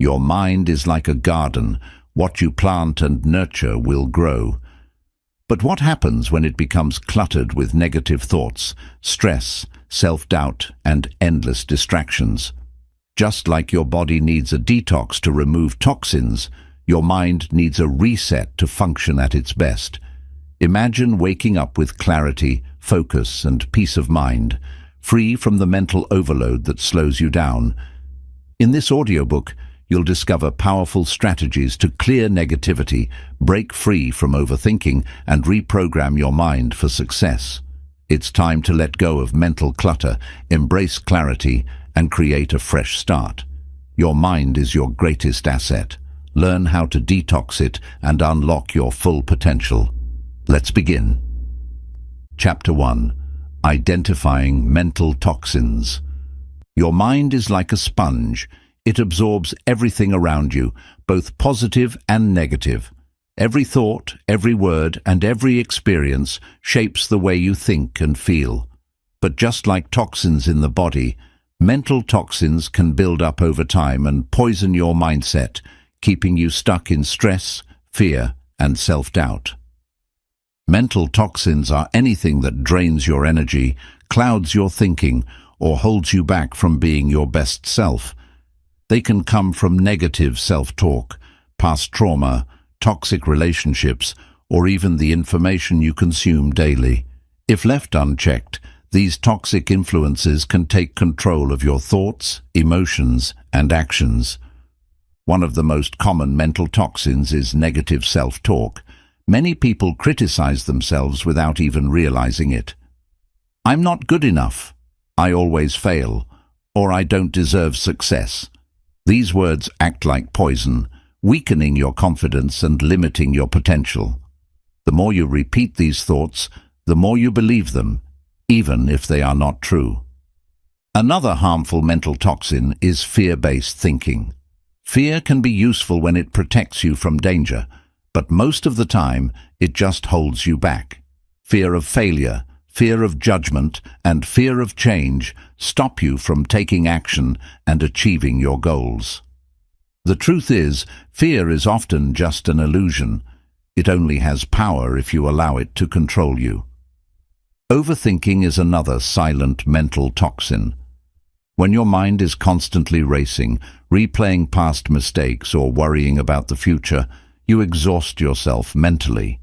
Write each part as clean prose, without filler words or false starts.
Your mind is like a garden. What you plant and nurture will grow. But what happens when it becomes cluttered with negative thoughts, stress, self-doubt, and endless distractions? Just like your body needs a detox to remove toxins, your mind needs a reset to function at its best. Imagine waking up with clarity, focus, and peace of mind, free from the mental overload that slows you down. In this audiobook, you'll discover powerful strategies to clear negativity, break free from overthinking, and reprogram your mind for success. It's time to let go of mental clutter, embrace clarity, and create a fresh start. Your mind is your greatest asset. Learn how to detox it and unlock your full potential. Let's begin. Chapter 1. Identifying mental toxins. Your mind is like a sponge. It absorbs everything around you, both positive and negative. Every thought, every word, and every experience shapes the way you think and feel. But just like toxins in the body, mental toxins can build up over time and poison your mindset, keeping you stuck in stress, fear, and self-doubt. Mental toxins are anything that drains your energy, clouds your thinking, or holds you back from being your best self. They can come from negative self-talk, past trauma, toxic relationships, or even the information you consume daily. If left unchecked, these toxic influences can take control of your thoughts, emotions, and actions. One of the most common mental toxins is negative self-talk. Many people criticize themselves without even realizing it. I'm not good enough. I always fail. Or I don't deserve success. These words act like poison, weakening your confidence and limiting your potential. The more you repeat these thoughts, the more you believe them, even if they are not true. Another harmful mental toxin is fear-based thinking. Fear can be useful when it protects you from danger, but most of the time it just holds you back. Fear of failure, fear of judgment, and fear of change stop you from taking action and achieving your goals. The truth is, fear is often just an illusion. It only has power if you allow it to control you. Overthinking is another silent mental toxin. When your mind is constantly racing, replaying past mistakes, or worrying about the future, you exhaust yourself mentally.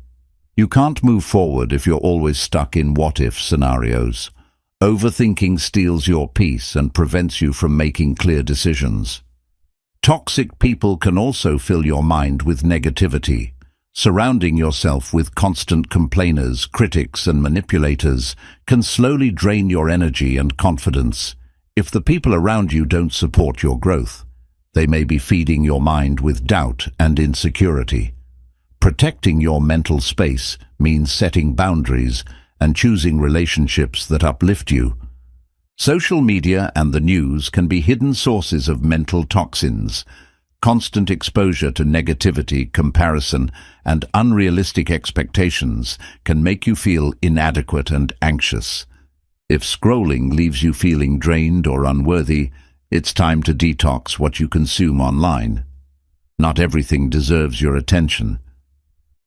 You can't move forward if you're always stuck in what-if scenarios. Overthinking steals your peace and prevents you from making clear decisions. Toxic people can also fill your mind with negativity. Surrounding yourself with constant complainers, critics, and manipulators can slowly drain your energy and confidence. If the people around you don't support your growth, they may be feeding your mind with doubt and insecurity. Protecting your mental space means setting boundaries and choosing relationships that uplift you. Social media and the news can be hidden sources of mental toxins. Constant exposure to negativity, comparison, and unrealistic expectations can make you feel inadequate and anxious. If scrolling leaves you feeling drained or unworthy, it's time to detox what you consume online. Not everything deserves your attention.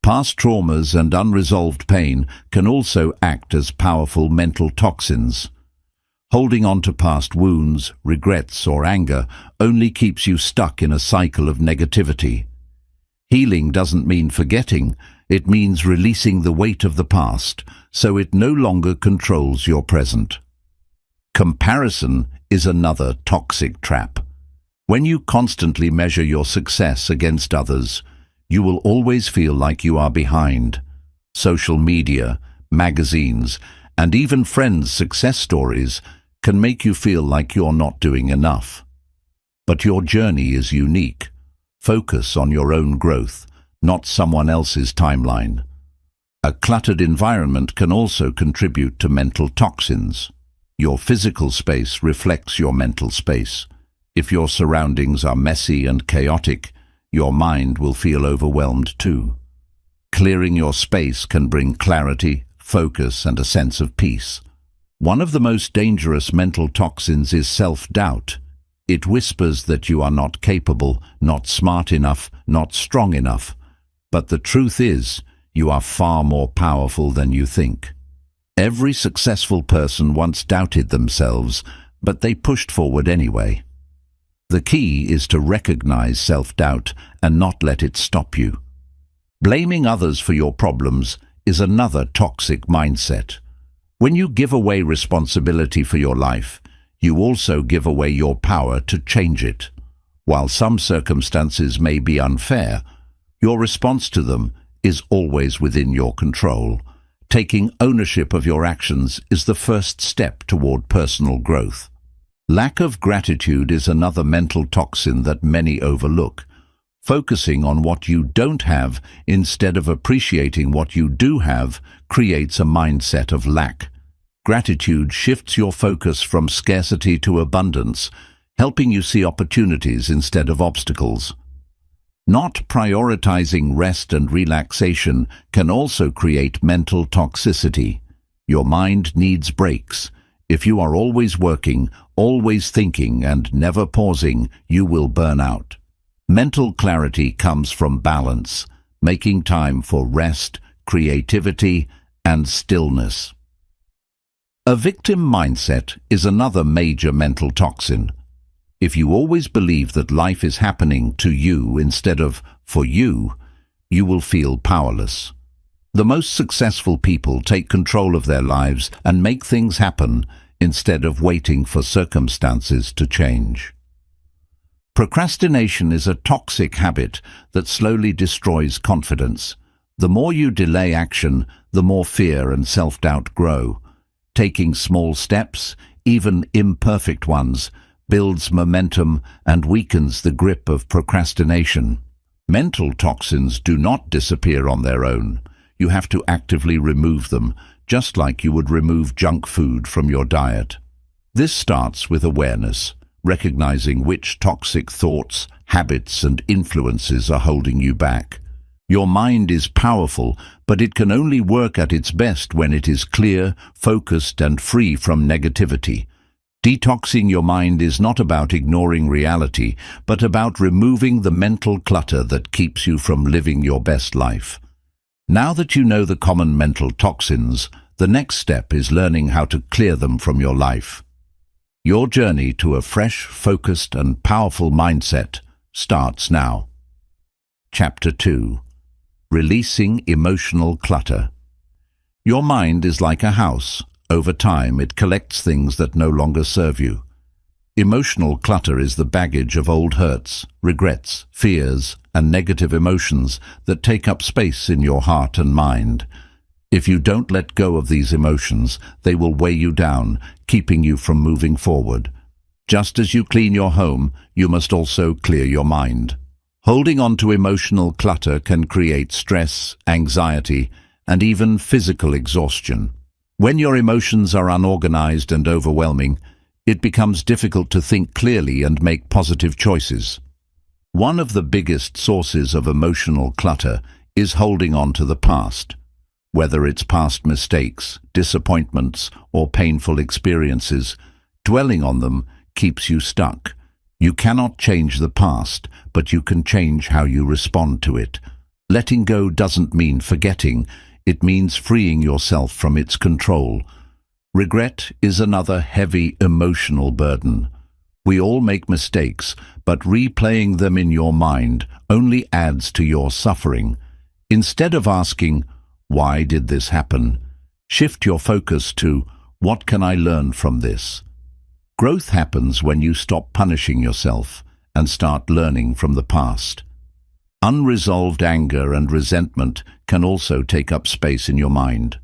Past traumas and unresolved pain can also act as powerful mental toxins. Holding on to past wounds, regrets, or anger only keeps you stuck in a cycle of negativity. Healing doesn't mean forgetting, it means releasing the weight of the past so it no longer controls your present. Comparison is another toxic trap. When you constantly measure your success against others, you will always feel like you are behind. Social media, magazines, and even friends' success stories can make you feel like you're not doing enough. But your journey is unique. Focus on your own growth, not someone else's timeline. A cluttered environment can also contribute to mental toxins. Your physical space reflects your mental space. If your surroundings are messy and chaotic, your mind will feel overwhelmed too. Clearing your space can bring clarity, focus, and a sense of peace. One of the most dangerous mental toxins is self-doubt. It whispers that you are not capable, not smart enough, not strong enough. But the truth is, you are far more powerful than you think. Every successful person once doubted themselves, but they pushed forward anyway. The key is to recognize self-doubt and not let it stop you. Blaming others for your problems is another toxic mindset. When you give away responsibility for your life, you also give away your power to change it. While some circumstances may be unfair, your response to them is always within your control. Taking ownership of your actions is the first step toward personal growth. Lack of gratitude is another mental toxin that many overlook. Focusing on what you don't have instead of appreciating what you do have creates a mindset of lack. Gratitude shifts your focus from scarcity to abundance, helping you see opportunities instead of obstacles. Not prioritizing rest and relaxation can also create mental toxicity. Your mind needs breaks. If you are always working, always thinking, and never pausing, you will burn out. Mental clarity comes from balance, making time for rest, creativity, and stillness. A victim mindset is another major mental toxin. If you always believe that life is happening to you instead of for you, you will feel powerless. The most successful people take control of their lives and make things happen instead of waiting for circumstances to change. Procrastination is a toxic habit that slowly destroys confidence. The more you delay action, the more fear and self-doubt grow. Taking small steps, even imperfect ones, builds momentum and weakens the grip of procrastination. Mental toxins do not disappear on their own. You have to actively remove them, just like you would remove junk food from your diet. This starts with awareness, recognizing which toxic thoughts, habits, and influences are holding you back. Your mind is powerful, but it can only work at its best when it is clear, focused, and free from negativity. Detoxing your mind is not about ignoring reality, but about removing the mental clutter that keeps you from living your best life. Now that you know the common mental toxins, the next step is learning how to clear them from your life. Your journey to a fresh, focused, and powerful mindset starts now. Chapter 2. Releasing Emotional Clutter. Your mind is like a house. Over time, it collects things that no longer serve you. Emotional clutter is the baggage of old hurts, regrets, fears, and negative emotions that take up space in your heart and mind. If you don't let go of these emotions, they will weigh you down, keeping you from moving forward. Just as you clean your home, you must also clear your mind. Holding on to emotional clutter can create stress, anxiety, and even physical exhaustion. When your emotions are unorganized and overwhelming, it becomes difficult to think clearly and make positive choices. One of the biggest sources of emotional clutter is holding on to the past. Whether it's past mistakes, disappointments, or painful experiences, dwelling on them keeps you stuck. You cannot change the past, but you can change how you respond to it. Letting go doesn't mean forgetting. It means freeing yourself from its control. Regret is another heavy emotional burden. We all make mistakes, but replaying them in your mind only adds to your suffering. Instead of asking, "Why did this happen?" shift your focus to, "What can I learn from this?" Growth happens when you stop punishing yourself and start learning from the past. Unresolved anger and resentment can also take up space in your mind.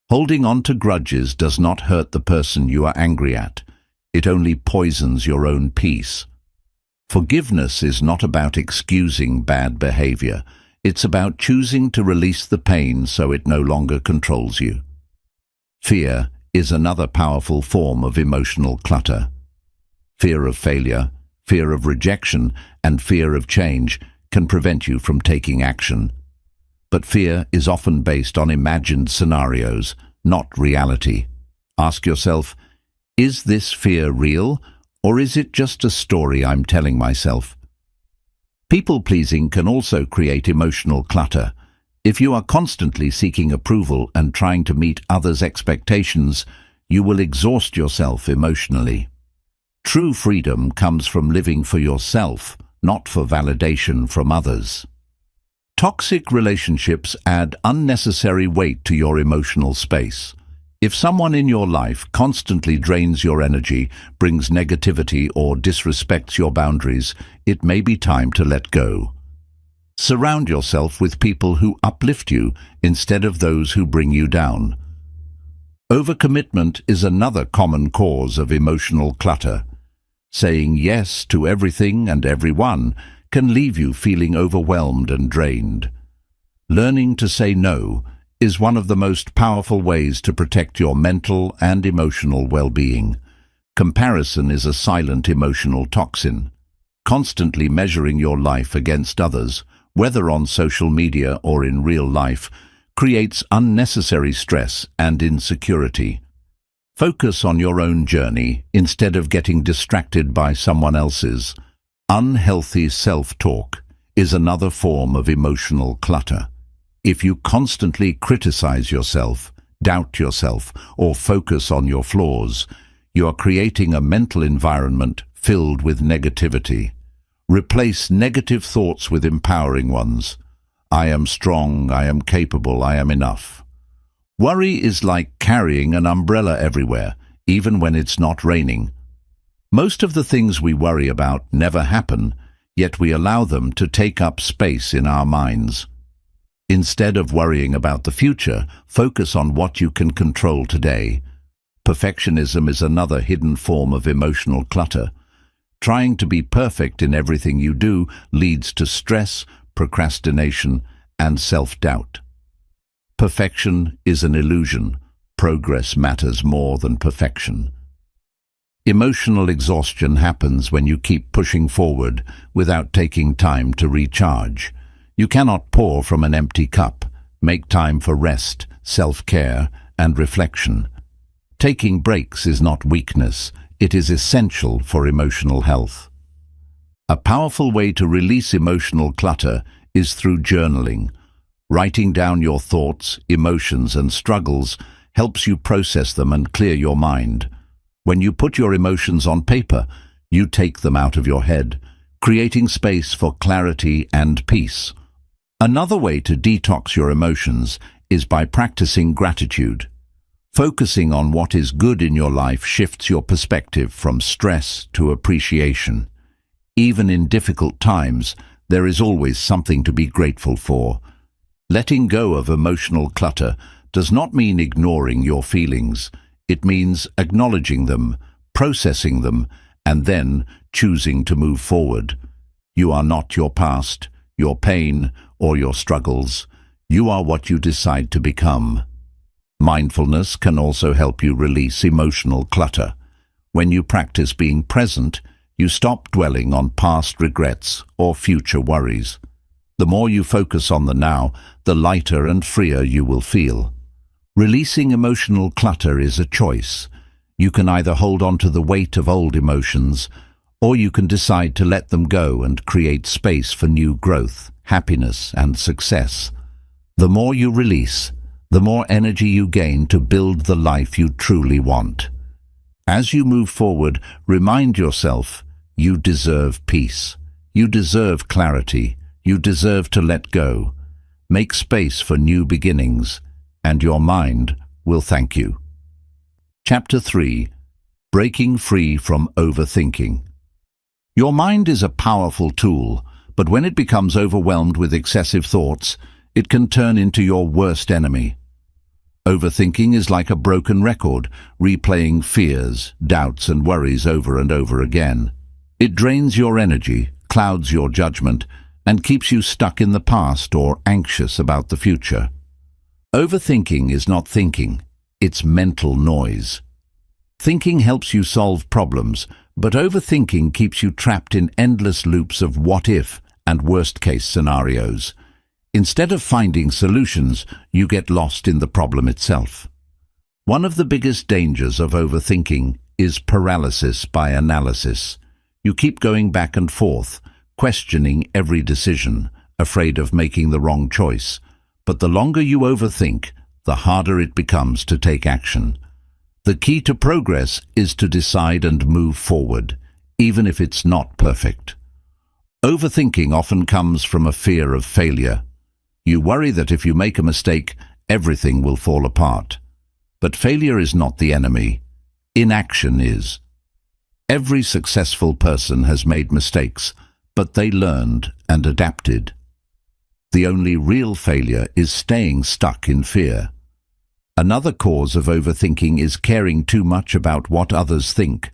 Holding on to grudges does not hurt the person you are angry at. It only poisons your own peace. Forgiveness is not about excusing bad behavior. It's about choosing to release the pain so it no longer controls you. Fear is another powerful form of emotional clutter. Fear of failure, fear of rejection, and fear of change can prevent you from taking action. But fear is often based on imagined scenarios, not reality. Ask yourself, is this fear real, Or is it just a story I'm telling myself? People-pleasing can also create emotional clutter. If you are constantly seeking approval and trying to meet others' expectations, you will exhaust yourself emotionally. True freedom comes from living for yourself, not for validation from others. Toxic relationships add unnecessary weight to your emotional space. If someone in your life constantly drains your energy, brings negativity, or disrespects your boundaries, it may be time to let go. Surround yourself with people who uplift you instead of those who bring you down. Overcommitment is another common cause of emotional clutter. Saying yes to everything and everyone can leave you feeling overwhelmed and drained. Learning to say no is one of the most powerful ways to protect your mental and emotional well-being. Comparison is a silent emotional toxin. Constantly measuring your life against others, whether on social media or in real life, creates unnecessary stress and insecurity. Focus on your own journey instead of getting distracted by someone else's. Unhealthy self-talk is another form of emotional clutter. If you constantly criticize yourself, doubt yourself, or focus on your flaws, you are creating a mental environment filled with negativity. Replace negative thoughts with empowering ones. I am strong, I am capable, I am enough. Worry is like carrying an umbrella everywhere, even when it's not raining. Most of the things we worry about never happen, yet we allow them to take up space in our minds. Instead of worrying about the future, focus on what you can control today. Perfectionism is another hidden form of emotional clutter. Trying to be perfect in everything you do leads to stress, procrastination, and self-doubt. Perfection is an illusion. Progress matters more than perfection. Emotional exhaustion happens when you keep pushing forward without taking time to recharge. You cannot pour from an empty cup. Make time for rest, self-care, and reflection. Taking breaks is not weakness. It is essential for emotional health. A powerful way to release emotional clutter is through journaling. Writing down your thoughts, emotions, and struggles helps you process them and clear your mind. When you put your emotions on paper, you take them out of your head, creating space for clarity and peace. Another way to detox your emotions is by practicing gratitude. Focusing on what is good in your life shifts your perspective from stress to appreciation. Even in difficult times, there is always something to be grateful for. Letting go of emotional clutter does not mean ignoring your feelings. It means acknowledging them, processing them, and then choosing to move forward. You are not your past, your pain, or your struggles. You are what you decide to become. Mindfulness can also help you release emotional clutter. When you practice being present, you stop dwelling on past regrets or future worries. The more you focus on the now, the lighter and freer you will feel. Releasing emotional clutter is a choice. You can either hold on to the weight of old emotions, or you can decide to let them go and create space for new growth, happiness, and success. The more you release, the more energy you gain to build the life you truly want. As you move forward, remind yourself, you deserve peace. You deserve clarity. You deserve to let go. Make space for new beginnings, and your mind will thank you. Chapter 3. Breaking Free from Overthinking. Your mind is a powerful tool, but when it becomes overwhelmed with excessive thoughts, it can turn into your worst enemy. Overthinking is like a broken record, replaying fears, doubts, and worries over and over again. It drains your energy, clouds your judgment, and keeps you stuck in the past or anxious about the future. Overthinking is not thinking, it's mental noise. Thinking helps you solve problems, but overthinking keeps you trapped in endless loops of what-if and worst-case scenarios. Instead of finding solutions, you get lost in the problem itself. One of the biggest dangers of overthinking is paralysis by analysis. You keep going back and forth, questioning every decision, afraid of making the wrong choice. But the longer you overthink, the harder it becomes to take action. The key to progress is to decide and move forward, even if it's not perfect. Overthinking often comes from a fear of failure. You worry that if you make a mistake, everything will fall apart. But failure is not the enemy. Inaction is. Every successful person has made mistakes, but they learned and adapted. The only real failure is staying stuck in fear. Another cause of overthinking is caring too much about what others think.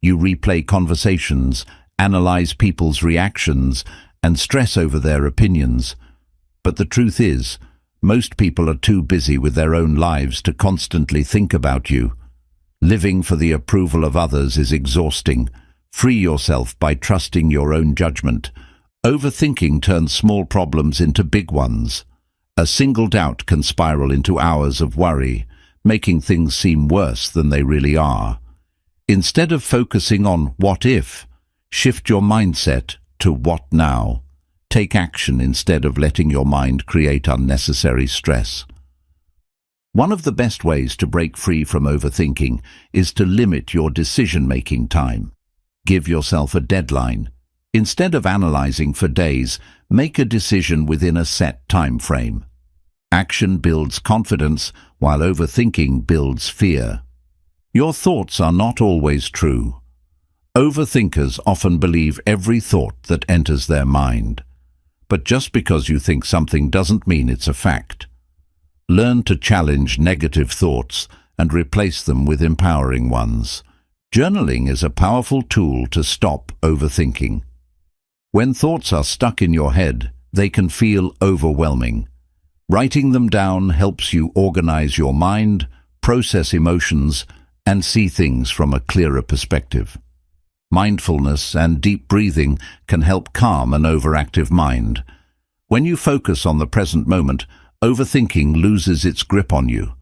You replay conversations, analyze people's reactions, and stress over their opinions. But the truth is, most people are too busy with their own lives to constantly think about you. Living for the approval of others is exhausting. Free yourself by trusting your own judgment. Overthinking turns small problems into big ones. A single doubt can spiral into hours of worry, making things seem worse than they really are. Instead of focusing on what if, shift your mindset to what now. Take action instead of letting your mind create unnecessary stress. One of the best ways to break free from overthinking is to limit your decision-making time. Give yourself a deadline. Instead of analyzing for days, make a decision within a set time frame. Action builds confidence, while overthinking builds fear. Your thoughts are not always true. Overthinkers often believe every thought that enters their mind. But just because you think something doesn't mean it's a fact. Learn to challenge negative thoughts and replace them with empowering ones. Journaling is a powerful tool to stop overthinking. When thoughts are stuck in your head, they can feel overwhelming. Writing them down helps you organize your mind, process emotions, and see things from a clearer perspective. Mindfulness and deep breathing can help calm an overactive mind. When you focus on the present moment, overthinking loses its grip on you.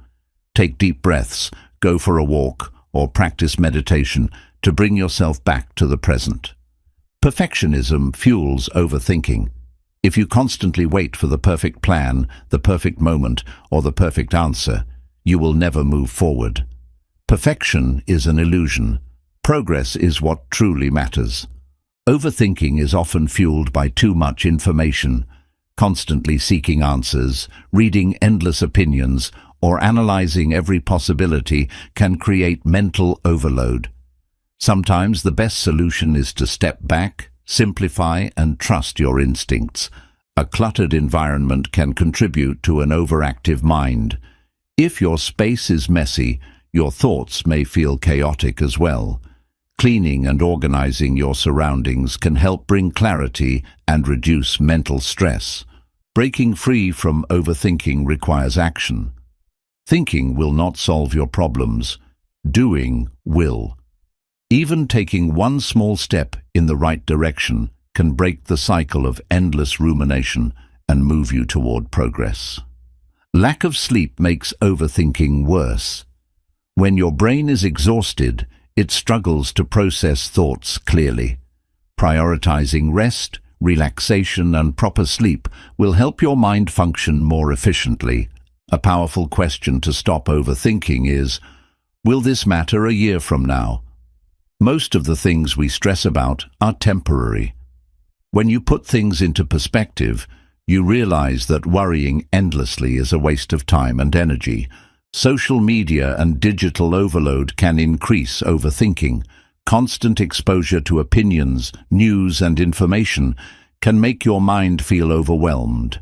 Take deep breaths, go for a walk, or practice meditation to bring yourself back to the present. Perfectionism fuels overthinking. If you constantly wait for the perfect plan, the perfect moment, or the perfect answer, you will never move forward. Perfection is an illusion. Progress is what truly matters. Overthinking is often fueled by too much information. Constantly seeking answers, reading endless opinions, or analyzing every possibility can create mental overload. Sometimes the best solution is to step back, simplify, and trust your instincts. A cluttered environment can contribute to an overactive mind. If your space is messy, your thoughts may feel chaotic as well. Cleaning and organizing your surroundings can help bring clarity and reduce mental stress. Breaking free from overthinking requires action. Thinking will not solve your problems. Doing will. Even taking one small step in the right direction can break the cycle of endless rumination and move you toward progress. Lack of sleep makes overthinking worse. When your brain is exhausted, it struggles to process thoughts clearly. Prioritizing rest, relaxation, and proper sleep will help your mind function more efficiently. A powerful question to stop overthinking is, will this matter a year from now? Most of the things we stress about are temporary. When you put things into perspective, you realize that worrying endlessly is a waste of time and energy. Social media and digital overload can increase overthinking. Constant exposure to opinions, news, and information can make your mind feel overwhelmed.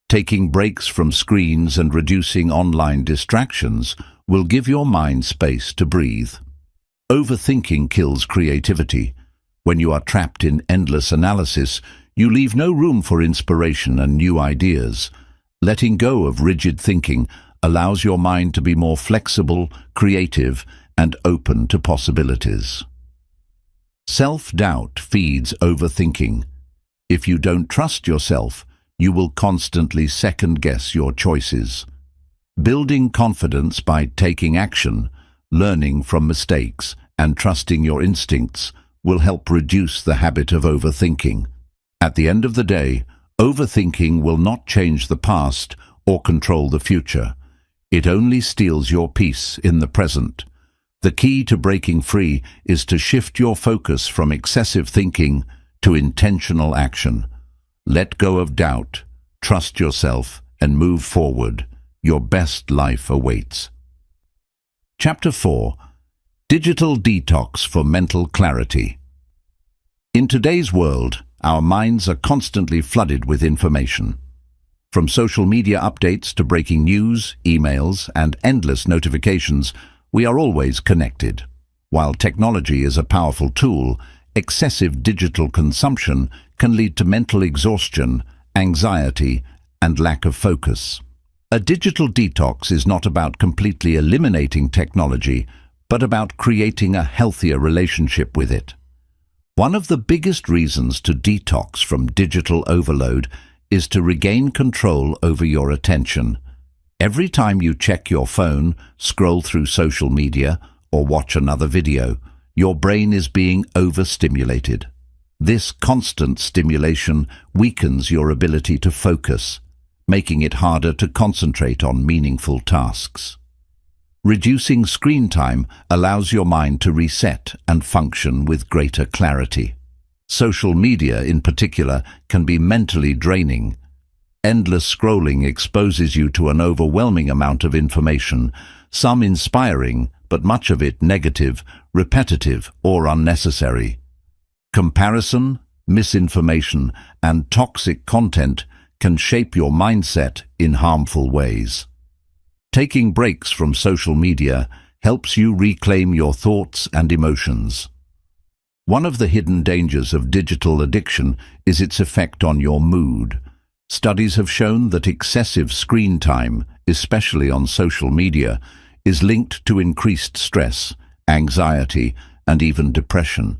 Taking breaks from screens and reducing online distractions will give your mind space to breathe. Overthinking kills creativity. When you are trapped in endless analysis, you leave no room for inspiration and new ideas. Letting go of rigid thinking allows your mind to be more flexible, creative, and open to possibilities. Self-doubt feeds overthinking. If you don't trust yourself, you will constantly second-guess your choices. Building confidence by taking action, learning from mistakes, and trusting your instincts will help reduce the habit of overthinking. At the end of the day, overthinking will not change the past or control the future. It only steals your peace in the present. The key to breaking free is to shift your focus from excessive thinking to intentional action. Let go of doubt, trust yourself, and move forward. Your best life awaits. Chapter 4. Digital Detox for Mental Clarity. In today's world, our minds are constantly flooded with information. From social media updates to breaking news, emails, and endless notifications, we are always connected. While technology is a powerful tool, excessive digital consumption can lead to mental exhaustion, anxiety, and lack of focus. A digital detox is not about completely eliminating technology, but about creating a healthier relationship with it. One of the biggest reasons to detox from digital overload is to regain control over your attention. Every time you check your phone, scroll through social media, or watch another video, your brain is being overstimulated. This constant stimulation weakens your ability to focus, making it harder to concentrate on meaningful tasks. Reducing screen time allows your mind to reset and function with greater clarity. Social media, in particular, can be mentally draining. Endless scrolling exposes you to an overwhelming amount of information, some inspiring, but much of it negative, repetitive, or unnecessary. Comparison, misinformation, and toxic content can shape your mindset in harmful ways. Taking breaks from social media helps you reclaim your thoughts and emotions. One of the hidden dangers of digital addiction is its effect on your mood. Studies have shown that excessive screen time, especially on social media, is linked to increased stress, anxiety, and even depression.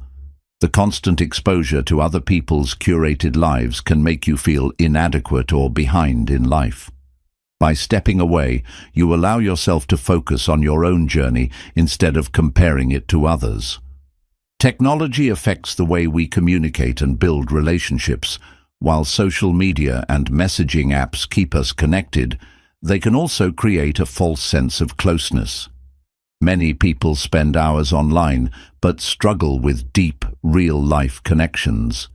The constant exposure to other people's curated lives can make you feel inadequate or behind in life. By stepping away, you allow yourself to focus on your own journey instead of comparing it to others. Technology affects the way we communicate and build relationships. While social media and messaging apps keep us connected, they can also create a false sense of closeness. Many people spend hours online but struggle with deep, real-life connections.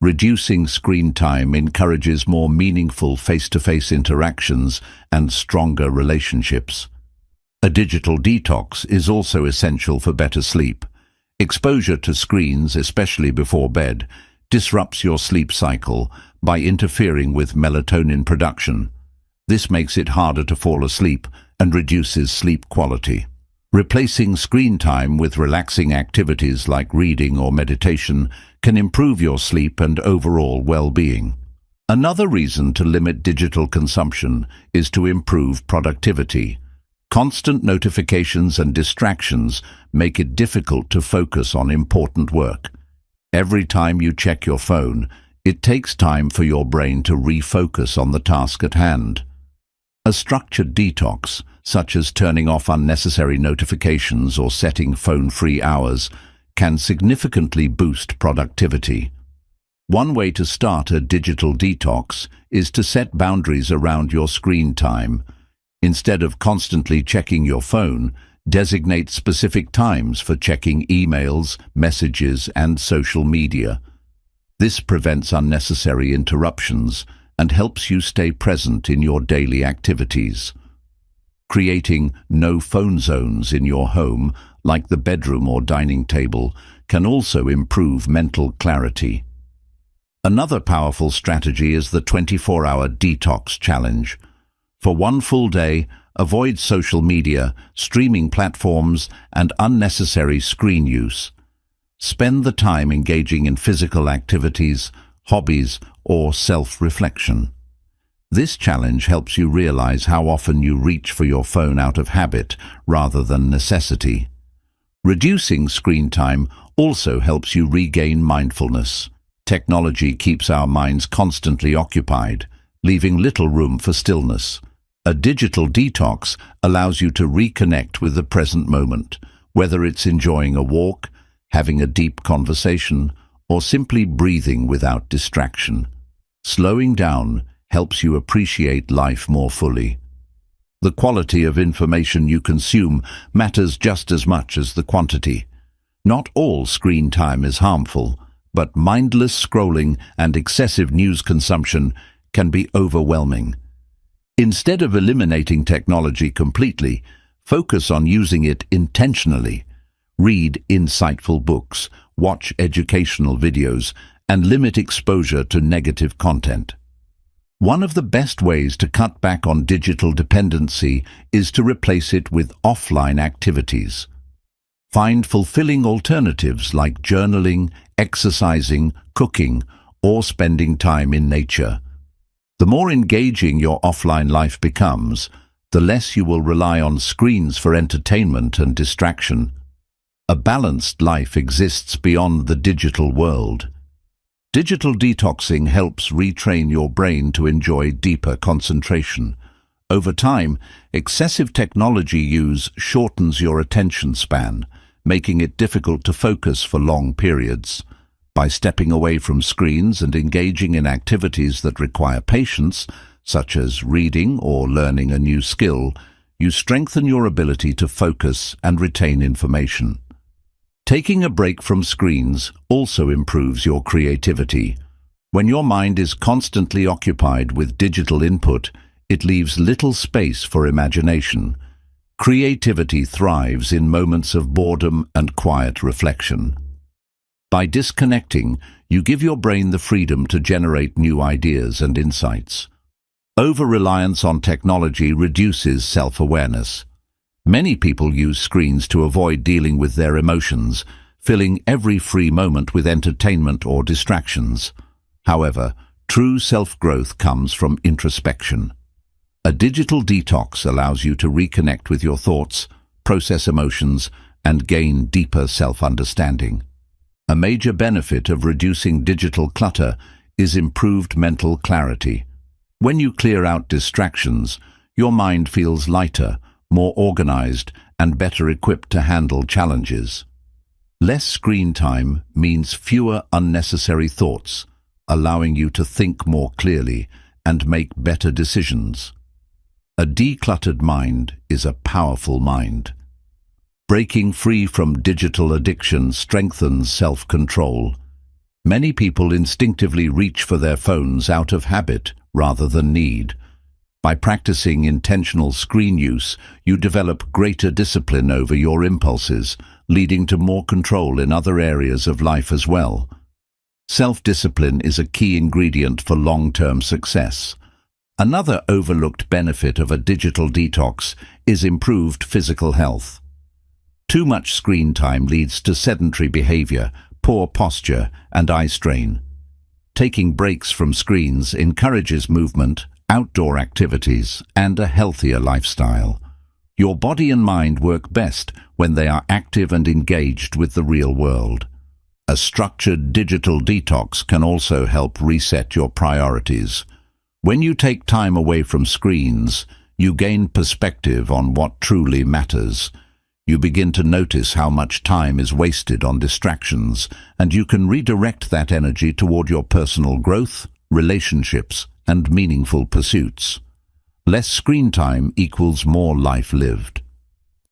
Reducing screen time encourages more meaningful face-to-face interactions and stronger relationships. A digital detox is also essential for better sleep. Exposure to screens, especially before bed, disrupts your sleep cycle by interfering with melatonin production. This makes it harder to fall asleep and reduces sleep quality. Replacing screen time with relaxing activities like reading or meditation can improve your sleep and overall well-being. Another reason to limit digital consumption is to improve productivity. Constant notifications and distractions make it difficult to focus on important work. Every time you check your phone, it takes time for your brain to refocus on the task at hand. A structured detox, such as turning off unnecessary notifications or setting phone-free hours, can significantly boost productivity. One way to start a digital detox is to set boundaries around your screen time. Instead of constantly checking your phone, designate specific times for checking emails, messages, and social media. This prevents unnecessary interruptions and helps you stay present in your daily activities. Creating no-phone zones in your home, like the bedroom or dining table, can also improve mental clarity. Another powerful strategy is the 24-hour detox challenge. For one full day, avoid social media, streaming platforms, and unnecessary screen use. Spend the time engaging in physical activities, hobbies, or self-reflection. This challenge helps you realize how often you reach for your phone out of habit rather than necessity. Reducing screen time also helps you regain mindfulness. Technology keeps our minds constantly occupied, leaving little room for stillness. A digital detox allows you to reconnect with the present moment, whether it's enjoying a walk, having a deep conversation, or simply breathing without distraction. Slowing down helps you appreciate life more fully. The quality of information you consume matters just as much as the quantity. Not all screen time is harmful, but mindless scrolling and excessive news consumption can be overwhelming. Instead of eliminating technology completely, focus on using it intentionally. Read insightful books, watch educational videos, and limit exposure to negative content. One of the best ways to cut back on digital dependency is to replace it with offline activities. Find fulfilling alternatives like journaling, exercising, cooking, or spending time in nature. The more engaging your offline life becomes, the less you will rely on screens for entertainment and distraction. A balanced life exists beyond the digital world. Digital detoxing helps retrain your brain to enjoy deeper concentration. Over time, excessive technology use shortens your attention span, making it difficult to focus for long periods. By stepping away from screens and engaging in activities that require patience, such as reading or learning a new skill, you strengthen your ability to focus and retain information. Taking a break from screens also improves your creativity. When your mind is constantly occupied with digital input, it leaves little space for imagination. Creativity thrives in moments of boredom and quiet reflection. By disconnecting, you give your brain the freedom to generate new ideas and insights. Over-reliance on technology reduces self-awareness. Many people use screens to avoid dealing with their emotions, filling every free moment with entertainment or distractions. However, true self-growth comes from introspection. A digital detox allows you to reconnect with your thoughts, process emotions, and gain deeper self-understanding. A major benefit of reducing digital clutter is improved mental clarity. When you clear out distractions, your mind feels lighter, more organized, and better equipped to handle challenges. Less screen time means fewer unnecessary thoughts, allowing you to think more clearly and make better decisions. A decluttered mind is a powerful mind. Breaking free from digital addiction strengthens self-control. Many people instinctively reach for their phones out of habit rather than need. By practicing intentional screen use, you develop greater discipline over your impulses, leading to more control in other areas of life as well. Self-discipline is a key ingredient for long-term success. Another overlooked benefit of a digital detox is improved physical health. Too much screen time leads to sedentary behavior, poor posture, and eye strain. Taking breaks from screens encourages movement, outdoor activities, and a healthier lifestyle. Your body and mind work best when they are active and engaged with the real world. A structured digital detox can also help reset your priorities. When you take time away from screens, you gain perspective on what truly matters. You begin to notice how much time is wasted on distractions, and you can redirect that energy toward your personal growth, relationships, and meaningful pursuits. Less screen time equals more life lived.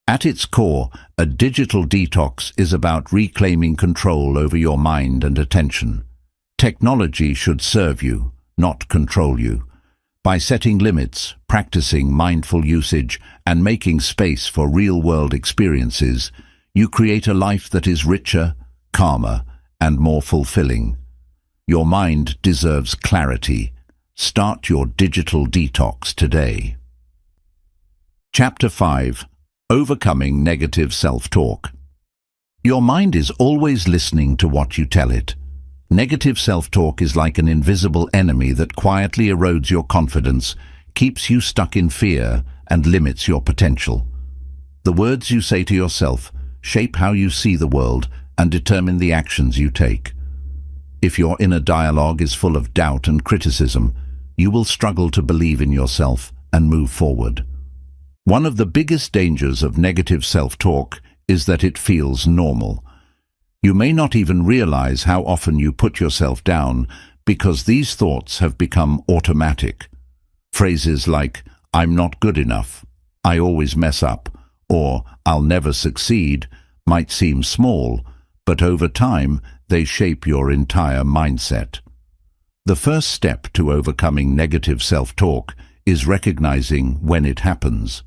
At its core, a digital detox is about reclaiming control over your mind and attention. Technology should serve you, not control you. By setting limits, practicing mindful usage, and making space for real-world experiences, you create a life that is richer, calmer, and more fulfilling. Your mind deserves clarity. Start your digital detox today. Chapter 5. Overcoming negative self-talk. Your mind is always listening to what you tell it. Negative self-talk is like an invisible enemy that quietly erodes your confidence, keeps you stuck in fear, and limits your potential. The words you say to yourself shape how you see the world and determine the actions you take. If your inner dialogue is full of doubt and criticism, you will struggle to believe in yourself and move forward. One of the biggest dangers of negative self-talk is that it feels normal. You may not even realize how often you put yourself down because these thoughts have become automatic. Phrases like, "I'm not good enough," "I always mess up," or "I'll never succeed" might seem small, but over time they shape your entire mindset. The first step to overcoming negative self-talk is recognizing when it happens.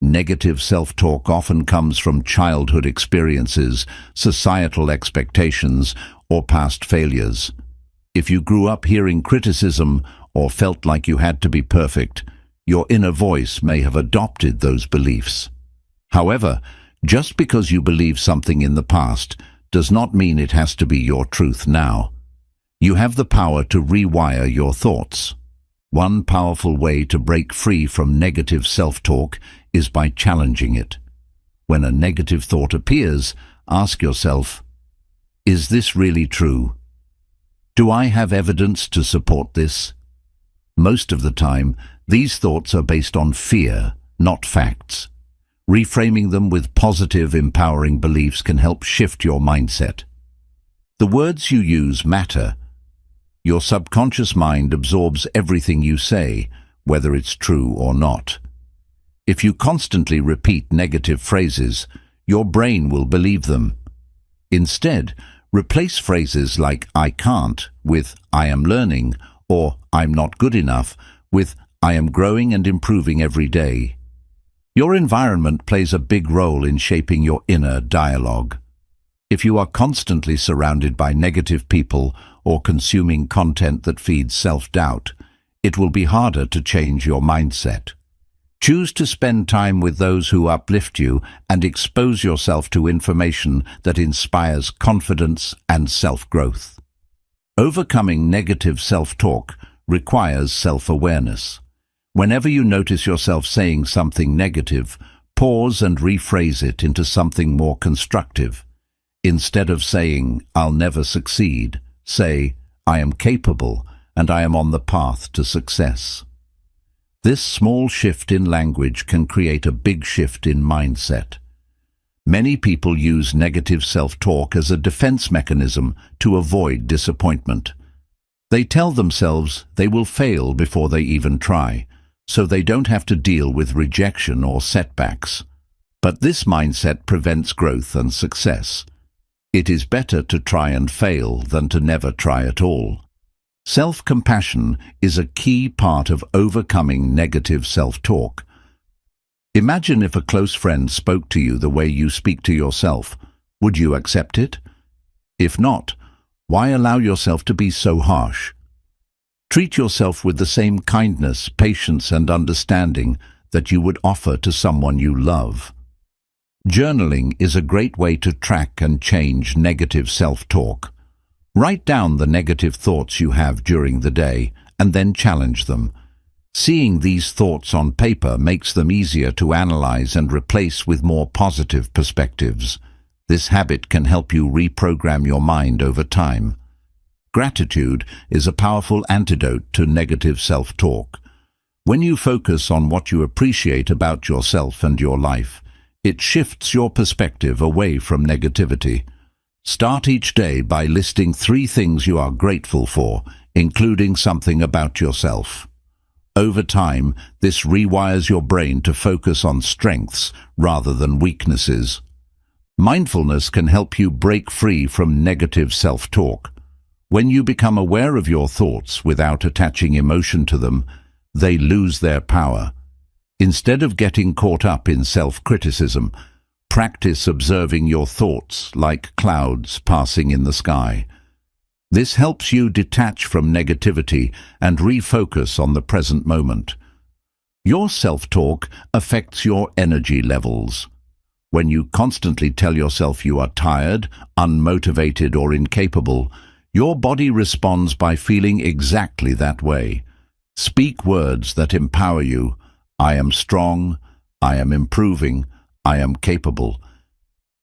Negative self-talk often comes from childhood experiences, societal expectations, or past failures. If you grew up hearing criticism or felt like you had to be perfect, your inner voice may have adopted those beliefs. However, just because you believe something in the past does not mean it has to be your truth now. You have the power to rewire your thoughts. One powerful way to break free from negative self-talk is by challenging it. When a negative thought appears, ask yourself, "Is this really true? Do I have evidence to support this?" Most of the time, these thoughts are based on fear, not facts. Reframing them with positive, empowering beliefs can help shift your mindset. The words you use matter. Your subconscious mind absorbs everything you say, whether it's true or not. If you constantly repeat negative phrases, your brain will believe them. Instead, replace phrases like "I can't" with "I am learning," or "I'm not good enough" with "I am growing and improving every day." Your environment plays a big role in shaping your inner dialogue. If you are constantly surrounded by negative people or consuming content that feeds self-doubt, it will be harder to change your mindset. Choose to spend time with those who uplift you and expose yourself to information that inspires confidence and self-growth. Overcoming negative self-talk requires self-awareness. Whenever you notice yourself saying something negative, pause and rephrase it into something more constructive. Instead of saying, "I'll never succeed," say, "I am capable and I am on the path to success." This small shift in language can create a big shift in mindset. Many people use negative self-talk as a defense mechanism to avoid disappointment. They tell themselves they will fail before they even try, so they don't have to deal with rejection or setbacks. But this mindset prevents growth and success. It is better to try and fail than to never try at all. Self-compassion is a key part of overcoming negative self-talk. Imagine if a close friend spoke to you the way you speak to yourself. Would you accept it? If not, why allow yourself to be so harsh? Treat yourself with the same kindness, patience, and understanding that you would offer to someone you love. Journaling is a great way to track and change negative self-talk. Write down the negative thoughts you have during the day and then challenge them. Seeing these thoughts on paper makes them easier to analyze and replace with more positive perspectives. This habit can help you reprogram your mind over time. Gratitude is a powerful antidote to negative self-talk. When you focus on what you appreciate about yourself and your life, it shifts your perspective away from negativity. Start each day by listing 3 things you are grateful for, including something about yourself. Over time, this rewires your brain to focus on strengths rather than weaknesses. Mindfulness can help you break free from negative self-talk. When you become aware of your thoughts without attaching emotion to them, they lose their power. Instead of getting caught up in self-criticism, practice observing your thoughts like clouds passing in the sky. This helps you detach from negativity and refocus on the present moment. Your self-talk affects your energy levels. When you constantly tell yourself you are tired, unmotivated, or incapable, your body responds by feeling exactly that way. Speak words that empower you. I am strong, I am improving, I am capable.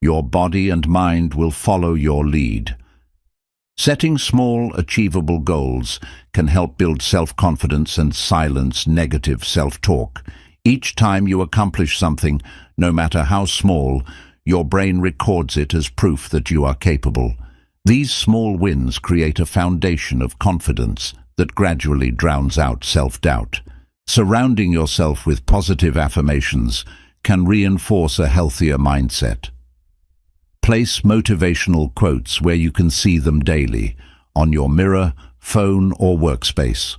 Your body and mind will follow your lead. Setting small, achievable goals can help build self-confidence and silence negative self-talk. Each time you accomplish something, no matter how small, Your brain records it as proof that you are capable. These small wins create a foundation of confidence that gradually drowns out self-doubt. Surrounding yourself with positive affirmations can reinforce a healthier mindset. Place motivational quotes where you can see them daily, on your mirror, phone, or workspace.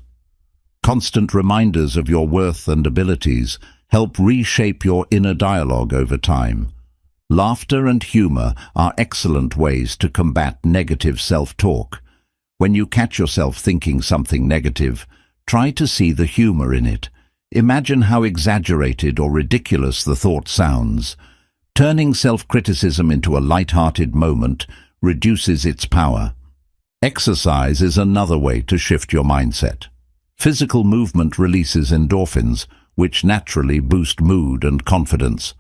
Constant reminders of your worth and abilities help reshape your inner dialogue over time. Laughter and humor are excellent ways to combat negative self-talk. When you catch yourself thinking something negative, try to see the humor in it. Imagine how exaggerated or ridiculous the thought sounds. Turning self-criticism into a light-hearted moment reduces its power. Exercise is another way to shift your mindset. Physical movement releases endorphins, which naturally boost mood and confidence.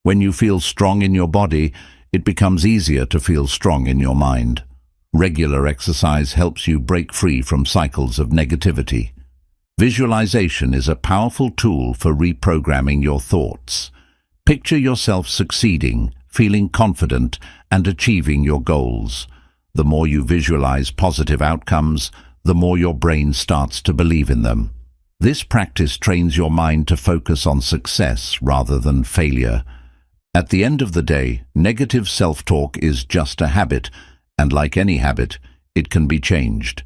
When you feel strong in your body, it becomes easier to feel strong in your mind. Regular exercise helps you break free from cycles of negativity. Visualization is a powerful tool for reprogramming your thoughts. Picture yourself succeeding, feeling confident, and achieving your goals. The more you visualize positive outcomes, the more your brain starts to believe in them. This practice trains your mind to focus on success rather than failure. At the end of the day, negative self-talk is just a habit, and like any habit, it can be changed.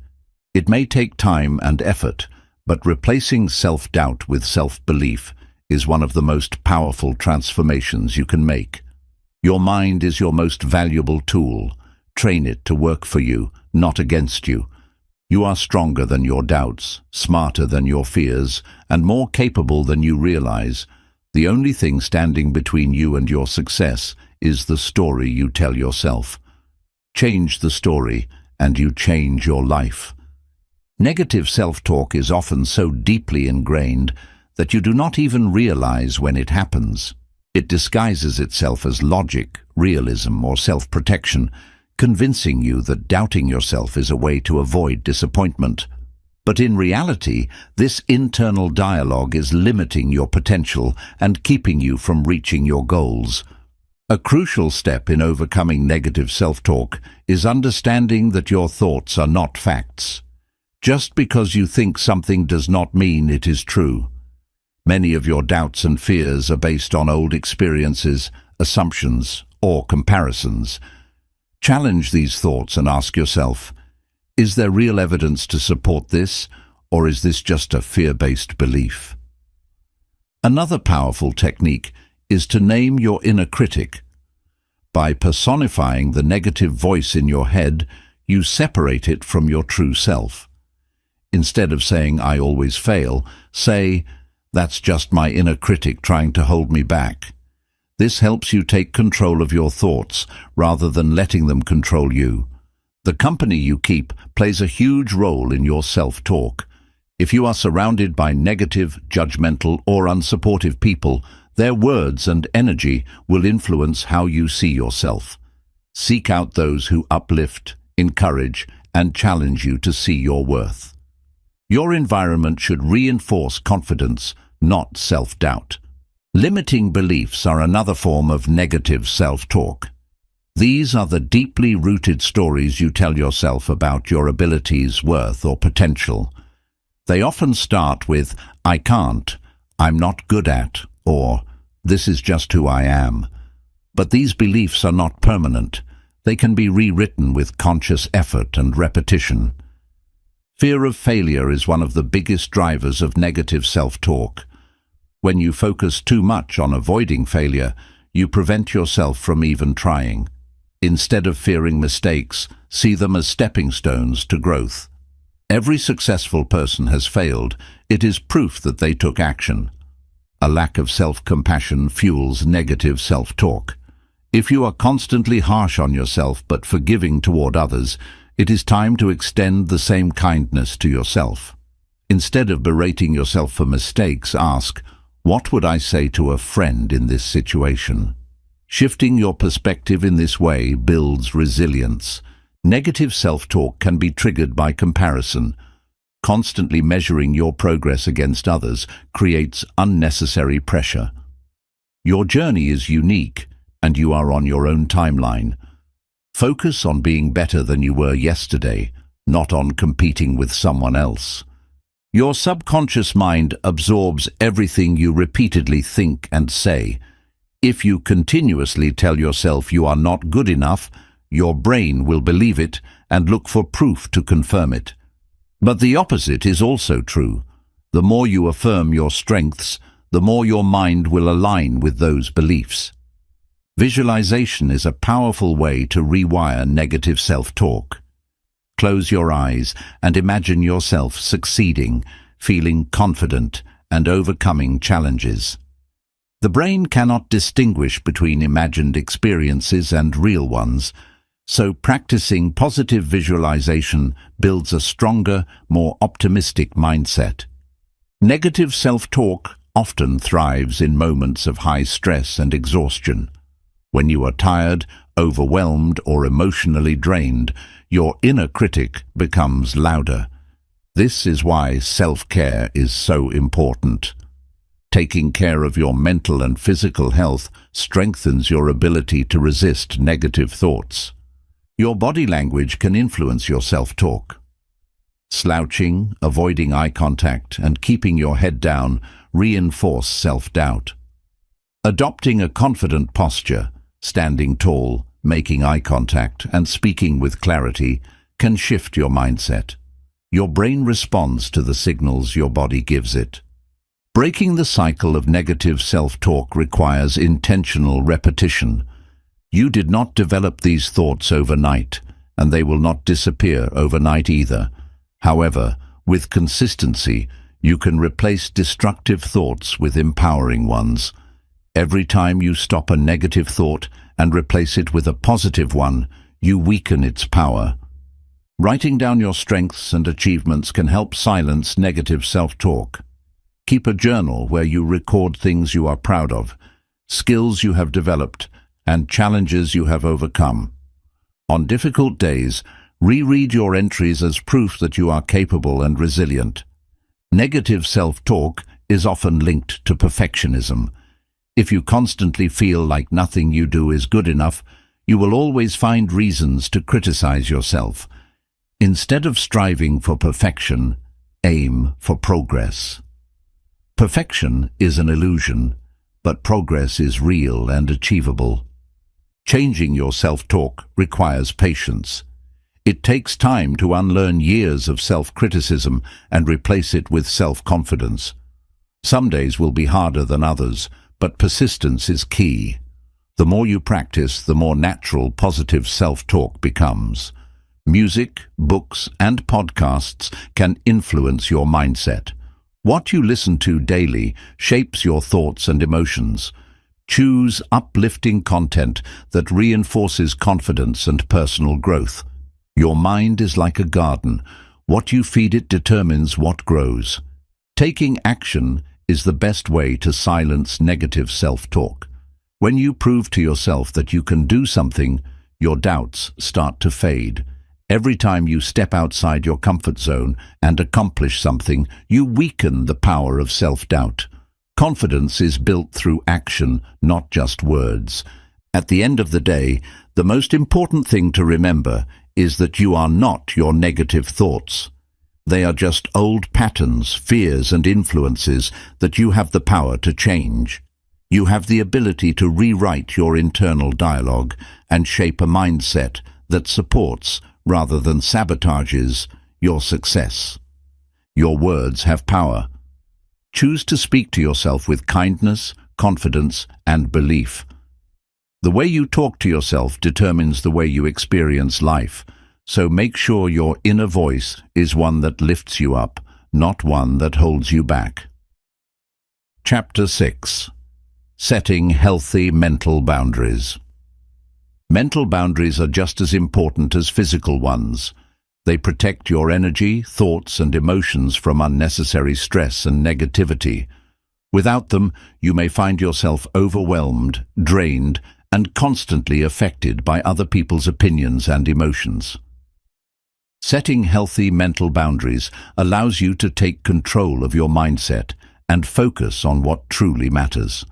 It may take time and effort, but replacing self-doubt with self-belief is one of the most powerful transformations you can make. Your mind is your most valuable tool. Train it to work for you, not against you. You are stronger than your doubts, smarter than your fears, and more capable than you realize. The only thing standing between you and your success is the story you tell yourself. Change the story, and you change your life. Negative self-talk is often so deeply ingrained that you do not even realize when it happens. It disguises itself as logic, realism, or self-protection, convincing you that doubting yourself is a way to avoid disappointment. But in reality, this internal dialogue is limiting your potential and keeping you from reaching your goals. A crucial step in overcoming negative self-talk is understanding that your thoughts are not facts. Just because you think something does not mean it is true. Many of your doubts and fears are based on old experiences, assumptions, or comparisons. Challenge these thoughts and ask yourself, is there real evidence to support this, or is this just a fear-based belief? Another powerful technique is to name your inner critic. By personifying the negative voice in your head, you separate it from your true self. Instead of saying, "I always fail," say, "That's just my inner critic trying to hold me back." This helps you take control of your thoughts rather than letting them control you. The company you keep plays a huge role in your self-talk. If you are surrounded by negative, judgmental, or unsupportive people, their words and energy will influence how you see yourself. Seek out those who uplift, encourage, and challenge you to see your worth. Your environment should reinforce confidence, not self-doubt. Limiting beliefs are another form of negative self-talk. These are the deeply rooted stories you tell yourself about your abilities, worth, or potential. They often start with, "I can't," "I'm not good at," or "This is just who I am." But these beliefs are not permanent. They can be rewritten with conscious effort and repetition. Fear of failure is one of the biggest drivers of negative self-talk. When you focus too much on avoiding failure, you prevent yourself from even trying. Instead of fearing mistakes, see them as stepping stones to growth. Every successful person has failed. It is proof that they took action. A lack of self-compassion fuels negative self-talk. If you are constantly harsh on yourself but forgiving toward others, it is time to extend the same kindness to yourself. Instead of berating yourself for mistakes, ask, "What would I say to a friend in this situation?" Shifting your perspective in this way builds resilience. Negative self-talk can be triggered by comparison. Constantly measuring your progress against others creates unnecessary pressure. Your journey is unique. and you are on your own timeline. Focus on being better than you were yesterday, not on competing with someone else. Your subconscious mind absorbs everything you repeatedly think and say. If you continuously tell yourself you are not good enough, your brain will believe it and look for proof to confirm it. But the opposite is also true. The more you affirm your strengths, the more your mind will align with those beliefs. Visualization is a powerful way to rewire negative self-talk. Close your eyes and imagine yourself succeeding, feeling confident, and overcoming challenges. The brain cannot distinguish between imagined experiences and real ones, so practicing positive visualization builds a stronger, more optimistic mindset. Negative self-talk often thrives in moments of high stress and exhaustion. When you are tired, overwhelmed, or emotionally drained, your inner critic becomes louder. This is why self-care is so important. Taking care of your mental and physical health strengthens your ability to resist negative thoughts. Your body language can influence your self-talk. Slouching, avoiding eye contact, and keeping your head down reinforce self-doubt. Adopting a confident posture, standing tall, making eye contact, and speaking with clarity can shift your mindset. Your brain responds to the signals your body gives it. Breaking the cycle of negative self-talk requires intentional repetition. You did not develop these thoughts overnight, and they will not disappear overnight either. However, with consistency, you can replace destructive thoughts with empowering ones. Every time you stop a negative thought and replace it with a positive one, you weaken its power. Writing down your strengths and achievements can help silence negative self-talk. Keep a journal where you record things you are proud of, skills you have developed, and challenges you have overcome. On difficult days, reread your entries as proof that you are capable and resilient. Negative self-talk is often linked to perfectionism. If you constantly feel like nothing you do is good enough, you will always find reasons to criticize yourself. Instead of striving for perfection, aim for progress. Perfection is an illusion, but progress is real and achievable. Changing your self-talk requires patience. It takes time to unlearn years of self-criticism and replace it with self-confidence. Some days will be harder than others, but persistence is key. The more you practice, the more natural positive self-talk becomes. Music, books, and podcasts can influence your mindset. What you listen to daily shapes your thoughts and emotions. Choose uplifting content that reinforces confidence and personal growth. Your mind is like a garden. What you feed it determines what grows. Taking action is the best way to silence negative self-talk. When you prove to yourself that you can do something, your doubts start to fade. Every time you step outside your comfort zone and accomplish something, you weaken the power of self-doubt. Confidence is built through action, not just words. At the end of the day, the most important thing to remember is that you are not your negative thoughts. They are just old patterns, fears, and influences that you have the power to change. You have the ability to rewrite your internal dialogue and shape a mindset that supports, rather than sabotages, your success. Your words have power. Choose to speak to yourself with kindness, confidence, and belief. The way you talk to yourself determines the way you experience life, so make sure your inner voice is one that lifts you up, not one that holds you back. Chapter 6. Setting healthy mental boundaries. Mental boundaries are just as important as physical ones. They protect your energy, thoughts, and emotions from unnecessary stress and negativity. Without them, you may find yourself overwhelmed, drained, and constantly affected by other people's opinions and emotions. Setting healthy mental boundaries allows you to take control of your mindset and focus on what truly matters.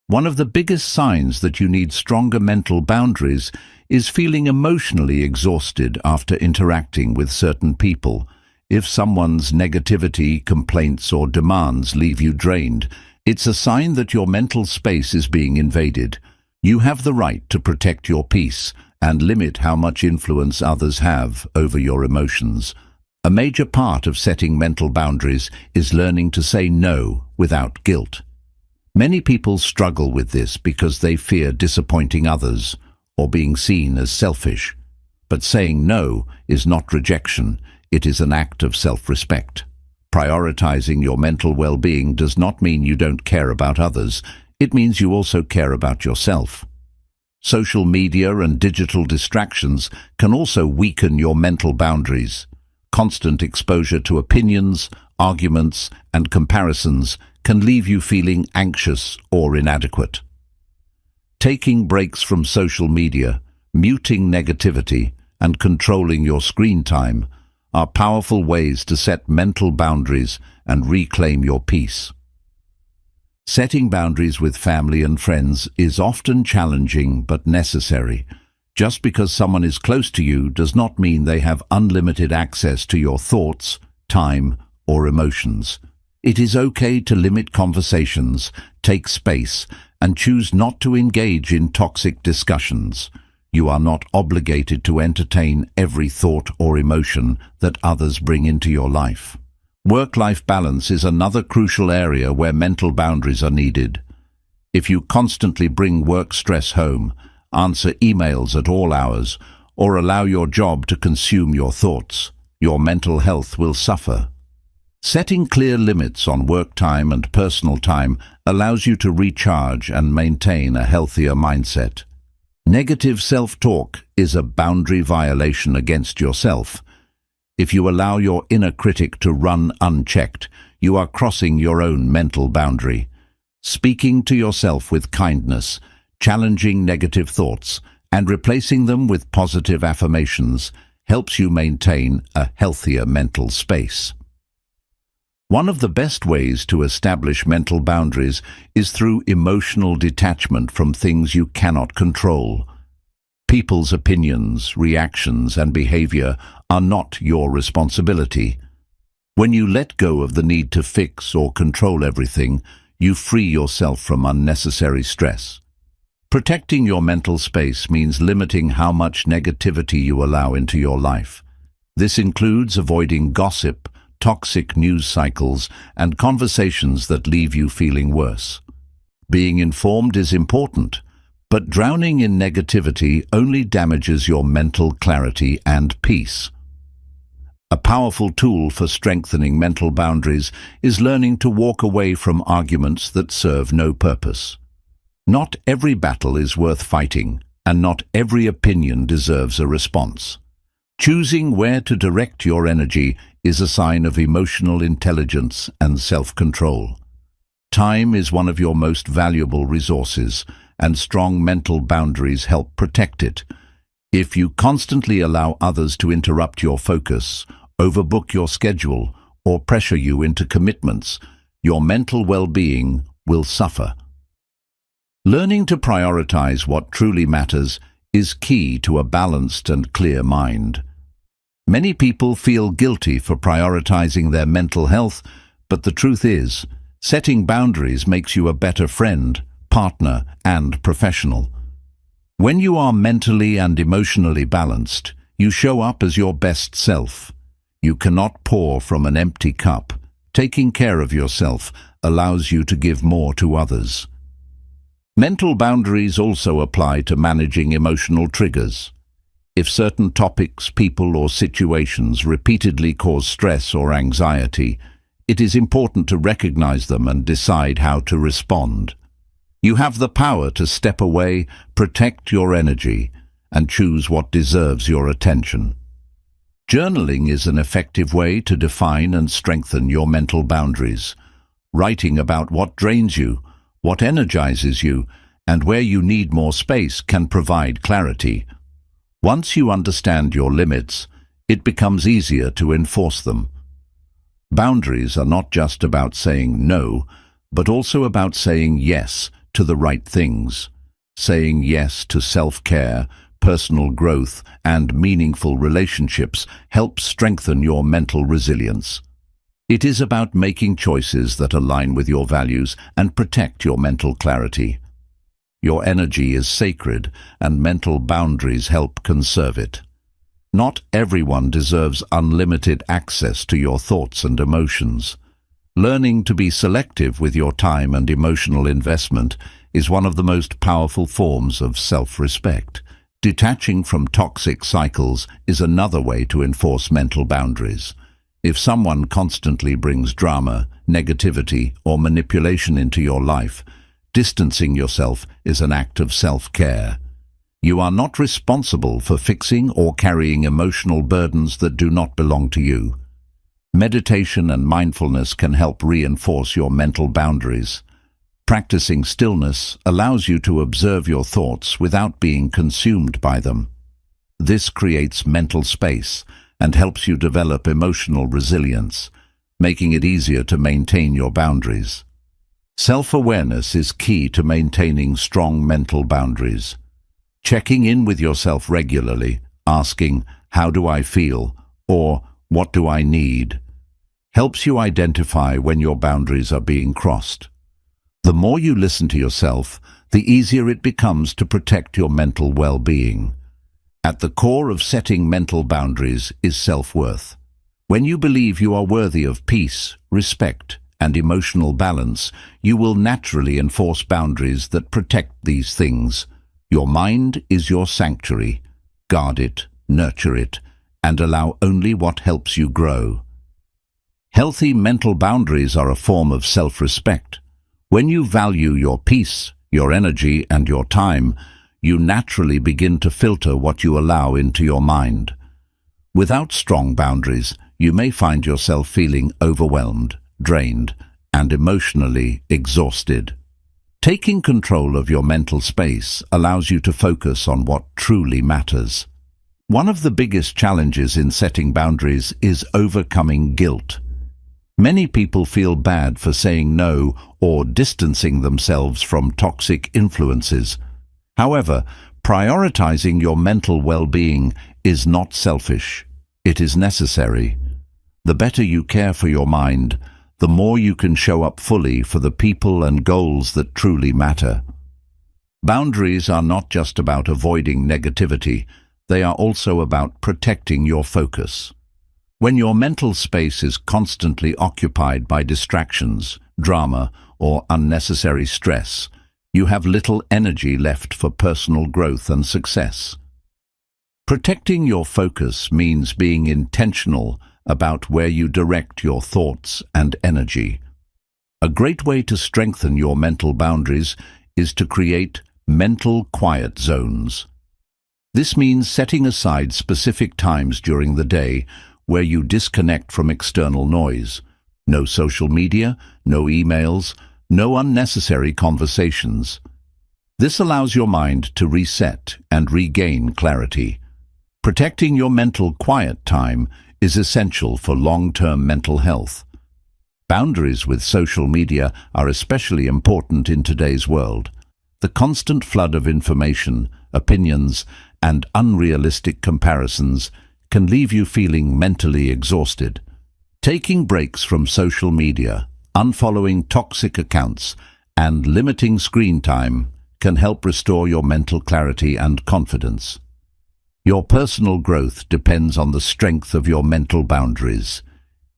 One of the biggest signs that you need stronger mental boundaries is feeling emotionally exhausted after interacting with certain people. If someone's negativity, complaints, or demands leave you drained, it's a sign that your mental space is being invaded. You have the right to protect your peace and limit how much influence others have over your emotions. A major part of setting mental boundaries is learning to say no without guilt. Many people struggle with this because they fear disappointing others or being seen as selfish. But saying no is not rejection, it is an act of self-respect. Prioritizing your mental well-being does not mean you don't care about others, it means you also care about yourself. Social media and digital distractions can also weaken your mental boundaries. Constant exposure to opinions, arguments, and comparisons can leave you feeling anxious or inadequate. Taking breaks from social media, muting negativity, and controlling your screen time are powerful ways to set mental boundaries and reclaim your peace. Setting boundaries with family and friends is often challenging but necessary. Just because someone is close to you does not mean they have unlimited access to your thoughts, time, or emotions. It is okay to limit conversations, take space, and choose not to engage in toxic discussions. You are not obligated to entertain every thought or emotion that others bring into your life. Work-life balance is another crucial area where mental boundaries are needed. If you constantly bring work stress home, answer emails at all hours, or allow your job to consume your thoughts, your mental health will suffer. Setting clear limits on work time and personal time allows you to recharge and maintain a healthier mindset. Negative self-talk is a boundary violation against yourself. If you allow your inner critic to run unchecked, you are crossing your own mental boundary. Speaking to yourself with kindness, challenging negative thoughts, and replacing them with positive affirmations helps you maintain a healthier mental space. One of the best ways to establish mental boundaries is through emotional detachment from things you cannot control. People's opinions, reactions, and behavior are not your responsibility. When you let go of the need to fix or control everything, you free yourself from unnecessary stress. Protecting your mental space means limiting how much negativity you allow into your life. This includes avoiding gossip, toxic news cycles, and conversations that leave you feeling worse. Being informed is important, but drowning in negativity only damages your mental clarity and peace. A powerful tool for strengthening mental boundaries is learning to walk away from arguments that serve no purpose. Not every battle is worth fighting, and not every opinion deserves a response. Choosing where to direct your energy is a sign of emotional intelligence and self-control. Time is one of your most valuable resources, and strong mental boundaries help protect it. If you constantly allow others to interrupt your focus, overbook your schedule, or pressure you into commitments, your mental well-being will suffer. Learning to prioritize what truly matters is key to a balanced and clear mind. Many people feel guilty for prioritizing their mental health, but the truth is, setting boundaries makes you a better friend, partner, and professional. When you are mentally and emotionally balanced, you show up as your best self. You cannot pour from an empty cup. Taking care of yourself allows you to give more to others. Mental boundaries also apply to managing emotional triggers. If certain topics, people, or situations repeatedly cause stress or anxiety, it is important to recognize them and decide how to respond. You have the power to step away, protect your energy, and choose what deserves your attention. Journaling is an effective way to define and strengthen your mental boundaries. Writing about what drains you, what energizes you, and where you need more space can provide clarity. Once you understand your limits, it becomes easier to enforce them. Boundaries are not just about saying no, but also about saying yes to the right things. Saying yes to self-care, personal growth, and meaningful relationships helps strengthen your mental resilience. It is about making choices that align with your values and protect your mental clarity. Your energy is sacred, and mental boundaries help conserve it. Not everyone deserves unlimited access to your thoughts and emotions. Learning to be selective with your time and emotional investment is one of the most powerful forms of self-respect. Detaching from toxic cycles is another way to enforce mental boundaries. If someone constantly brings drama, negativity, or manipulation into your life, distancing yourself is an act of self-care. You are not responsible for fixing or carrying emotional burdens that do not belong to you. Meditation and mindfulness can help reinforce your mental boundaries. Practicing stillness allows you to observe your thoughts without being consumed by them. This creates mental space and helps you develop emotional resilience, making it easier to maintain your boundaries. Self-awareness is key to maintaining strong mental boundaries. Checking in with yourself regularly, asking, "How do I feel?" or "What do I need?" helps you identify when your boundaries are being crossed. The more you listen to yourself, the easier it becomes to protect your mental well-being. At the core of setting mental boundaries is self-worth. When you believe you are worthy of peace, respect, and emotional balance, you will naturally enforce boundaries that protect these things. Your mind is your sanctuary. Guard it, nurture it, and allow only what helps you grow. Healthy mental boundaries are a form of self-respect. When you value your peace, your energy, and your time, you naturally begin to filter what you allow into your mind. Without strong boundaries, you may find yourself feeling overwhelmed, drained, and emotionally exhausted. Taking control of your mental space allows you to focus on what truly matters. One of the biggest challenges in setting boundaries is overcoming guilt. Many people feel bad for saying no or distancing themselves from toxic influences. However, prioritizing your mental well-being is not selfish. It is necessary. The better you care for your mind, the more you can show up fully for the people and goals that truly matter. Boundaries are not just about avoiding negativity, they are also about protecting your focus. When your mental space is constantly occupied by distractions, drama, or unnecessary stress, you have little energy left for personal growth and success. Protecting your focus means being intentional about where you direct your thoughts and energy. A great way to strengthen your mental boundaries is to create mental quiet zones. This means setting aside specific times during the day where you disconnect from external noise. No social media, no emails, no unnecessary conversations. This allows your mind to reset and regain clarity. Protecting your mental quiet time is essential for long-term mental health. Boundaries with social media are especially important in today's world. The constant flood of information, opinions, and unrealistic comparisons can leave you feeling mentally exhausted. Taking breaks from social media, unfollowing toxic accounts, and limiting screen time can help restore your mental clarity and confidence. Your personal growth depends on the strength of your mental boundaries.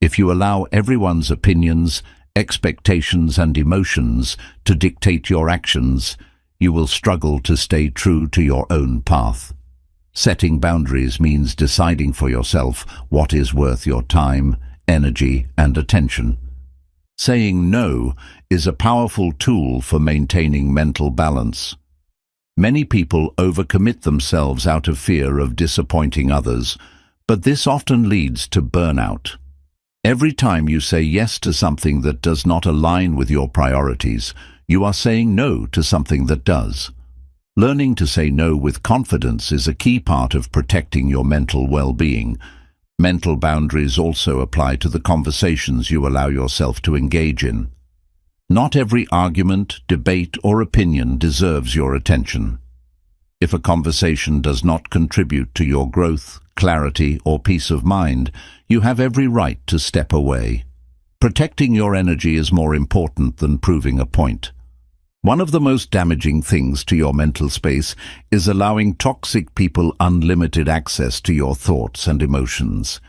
If you allow everyone's opinions, expectations, and emotions to dictate your actions, you will struggle to stay true to your own path. Setting boundaries means deciding for yourself what is worth your time, energy, and attention. Saying no is a powerful tool for maintaining mental balance. Many people overcommit themselves out of fear of disappointing others, but this often leads to burnout. Every time you say yes to something that does not align with your priorities, you are saying no to something that does. Learning to say no with confidence is a key part of protecting your mental well-being. Mental boundaries also apply to the conversations you allow yourself to engage in. Not every argument, debate, or opinion deserves your attention. If a conversation does not contribute to your growth, clarity, or peace of mind, you have every right to step away. Protecting your energy is more important than proving a point. One of the most damaging things to your mental space is allowing toxic people unlimited access to your thoughts and emotions.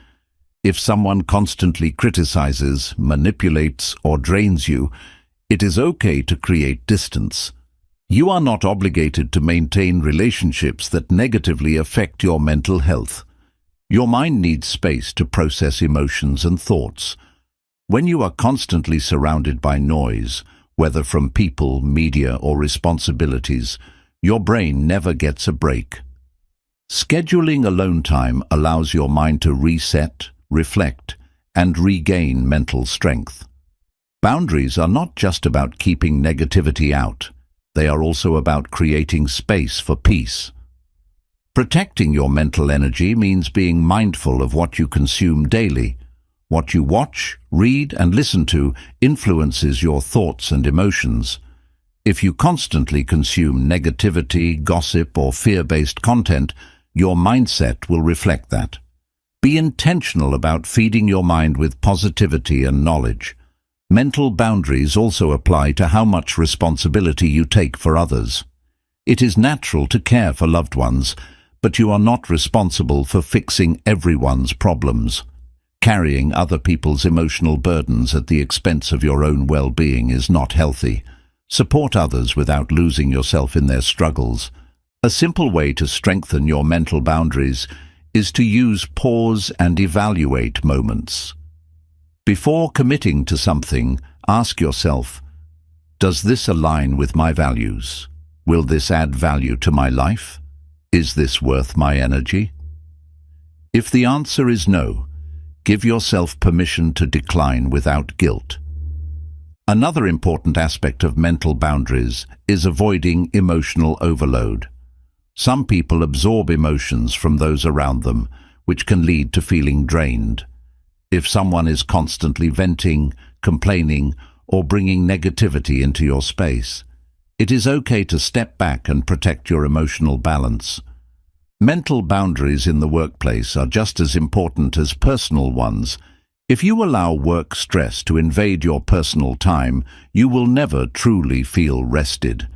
If someone constantly criticizes, manipulates, or drains you, it is okay to create distance. You are not obligated to maintain relationships that negatively affect your mental health. Your mind needs space to process emotions and thoughts. When you are constantly surrounded by noise, whether from people, media, or responsibilities, your brain never gets a break. Scheduling alone time allows your mind to reset, reflect, and regain mental strength. Boundaries are not just about keeping negativity out. They are also about creating space for peace. Protecting your mental energy means being mindful of what you consume daily. What you watch, read, and listen to influences your thoughts and emotions. If you constantly consume negativity, gossip, or fear-based content, your mindset will reflect that. Be intentional about feeding your mind with positivity and knowledge. Mental boundaries also apply to how much responsibility you take for others. It is natural to care for loved ones, but you are not responsible for fixing everyone's problems. Carrying other people's emotional burdens at the expense of your own well-being is not healthy. Support others without losing yourself in their struggles. A simple way to strengthen your mental boundaries is to use pause and evaluate moments. Before committing to something, ask yourself, does this align with my values? Will this add value to my life? Is this worth my energy? If the answer is no, give yourself permission to decline without guilt. Another important aspect of mental boundaries is avoiding emotional overload. Some people absorb emotions from those around them, which can lead to feeling drained. If someone is constantly venting, complaining, or bringing negativity into your space, it is okay to step back and protect your emotional balance. Mental boundaries in the workplace are just as important as personal ones. If you allow work stress to invade your personal time, you will never truly feel rested.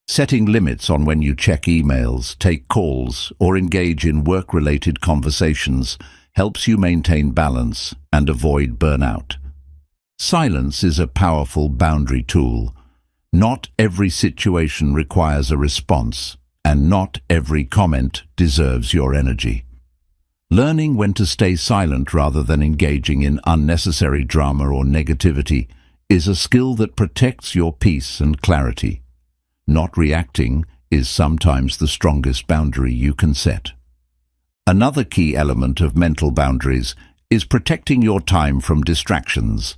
Setting limits on when you check emails, take calls, or engage in work-related conversations helps you maintain balance and avoid burnout. Silence is a powerful boundary tool. Not every situation requires a response, and not every comment deserves your energy. Learning when to stay silent rather than engaging in unnecessary drama or negativity is a skill that protects your peace and clarity. Not reacting is sometimes the strongest boundary you can set. Another key element of mental boundaries is protecting your time from distractions.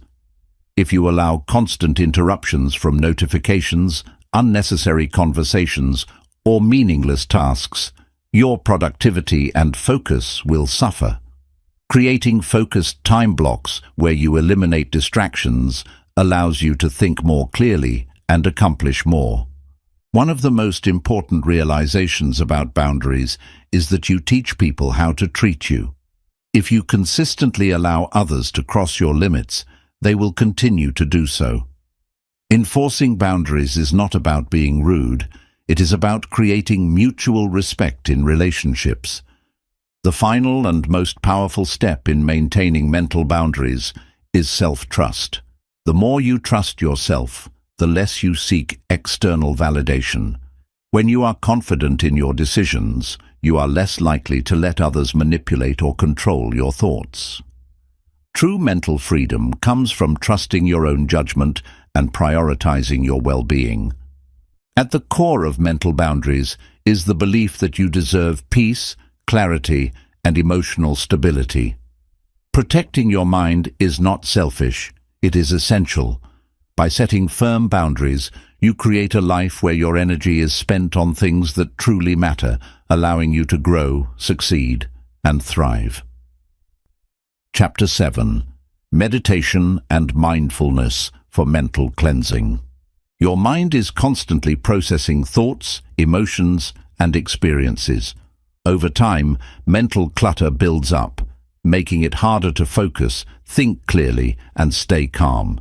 If you allow constant interruptions from notifications, unnecessary conversations, or meaningless tasks, your productivity and focus will suffer. Creating focused time blocks where you eliminate distractions allows you to think more clearly and accomplish more. One of the most important realizations about boundaries is that you teach people how to treat you. If you consistently allow others to cross your limits, they will continue to do so. Enforcing boundaries is not about being rude. It is about creating mutual respect in relationships. The final and most powerful step in maintaining mental boundaries is self-trust. The more you trust yourself, the less you seek external validation. When you are confident in your decisions, you are less likely to let others manipulate or control your thoughts. True mental freedom comes from trusting your own judgment and prioritizing your well-being. At the core of mental boundaries is the belief that you deserve peace, clarity, and emotional stability. Protecting your mind is not selfish, it is essential. By setting firm boundaries, you create a life where your energy is spent on things that truly matter, allowing you to grow, succeed, and thrive. Chapter 7. Meditation and Mindfulness for mental cleansing. Your mind is constantly processing thoughts, emotions, and experiences. Over time, mental clutter builds up, making it harder to focus, think clearly, and stay calm.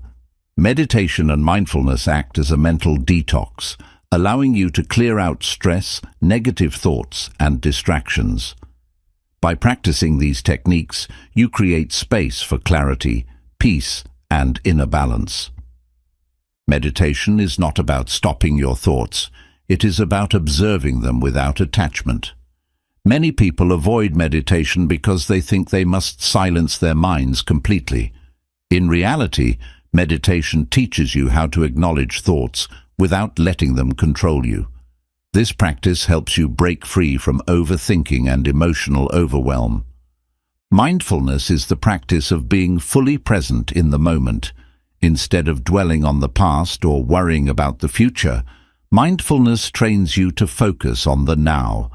Meditation and mindfulness act as a mental detox, allowing you to clear out stress, negative thoughts, and distractions. By practicing these techniques, you create space for clarity, peace, and inner balance. Meditation is not about stopping your thoughts. It is about observing them without attachment. Many people avoid meditation because they think they must silence their minds completely. In reality, meditation teaches you how to acknowledge thoughts without letting them control you. This practice helps you break free from overthinking and emotional overwhelm. Mindfulness is the practice of being fully present in the moment. Instead of dwelling on the past or worrying about the future, mindfulness trains you to focus on the now.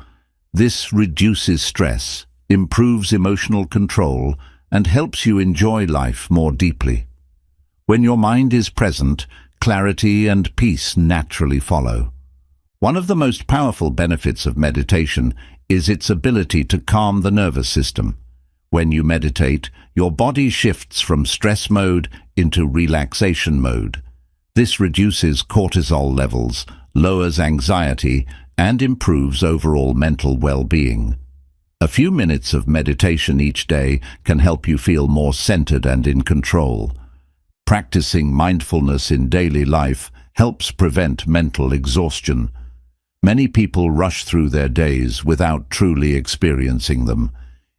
This reduces stress, improves emotional control, and helps you enjoy life more deeply. When your mind is present, clarity and peace naturally follow. One of the most powerful benefits of meditation is its ability to calm the nervous system. When you meditate, your body shifts from stress mode into relaxation mode. This reduces cortisol levels, lowers anxiety, and improves overall mental well-being. A few minutes of meditation each day can help you feel more centered and in control. Practicing mindfulness in daily life helps prevent mental exhaustion. Many people rush through their days without truly experiencing them.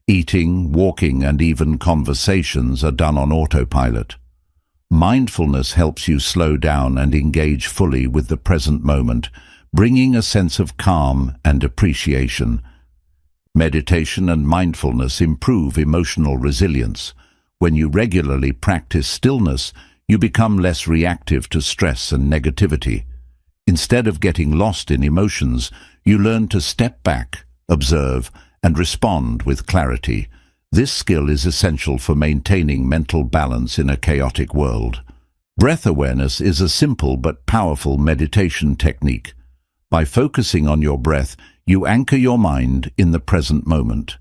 Eating, walking, and even conversations are done on autopilot. Mindfulness helps you slow down and engage fully with the present moment, bringing a sense of calm and appreciation. Meditation and mindfulness improve emotional resilience. When you regularly practice stillness, you become less reactive to stress and negativity. Instead of getting lost in emotions, you learn to step back, observe, and respond with clarity. This skill is essential for maintaining mental balance in a chaotic world. Breath awareness is a simple but powerful meditation technique. By focusing on your breath, you anchor your mind in the present moment.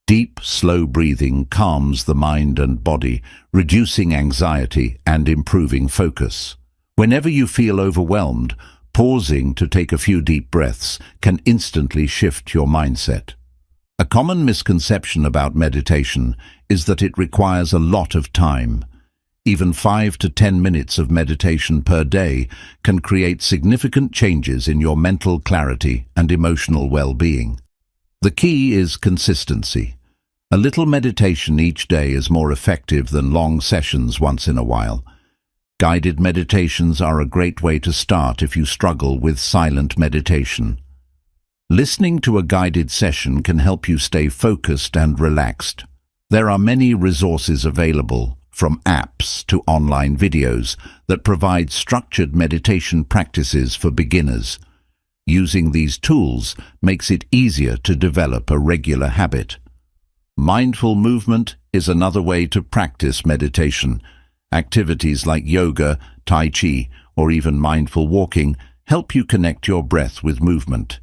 Deep, slow breathing calms the mind and body, reducing anxiety and improving focus. Whenever you feel overwhelmed, pausing to take a few deep breaths can instantly shift your mindset. A common misconception about meditation is that it requires a lot of time. Even 5 to 10 minutes of meditation per day can create significant changes in your mental clarity and emotional well-being. The key is consistency. A little meditation each day is more effective than long sessions once in a while. Guided meditations are a great way to start if you struggle with silent meditation. Listening to a guided session can help you stay focused and relaxed. There are many resources available, from apps to online videos, that provide structured meditation practices for beginners. Using these tools makes it easier to develop a regular habit. Mindful movement is another way to practice meditation. Activities like yoga, tai chi, or even mindful walking help you connect your breath with movement.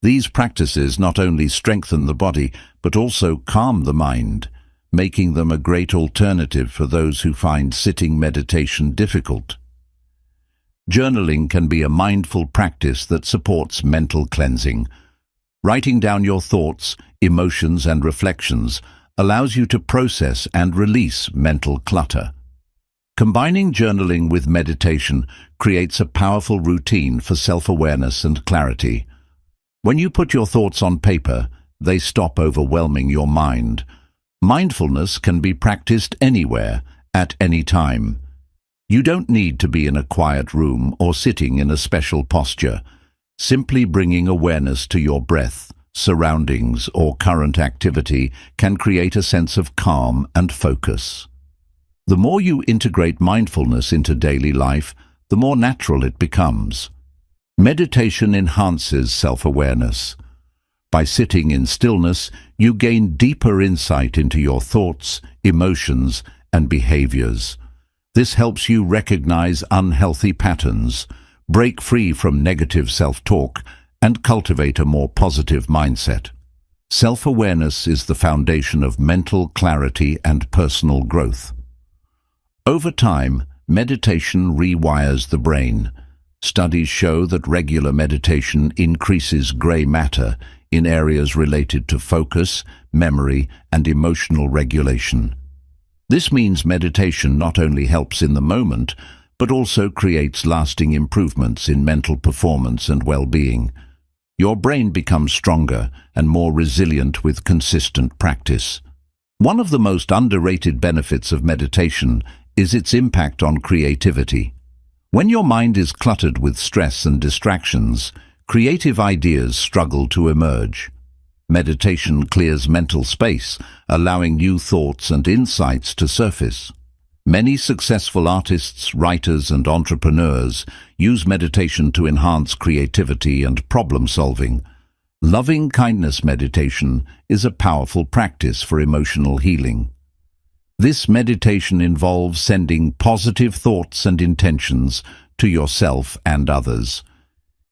These practices not only strengthen the body, but also calm the mind, making them a great alternative for those who find sitting meditation difficult. Journaling can be a mindful practice that supports mental cleansing. Writing down your thoughts, emotions, and reflections allows you to process and release mental clutter. Combining journaling with meditation creates a powerful routine for self-awareness and clarity. When you put your thoughts on paper, they stop overwhelming your mind. Mindfulness can be practiced anywhere, at any time. You don't need to be in a quiet room or sitting in a special posture. Simply bringing awareness to your breath, surroundings, or current activity can create a sense of calm and focus. The more you integrate mindfulness into daily life, the more natural it becomes. Meditation enhances self-awareness. By sitting in stillness, you gain deeper insight into your thoughts, emotions, and behaviors. This helps you recognize unhealthy patterns, break free from negative self-talk, and cultivate a more positive mindset. Self-awareness is the foundation of mental clarity and personal growth. Over time, meditation rewires the brain. Studies show that regular meditation increases gray matter in areas related to focus, memory, and emotional regulation. This means meditation not only helps in the moment, but also creates lasting improvements in mental performance and well-being. Your brain becomes stronger and more resilient with consistent practice. One of the most underrated benefits of meditation is its impact on creativity. When your mind is cluttered with stress and distractions, creative ideas struggle to emerge. Meditation clears mental space, allowing new thoughts and insights to surface. Many successful artists, writers, and entrepreneurs use meditation to enhance creativity and problem-solving. Loving kindness meditation is a powerful practice for emotional healing. This meditation involves sending positive thoughts and intentions to yourself and others.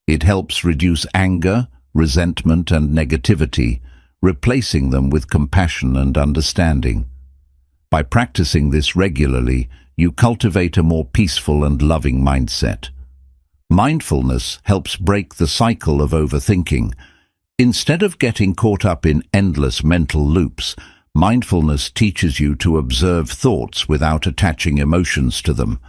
It helps reduce anger, resentment, and negativity, replacing them with compassion and understanding. By practicing this regularly, you cultivate a more peaceful and loving mindset. Mindfulness helps break the cycle of overthinking. Instead of getting caught up in endless mental loops, mindfulness teaches you to observe thoughts without attaching emotions to them.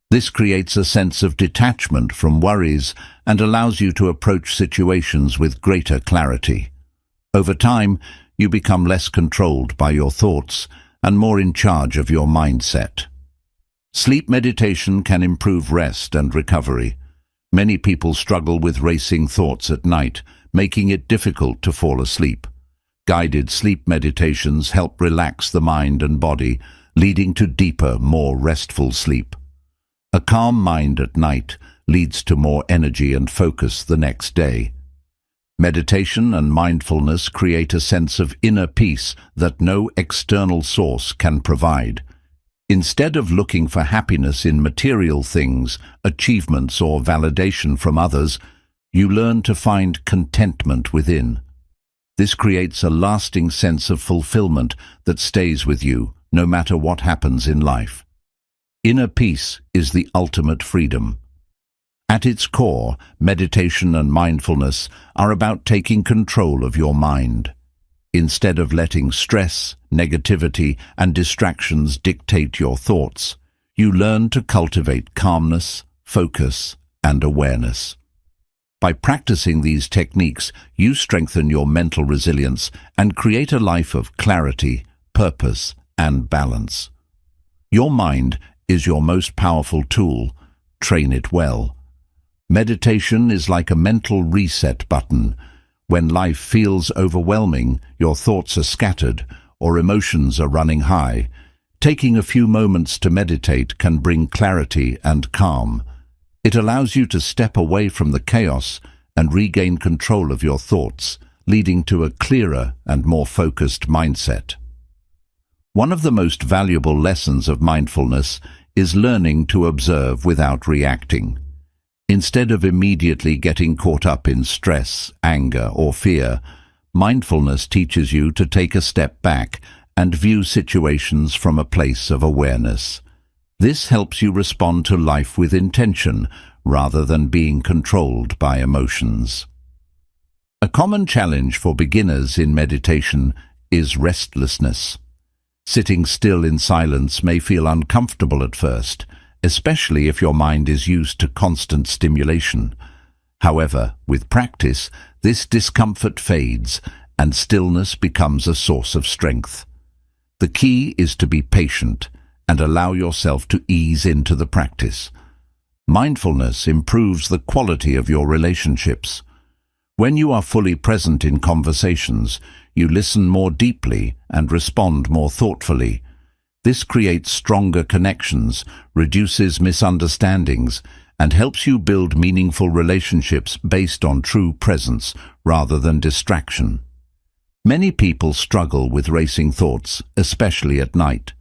This creates a sense of detachment from worries and allows you to approach situations with greater clarity. Over time, you become less controlled by your thoughts and more in charge of your mindset. Sleep meditation can improve rest and recovery. Many people struggle with racing thoughts at night, making it difficult to fall asleep. Guided sleep meditations help relax the mind and body, leading to deeper, more restful sleep. A calm mind at night leads to more energy and focus the next day. Meditation and mindfulness create a sense of inner peace that no external source can provide. Instead of looking for happiness in material things, achievements, or validation from others, you learn to find contentment within. This creates a lasting sense of fulfillment that stays with you, no matter what happens in life. Inner peace is the ultimate freedom. At its core, meditation and mindfulness are about taking control of your mind. Instead of letting stress, negativity, and distractions dictate your thoughts, you learn to cultivate calmness, focus, and awareness. By practicing these techniques, you strengthen your mental resilience and create a life of clarity, purpose, and balance. Your mind is your most powerful tool. Train it well. Meditation is like a mental reset button. When life feels overwhelming, your thoughts are scattered, or emotions are running high, taking a few moments to meditate can bring clarity and calm. It allows you to step away from the chaos and regain control of your thoughts, leading to a clearer and more focused mindset. One of the most valuable lessons of mindfulness is learning to observe without reacting. Instead of immediately getting caught up in stress, anger, or fear, mindfulness teaches you to take a step back and view situations from a place of awareness. This helps you respond to life with intention rather than being controlled by emotions. A common challenge for beginners in meditation is restlessness. Sitting still in silence may feel uncomfortable at first, especially if your mind is used to constant stimulation. However, with practice, this discomfort fades and stillness becomes a source of strength. The key is to be patient and allow yourself to ease into the practice. Mindfulness improves the quality of your relationships. When you are fully present in conversations, you listen more deeply and respond more thoughtfully. This creates stronger connections, reduces misunderstandings, and helps you build meaningful relationships based on true presence rather than distraction. Many people struggle with racing thoughts, especially at night.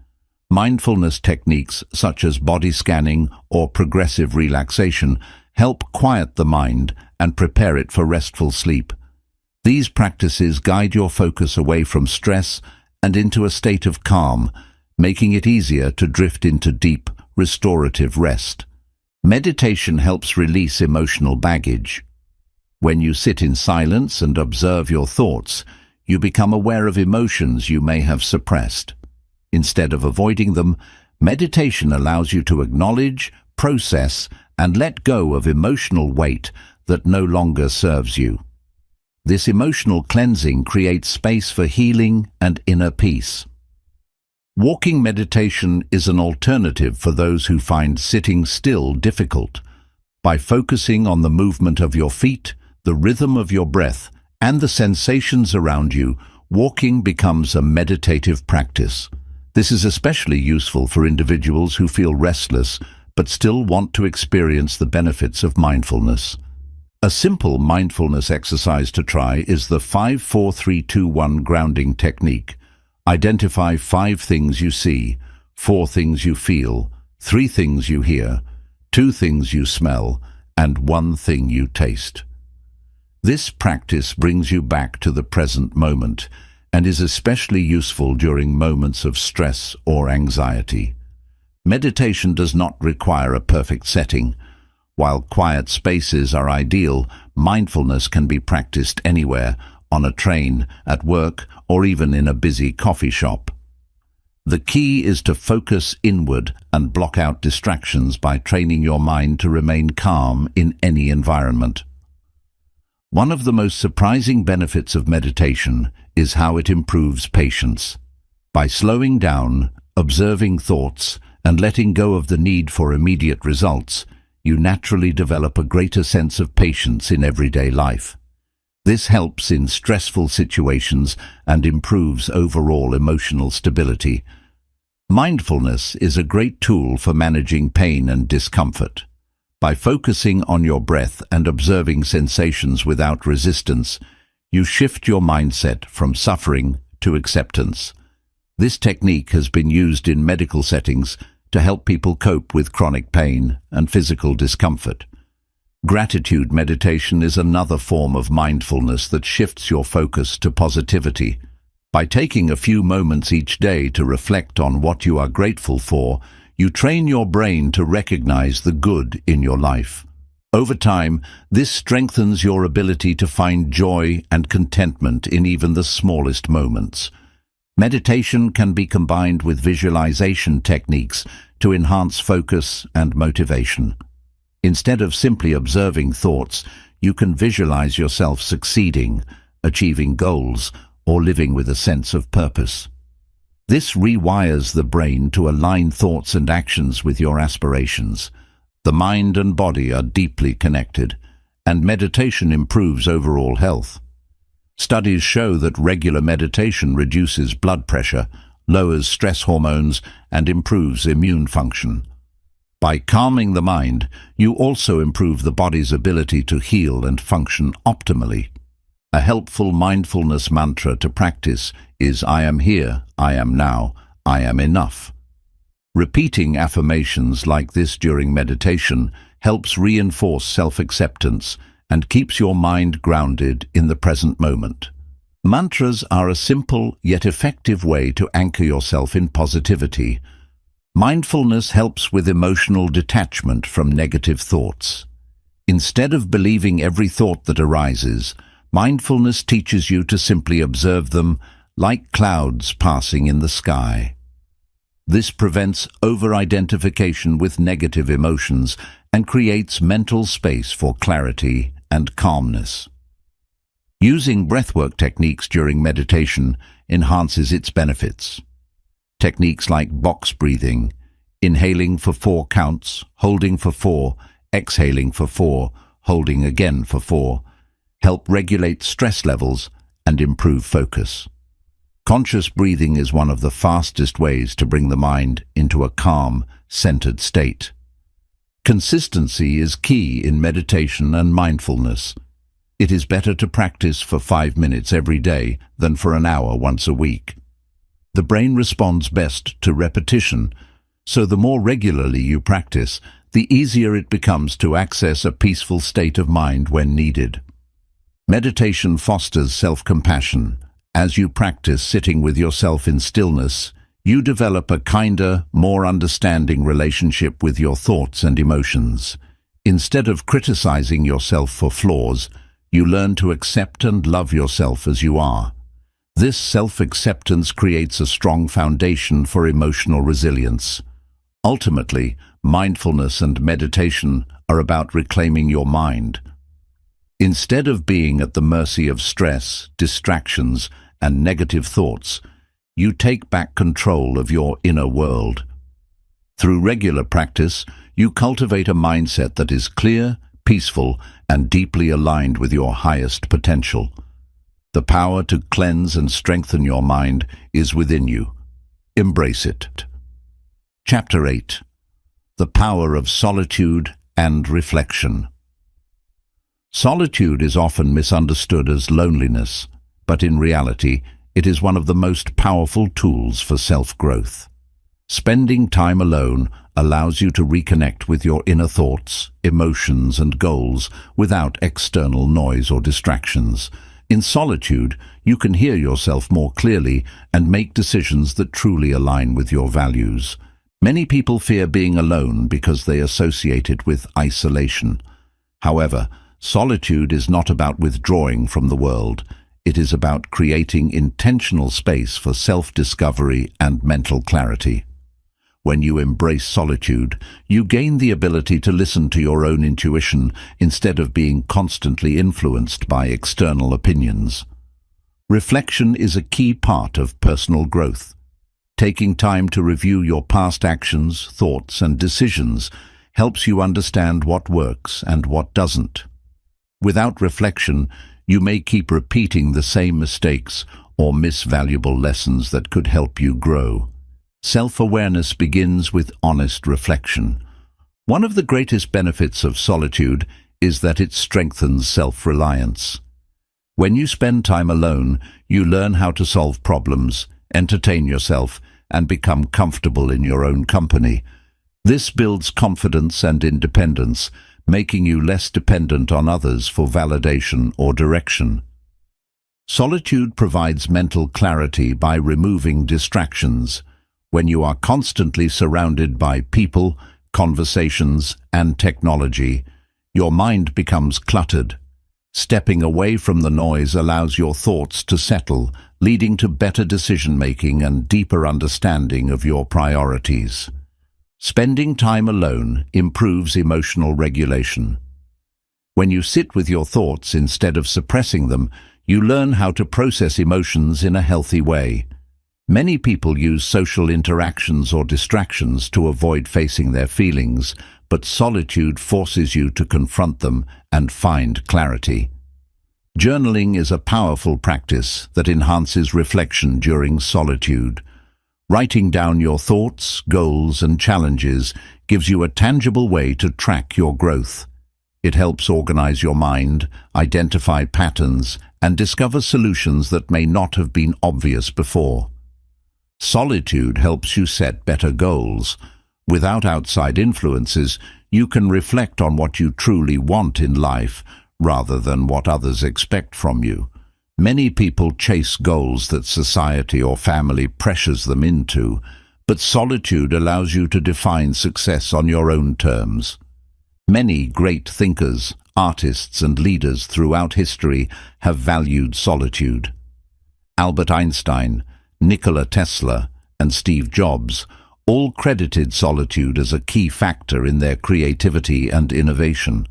Mindfulness techniques such as body scanning or progressive relaxation help quiet the mind and prepare it for restful sleep. These practices guide your focus away from stress and into a state of calm, making it easier to drift into deep, restorative rest. Meditation helps release emotional baggage. When you sit in silence and observe your thoughts, you become aware of emotions you may have suppressed. Instead of avoiding them, meditation allows you to acknowledge, process, and let go of emotional weight that no longer serves you. This emotional cleansing creates space for healing and inner peace. Walking meditation is an alternative for those who find sitting still difficult. By focusing on the movement of your feet, the rhythm of your breath, and the sensations around you, walking becomes a meditative practice. This is especially useful for individuals who feel restless but still want to experience the benefits of mindfulness. A simple mindfulness exercise to try is the 5-4-3-2-1 grounding technique. Identify 5 things you see, 4 things you feel, 3 things you hear, 2 things you smell, and 1 thing you taste. This practice brings you back to the present moment and is especially useful during moments of stress or anxiety. Meditation does not require a perfect setting. While quiet spaces are ideal, mindfulness can be practiced anywhere, on a train, at work, or even in a busy coffee shop. The key is to focus inward and block out distractions by training your mind to remain calm in any environment. One of the most surprising benefits of meditation is how it improves patience. By slowing down, observing thoughts, and letting go of the need for immediate results, you naturally develop a greater sense of patience in everyday life. This helps in stressful situations and improves overall emotional stability. Mindfulness is a great tool for managing pain and discomfort. By focusing on your breath and observing sensations without resistance, you shift your mindset from suffering to acceptance. This technique has been used in medical settings to help people cope with chronic pain and physical discomfort. Gratitude meditation is another form of mindfulness that shifts your focus to positivity. By taking a few moments each day to reflect on what you are grateful for, you train your brain to recognize the good in your life. Over time, this strengthens your ability to find joy and contentment in even the smallest moments. Meditation can be combined with visualization techniques to enhance focus and motivation. Instead of simply observing thoughts, you can visualize yourself succeeding, achieving goals, or living with a sense of purpose. This rewires the brain to align thoughts and actions with your aspirations. The mind and body are deeply connected, and meditation improves overall health. Studies show that regular meditation reduces blood pressure, lowers stress hormones, and improves immune function. By calming the mind, you also improve the body's ability to heal and function optimally. A helpful mindfulness mantra to practice is "I am here, I am now, I am enough." Repeating affirmations like this during meditation helps reinforce self-acceptance and keeps your mind grounded in the present moment. Mantras are a simple yet effective way to anchor yourself in positivity. Mindfulness helps with emotional detachment from negative thoughts. Instead of believing every thought that arises, mindfulness teaches you to simply observe them like clouds passing in the sky. This prevents over-identification with negative emotions and creates mental space for clarity and calmness. Using breathwork techniques during meditation enhances its benefits. Techniques like box breathing, inhaling for 4 counts, holding for 4, exhaling for 4, holding again for 4, help regulate stress levels and improve focus. Conscious breathing is one of the fastest ways to bring the mind into a calm, centered state. Consistency is key in meditation and mindfulness. It is better to practice for 5 minutes every day than for an hour once a week. The brain responds best to repetition, so the more regularly you practice, the easier it becomes to access a peaceful state of mind when needed. Meditation fosters self-compassion. As you practice sitting with yourself in stillness, you develop a kinder, more understanding relationship with your thoughts and emotions. Instead of criticizing yourself for flaws, you learn to accept and love yourself as you are. This self-acceptance creates a strong foundation for emotional resilience. Ultimately, mindfulness and meditation are about reclaiming your mind. Instead of being at the mercy of stress, distractions, and negative thoughts, you take back control of your inner world. Through regular practice, you cultivate a mindset that is clear, peaceful, and deeply aligned with your highest potential. The power to cleanse and strengthen your mind is within you. Embrace it. Chapter 8. The Power of Solitude and Reflection. Solitude is often misunderstood as loneliness, but in reality, it is one of the most powerful tools for self-growth. Spending time alone allows you to reconnect with your inner thoughts, emotions, and goals without external noise or distractions. In solitude, you can hear yourself more clearly and make decisions that truly align with your values. Many people fear being alone because they associate it with isolation. However, solitude is not about withdrawing from the world. It is about creating intentional space for self-discovery and mental clarity. When you embrace solitude, you gain the ability to listen to your own intuition instead of being constantly influenced by external opinions. Reflection is a key part of personal growth. Taking time to review your past actions, thoughts, and decisions helps you understand what works and what doesn't. Without reflection, you may keep repeating the same mistakes or miss valuable lessons that could help you grow. Self-awareness begins with honest reflection. One of the greatest benefits of solitude is that it strengthens self-reliance. When you spend time alone, you learn how to solve problems, entertain yourself, and become comfortable in your own company. This builds confidence and independence, making you less dependent on others for validation or direction. Solitude provides mental clarity by removing distractions. When you are constantly surrounded by people, conversations, and technology, your mind becomes cluttered. Stepping away from the noise allows your thoughts to settle, leading to better decision-making and deeper understanding of your priorities. Spending time alone improves emotional regulation. When you sit with your thoughts instead of suppressing them, you learn how to process emotions in a healthy way. Many people use social interactions or distractions to avoid facing their feelings, but solitude forces you to confront them and find clarity. Journaling is a powerful practice that enhances reflection during solitude. Writing down your thoughts, goals, and challenges gives you a tangible way to track your growth. It helps organize your mind, identify patterns, and discover solutions that may not have been obvious before. Solitude helps you set better goals. Without outside influences, you can reflect on what you truly want in life rather than what others expect from you. Many people chase goals that society or family pressures them into, but solitude allows you to define success on your own terms. Many great thinkers, artists, and leaders throughout history have valued solitude. Albert Einstein, Nikola Tesla, and Steve Jobs all credited solitude as a key factor in their creativity and innovation.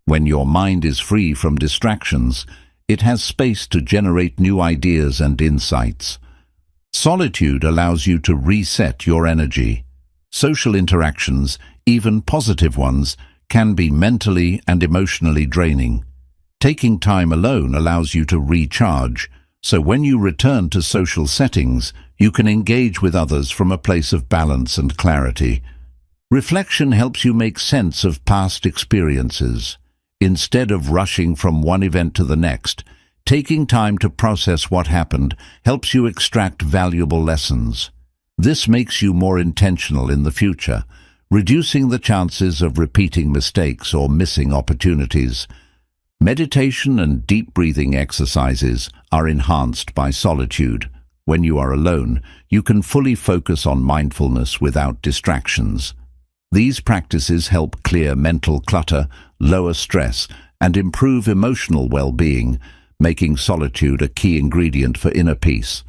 When your mind is free from distractions, it has space to generate new ideas and insights. Solitude allows you to reset your energy. Social interactions, even positive ones, can be mentally and emotionally draining. Taking time alone allows you to recharge, so when you return to social settings, you can engage with others from a place of balance and clarity. Reflection helps you make sense of past experiences. Instead of rushing from one event to the next, Taking time to process what happened helps you extract valuable lessons. This makes you more intentional in the future, reducing the chances of repeating mistakes or missing opportunities. Meditation and deep breathing exercises are enhanced by solitude. When you are alone, you can fully focus on mindfulness without distractions. These practices help clear mental clutter, lower stress, and improve emotional well-being, making solitude a key ingredient for inner peace.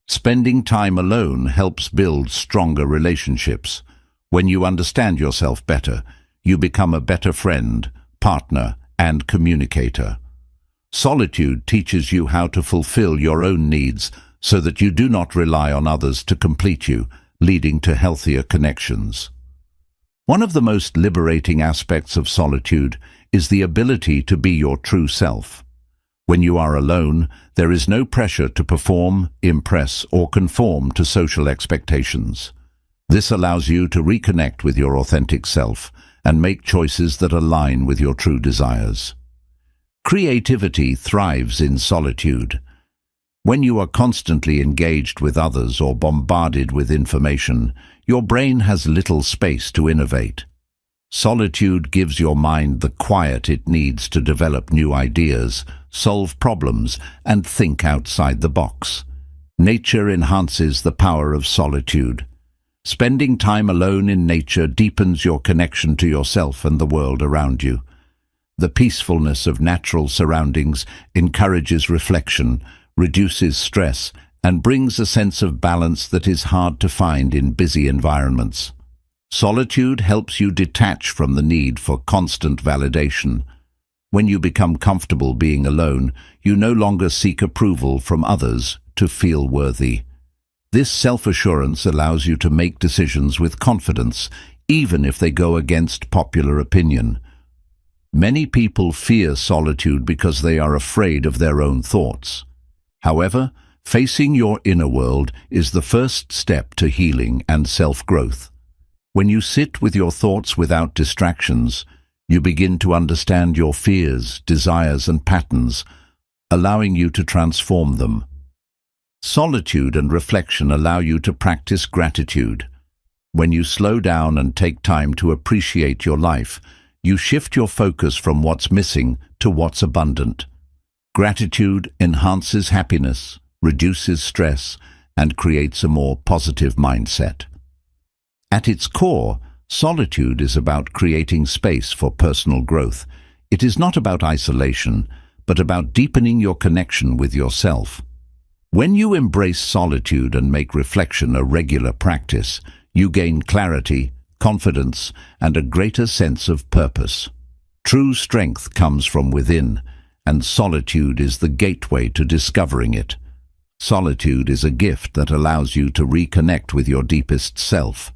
Spending time alone helps build stronger relationships. When you understand yourself better, you become a better friend, partner, and communicator. Solitude teaches you how to fulfill your own needs so that you do not rely on others to complete you, leading to healthier connections. One of the most liberating aspects of solitude is the ability to be your true self. When you are alone, there is no pressure to perform, impress, or conform to social expectations. This allows you to reconnect with your authentic self and make choices that align with your true desires. Creativity thrives in solitude. When you are constantly engaged with others or bombarded with information, your brain has little space to innovate. Solitude gives your mind the quiet it needs to develop new ideas, solve problems, and think outside the box. Nature enhances the power of solitude. Spending time alone in nature deepens your connection to yourself and the world around you. The peacefulness of natural surroundings encourages reflection, reduces stress, and brings a sense of balance that is hard to find in busy environments. Solitude helps you detach from the need for constant validation. When you become comfortable being alone, you no longer seek approval from others to feel worthy. This self-assurance allows you to make decisions with confidence, even if they go against popular opinion. Many people fear solitude because they are afraid of their own thoughts. However, facing your inner world is the first step to healing and self-growth. When you sit with your thoughts without distractions, you begin to understand your fears, desires, and patterns, allowing you to transform them. Solitude and reflection allow you to practice gratitude. When you slow down and take time to appreciate your life, you shift your focus from what's missing to what's abundant. Gratitude enhances happiness, reduces stress, and creates a more positive mindset. At its core, solitude is about creating space for personal growth. It is not about isolation, but about deepening your connection with yourself. When you embrace solitude and make reflection a regular practice, you gain clarity, confidence, and a greater sense of purpose. True strength comes from within, and solitude is the gateway to discovering it. Solitude is a gift that allows you to reconnect with your deepest self.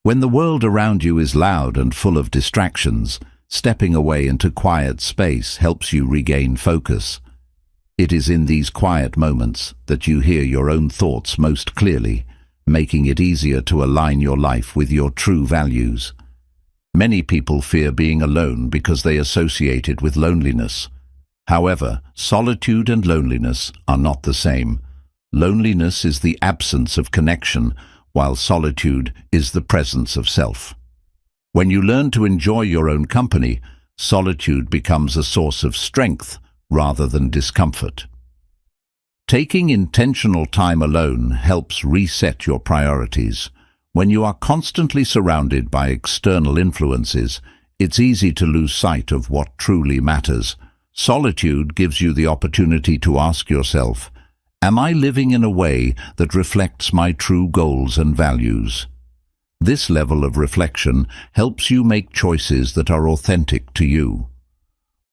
When the world around you is loud and full of distractions, stepping away into quiet space helps you regain focus. It is in these quiet moments that you hear your own thoughts most clearly, making it easier to align your life with your true values. Many people fear being alone because they associate it with loneliness. However, solitude and loneliness are not the same. Loneliness is the absence of connection, while solitude is the presence of self. When you learn to enjoy your own company, solitude becomes a source of strength rather than discomfort. Taking intentional time alone helps reset your priorities. When you are constantly surrounded by external influences, it's easy to lose sight of what truly matters. Solitude gives you the opportunity to ask yourself, am I living in a way that reflects my true goals and values? This level of reflection helps you make choices that are authentic to you.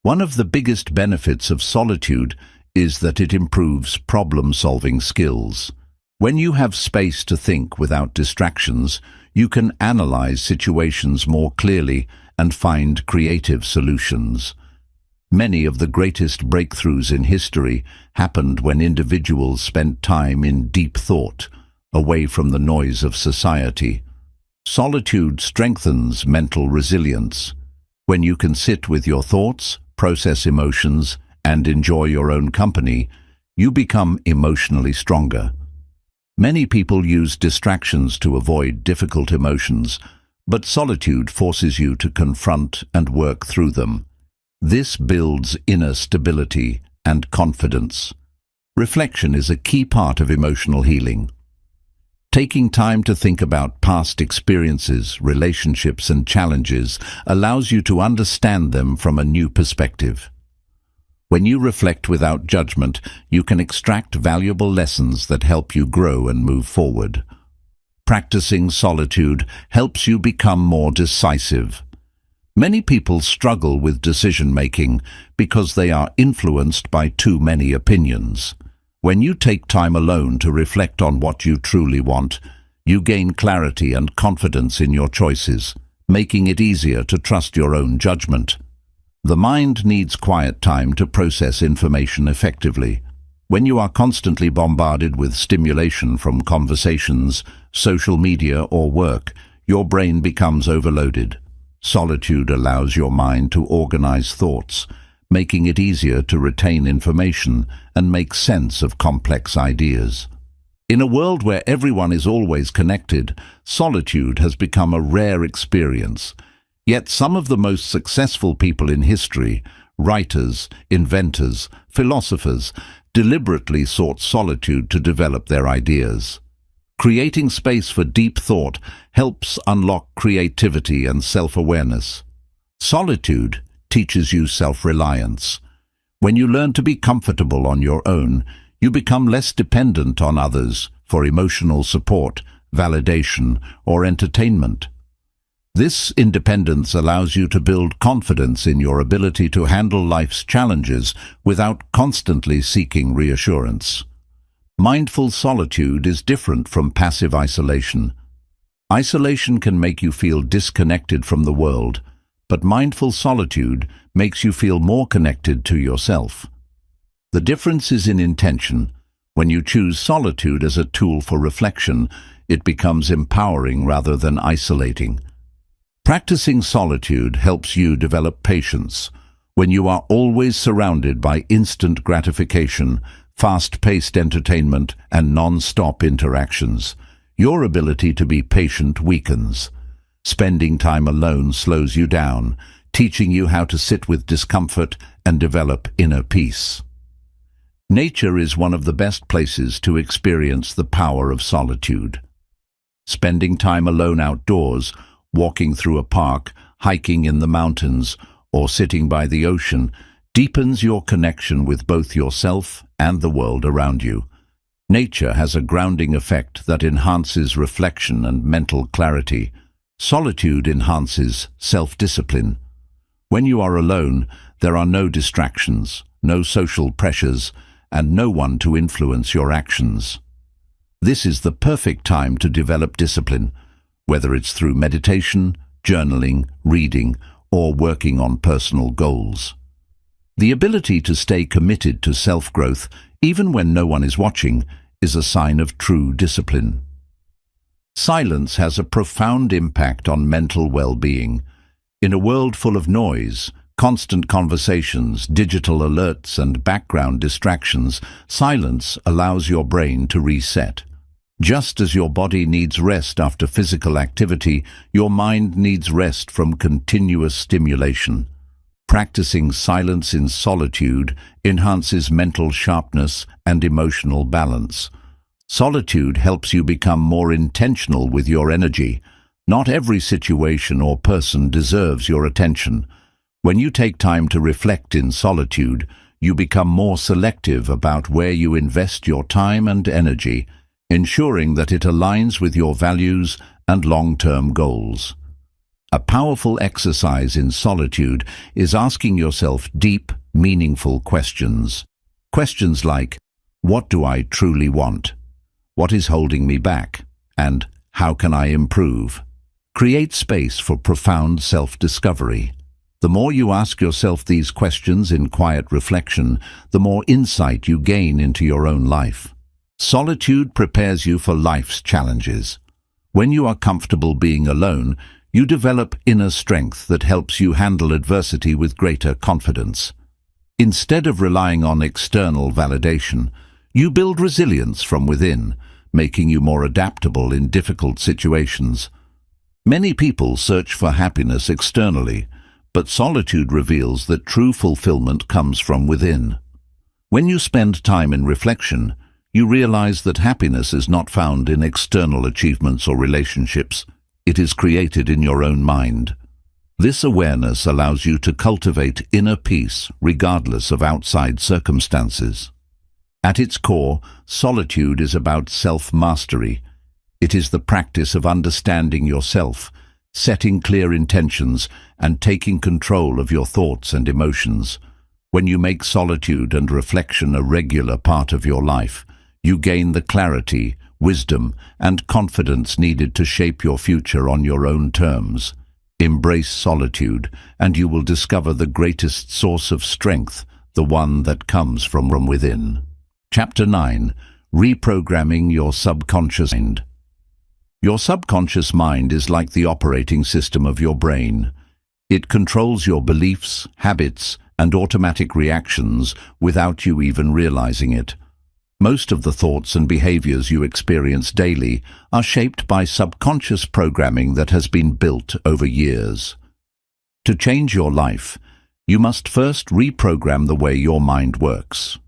One of the biggest benefits of solitude is that it improves problem-solving skills. When you have space to think without distractions, you can analyze situations more clearly and find creative solutions. Many of the greatest breakthroughs in history happened when individuals spent time in deep thought, away from the noise of society. Solitude strengthens mental resilience. When you can sit with your thoughts, process emotions, and enjoy your own company, you become emotionally stronger. Many people use distractions to avoid difficult emotions, but solitude forces you to confront and work through them. This builds inner stability and confidence. Reflection is a key part of emotional healing. Taking time to think about past experiences, relationships, and challenges allows you to understand them from a new perspective. When you reflect without judgment, you can extract valuable lessons that help you grow and move forward. Practicing solitude helps you become more decisive. Many people struggle with decision-making because they are influenced by too many opinions. When you take time alone to reflect on what you truly want, you gain clarity and confidence in your choices, making it easier to trust your own judgment. The mind needs quiet time to process information effectively. When you are constantly bombarded with stimulation from conversations, social media, or work, your brain becomes overloaded. Solitude allows your mind to organize thoughts, making it easier to retain information and make sense of complex ideas. In a world where everyone is always connected, solitude has become a rare experience. Yet some of the most successful people in history, writers, inventors, philosophers, deliberately sought solitude to develop their ideas. Creating space for deep thought helps unlock creativity and self-awareness. Solitude teaches you self-reliance. When you learn to be comfortable on your own, you become less dependent on others for emotional support, validation, or entertainment. This independence allows you to build confidence in your ability to handle life's challenges without constantly seeking reassurance. Mindful solitude is different from passive isolation. Isolation can make you feel disconnected from the world, but mindful solitude makes you feel more connected to yourself. The difference is in intention. When you choose solitude as a tool for reflection, it becomes empowering rather than isolating. Practicing solitude helps you develop patience. When you are always surrounded by instant gratification, fast-paced entertainment, and non-stop interactions, your ability to be patient weakens. Spending time alone slows you down, teaching you how to sit with discomfort and develop inner peace. Nature is one of the best places to experience the power of solitude. Spending time alone outdoors, walking through a park, hiking in the mountains, or sitting by the ocean deepens your connection with both yourself and the world around you. Nature has a grounding effect that enhances reflection and mental clarity. Solitude enhances self-discipline. When you are alone, there are no distractions, no social pressures, and no one to influence your actions. This is the perfect time to develop discipline, whether it's through meditation, journaling, reading, or working on personal goals. The ability to stay committed to self-growth, even when no one is watching, is a sign of true discipline. Silence has a profound impact on mental well-being. In a world full of noise, constant conversations, digital alerts, and background distractions, silence allows your brain to reset. Just as your body needs rest after physical activity, your mind needs rest from continuous stimulation. Practicing silence in solitude enhances mental sharpness and emotional balance. Solitude helps you become more intentional with your energy. Not every situation or person deserves your attention. When you take time to reflect in solitude, you become more selective about where you invest your time and energy, ensuring that it aligns with your values and long-term goals. A powerful exercise in solitude is asking yourself deep, meaningful questions. Questions like, what do I truly want? What is holding me back? And how can I improve? Create space for profound self-discovery. The more you ask yourself these questions in quiet reflection, the more insight you gain into your own life. Solitude prepares you for life's challenges. When you are comfortable being alone, you develop inner strength that helps you handle adversity with greater confidence. Instead of relying on external validation, you build resilience from within, making you more adaptable in difficult situations. Many people search for happiness externally, but solitude reveals that true fulfillment comes from within. When you spend time in reflection, you realize that happiness is not found in external achievements or relationships. It is created in your own mind. This awareness allows you to cultivate inner peace regardless of outside circumstances. At its core, solitude is about self-mastery. It is the practice of understanding yourself, setting clear intentions, and taking control of your thoughts and emotions. When you make solitude and reflection a regular part of your life, you gain the clarity, wisdom, and confidence needed to shape your future on your own terms. Embrace solitude, and you will discover the greatest source of strength, the one that comes from within. Chapter 9. Reprogramming your subconscious mind. Your subconscious mind is like the operating system of your brain. It controls your beliefs, habits, and automatic reactions without you even realizing it. Most of the thoughts and behaviors you experience daily are shaped by subconscious programming that has been built over years. To change your life, you must first reprogram the way your mind works.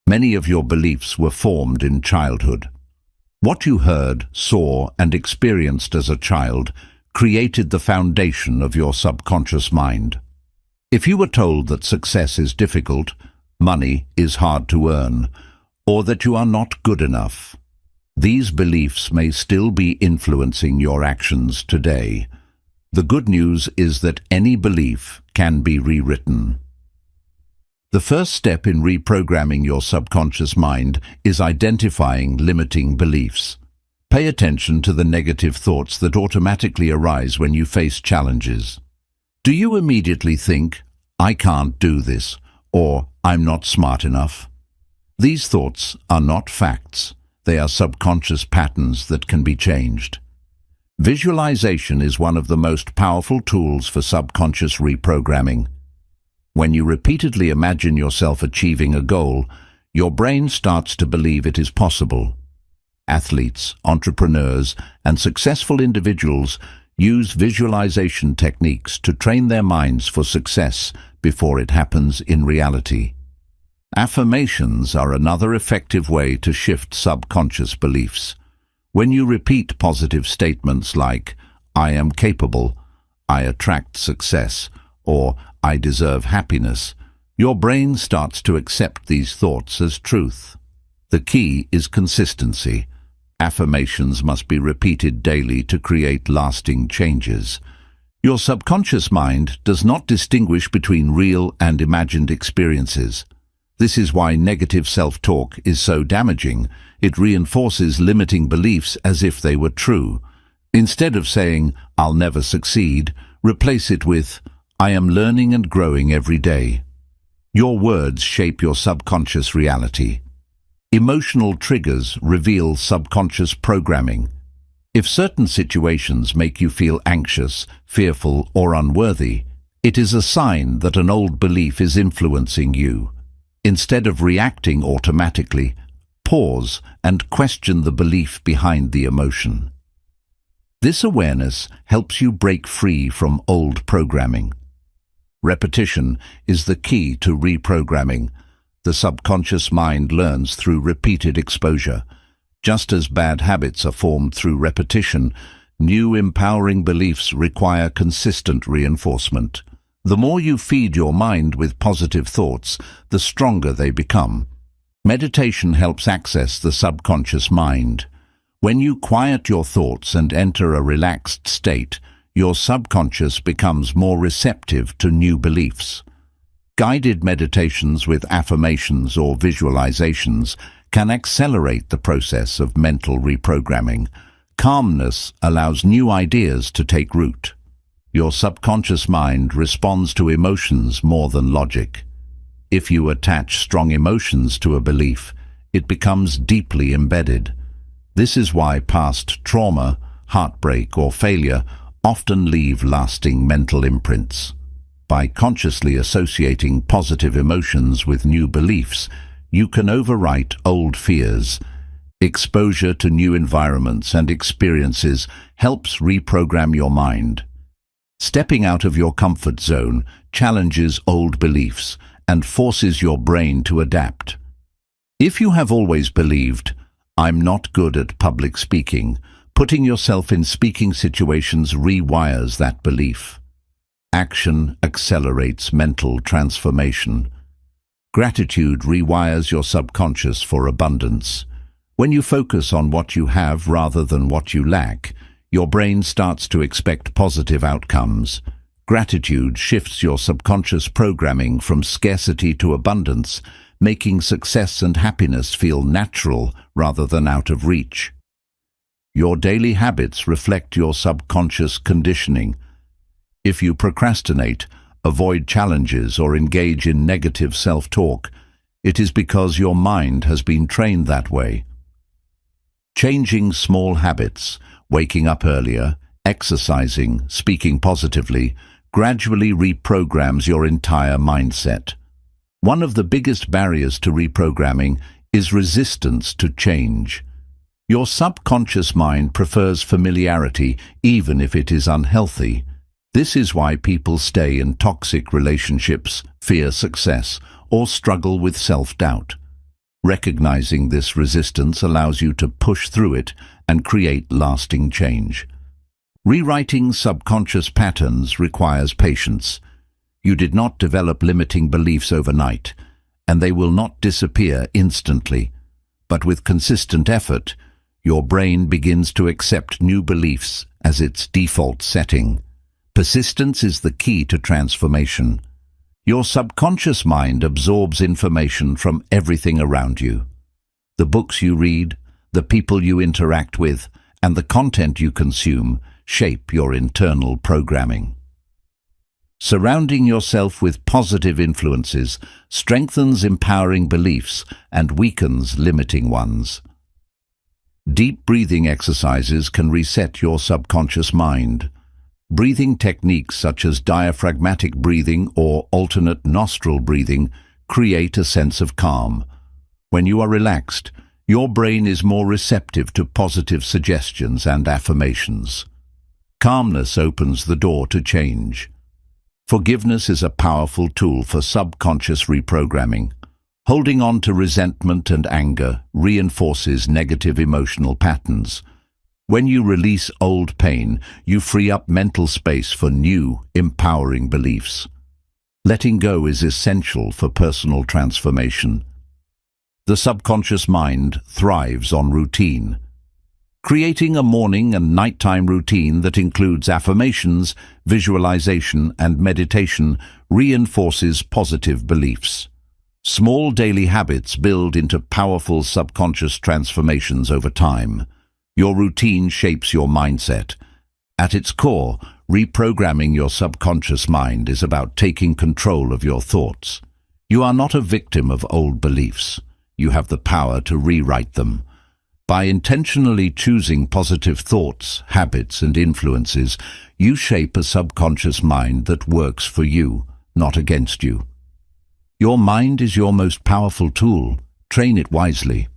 Many of your beliefs were formed in childhood. What you heard, saw, and experienced as a child created the foundation of your subconscious mind. If you were told that success is difficult, money is hard to earn, or that you are not good enough, these beliefs may still be influencing your actions today. The good news is that any belief can be rewritten. The first step in reprogramming your subconscious mind is identifying limiting beliefs. Pay attention to the negative thoughts that automatically arise when you face challenges. Do you immediately think, "I can't do this," or "I'm not smart enough"? These thoughts are not facts. They are subconscious patterns that can be changed. Visualization is one of the most powerful tools for subconscious reprogramming. When you repeatedly imagine yourself achieving a goal, your brain starts to believe it is possible. Athletes, entrepreneurs, and successful individuals use visualization techniques to train their minds for success before it happens in reality. Affirmations are another effective way to shift subconscious beliefs. When you repeat positive statements like, "I am capable," "I attract success," or "I deserve happiness," your brain starts to accept these thoughts as truth. The key is consistency. Affirmations must be repeated daily to create lasting changes. Your subconscious mind does not distinguish between real and imagined experiences. This is why negative self-talk is so damaging. It reinforces limiting beliefs as if they were true. Instead of saying, "I'll never succeed," replace it with, "I am learning and growing every day." Your words shape your subconscious reality. Emotional triggers reveal subconscious programming. If certain situations make you feel anxious, fearful, or unworthy, it is a sign that an old belief is influencing you. Instead of reacting automatically, pause and question the belief behind the emotion. This awareness helps you break free from old programming. Repetition is the key to reprogramming. The subconscious mind learns through repeated exposure. Just as bad habits are formed through repetition, new empowering beliefs require consistent reinforcement. The more you feed your mind with positive thoughts, the stronger they become. Meditation helps access the subconscious mind. When you quiet your thoughts and enter a relaxed state, your subconscious becomes more receptive to new beliefs. Guided meditations with affirmations or visualizations can accelerate the process of mental reprogramming. Calmness allows new ideas to take root. Your subconscious mind responds to emotions more than logic. If you attach strong emotions to a belief, it becomes deeply embedded. This is why past trauma, heartbreak, or failure often leave lasting mental imprints. By consciously associating positive emotions with new beliefs, you can overwrite old fears. Exposure to new environments and experiences helps reprogram your mind. Stepping out of your comfort zone challenges old beliefs and forces your brain to adapt. If you have always believed, "I'm not good at public speaking," putting yourself in speaking situations rewires that belief. Action accelerates mental transformation. Gratitude rewires your subconscious for abundance. When you focus on what you have rather than what you lack, your brain starts to expect positive outcomes. Gratitude shifts your subconscious programming from scarcity to abundance, making success and happiness feel natural rather than out of reach. Your daily habits reflect your subconscious conditioning. If you procrastinate, avoid challenges, or engage in negative self-talk, it is because your mind has been trained that way. Changing small habits, waking up earlier, exercising, speaking positively, gradually reprograms your entire mindset. One of the biggest barriers to reprogramming is resistance to change. Your subconscious mind prefers familiarity even if it is unhealthy. This is why people stay in toxic relationships, fear success, or struggle with self-doubt. Recognizing this resistance allows you to push through it and create lasting change. Rewriting subconscious patterns requires patience. You did not develop limiting beliefs overnight, and they will not disappear instantly. But with consistent effort, your brain begins to accept new beliefs as its default setting. Persistence is the key to transformation. Your subconscious mind absorbs information from everything around you. The books you read, the people you interact with, and the content you consume shape your internal programming. Surrounding yourself with positive influences strengthens empowering beliefs and weakens limiting ones. Deep breathing exercises can reset your subconscious mind. Breathing techniques such as diaphragmatic breathing or alternate nostril breathing create a sense of calm. When you are relaxed, your brain is more receptive to positive suggestions and affirmations. Calmness opens the door to change. Forgiveness is a powerful tool for subconscious reprogramming. Holding on to resentment and anger reinforces negative emotional patterns. When you release old pain, you free up mental space for new, empowering beliefs. Letting go is essential for personal transformation. The subconscious mind thrives on routine. Creating a morning and nighttime routine that includes affirmations, visualization, and meditation reinforces positive beliefs. Small daily habits build into powerful subconscious transformations over time. Your routine shapes your mindset. At its core, reprogramming your subconscious mind is about taking control of your thoughts. You are not a victim of old beliefs. You have the power to rewrite them. By intentionally choosing positive thoughts, habits, and influences, you shape a subconscious mind that works for you, not against you. Your mind is your most powerful tool. Train it wisely.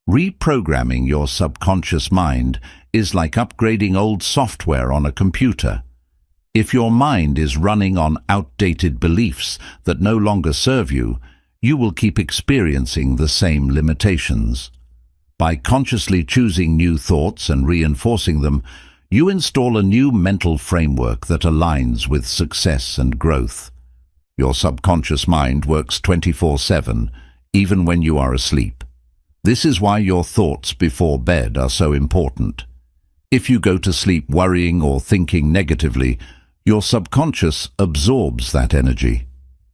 Reprogramming your subconscious mind is like upgrading old software on a computer. If your mind is running on outdated beliefs that no longer serve you, you will keep experiencing the same limitations. By consciously choosing new thoughts and reinforcing them, you install a new mental framework that aligns with success and growth. Your subconscious mind works 24/7, even when you are asleep. This is why your thoughts before bed are so important. If you go to sleep worrying or thinking negatively, your subconscious absorbs that energy.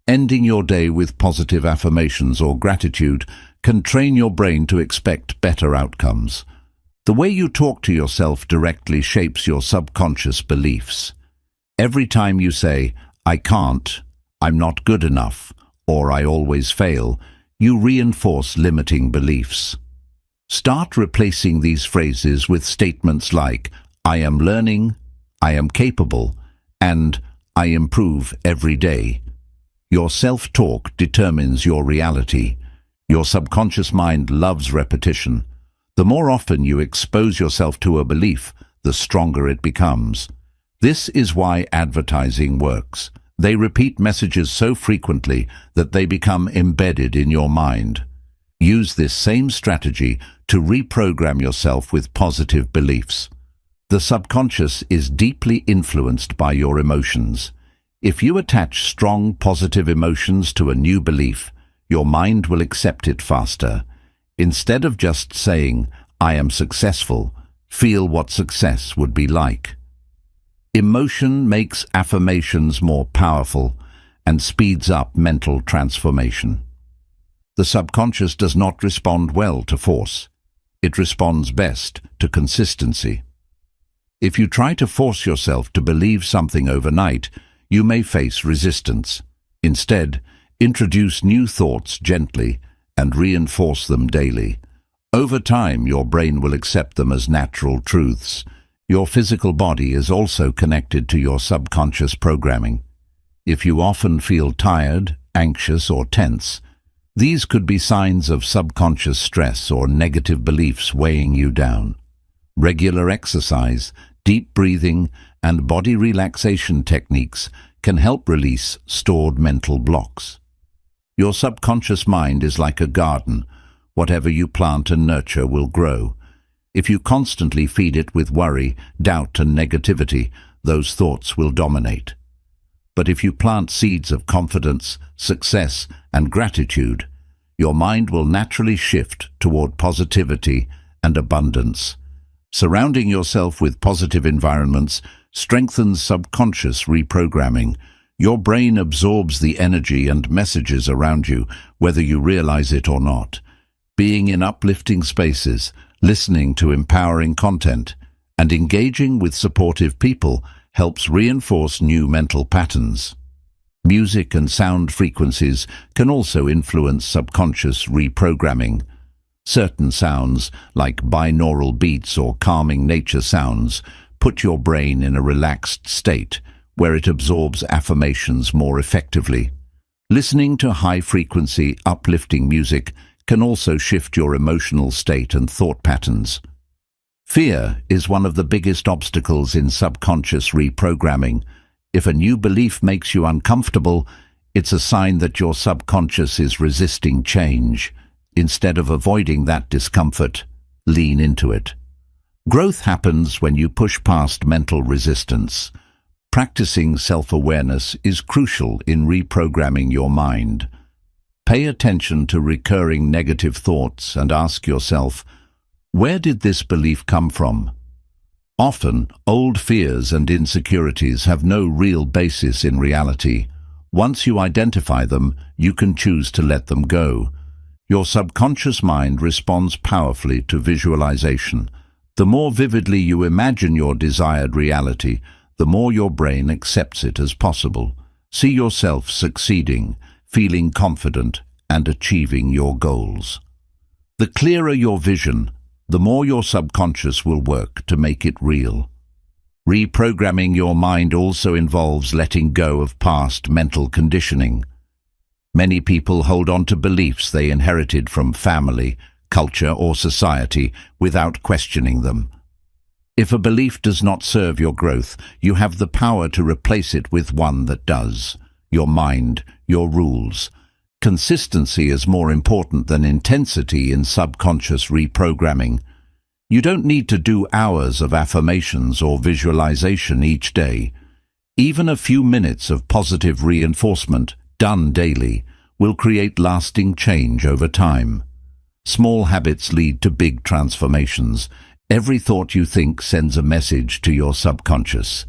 Ending your day with positive affirmations or gratitude can train your brain to expect better outcomes. The way you talk to yourself directly shapes your subconscious beliefs. Every time you say, "I can't," "I'm not good enough," or "I always fail," you reinforce limiting beliefs. Start replacing these phrases with statements like, "I am learning," "I am capable," and I improve every day. Your self-talk determines your reality. Your subconscious mind loves repetition. The more often you expose yourself to a belief, the stronger it becomes. This is why advertising works. They repeat messages so frequently that they become embedded in your mind. Use this same strategy to reprogram yourself with positive beliefs. The subconscious is deeply influenced by your emotions. If you attach strong positive emotions to a new belief, your mind will accept it faster. Instead of just saying, "I am successful," feel what success would be like. Emotion makes affirmations more powerful and speeds up mental transformation. The subconscious does not respond well to force. It responds best to consistency. If you try to force yourself to believe something overnight, you may face resistance. Instead, introduce new thoughts gently and reinforce them daily. Over time, your brain will accept them as natural truths. Your physical body is also connected to your subconscious programming. If you often feel tired, anxious, or tense, these could be signs of subconscious stress or negative beliefs weighing you down. Regular exercise, deep breathing, and body relaxation techniques can help release stored mental blocks. Your subconscious mind is like a garden. Whatever you plant and nurture will grow. If you constantly feed it with worry, doubt, and negativity, those thoughts will dominate. But if you plant seeds of confidence, success, and gratitude, your mind will naturally shift toward positivity and abundance. Surrounding yourself with positive environments strengthens subconscious reprogramming. Your brain absorbs the energy and messages around you, whether you realize it or not. Being in uplifting spaces, listening to empowering content, and engaging with supportive people helps reinforce new mental patterns. Music and sound frequencies can also influence subconscious reprogramming. Certain sounds, like binaural beats or calming nature sounds, put your brain in a relaxed state where it absorbs affirmations more effectively. Listening to high-frequency, uplifting music can also shift your emotional state and thought patterns. Fear is one of the biggest obstacles in subconscious reprogramming. If a new belief makes you uncomfortable, it's a sign that your subconscious is resisting change. Instead of avoiding that discomfort, lean into it. Growth happens when you push past mental resistance. Practicing self-awareness is crucial in reprogramming your mind. Pay attention to recurring negative thoughts and ask yourself, where did this belief come from? Often, old fears and insecurities have no real basis in reality. Once you identify them, you can choose to let them go. Your subconscious mind responds powerfully to visualization. The more vividly you imagine your desired reality, the more your brain accepts it as possible. See yourself succeeding, feeling confident, and achieving your goals. The clearer your vision, the more your subconscious will work to make it real. Reprogramming your mind also involves letting go of past mental conditioning. Many people hold on to beliefs they inherited from family, culture, or society without questioning them. If a belief does not serve your growth, you have the power to replace it with one that does. Your mind, your rules. Consistency is more important than intensity in subconscious reprogramming. You don't need to do hours of affirmations or visualization each day. Even a few minutes of positive reinforcement, done daily, will create lasting change over time. Small habits lead to big transformations. Every thought you think sends a message to your subconscious.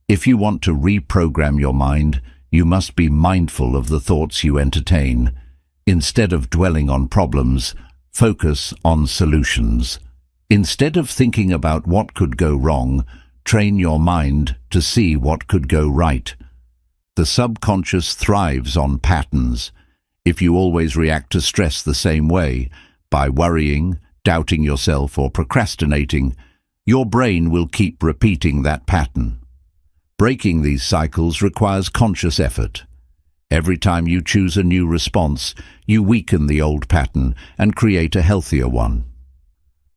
If you want to reprogram your mind, you must be mindful of the thoughts you entertain. Instead of dwelling on problems, focus on solutions. Instead of thinking about what could go wrong, train your mind to see what could go right. The subconscious thrives on patterns. If you always react to stress the same way, by worrying, doubting yourself, or procrastinating, your brain will keep repeating that pattern. Breaking these cycles requires conscious effort. Every time you choose a new response, you weaken the old pattern and create a healthier one.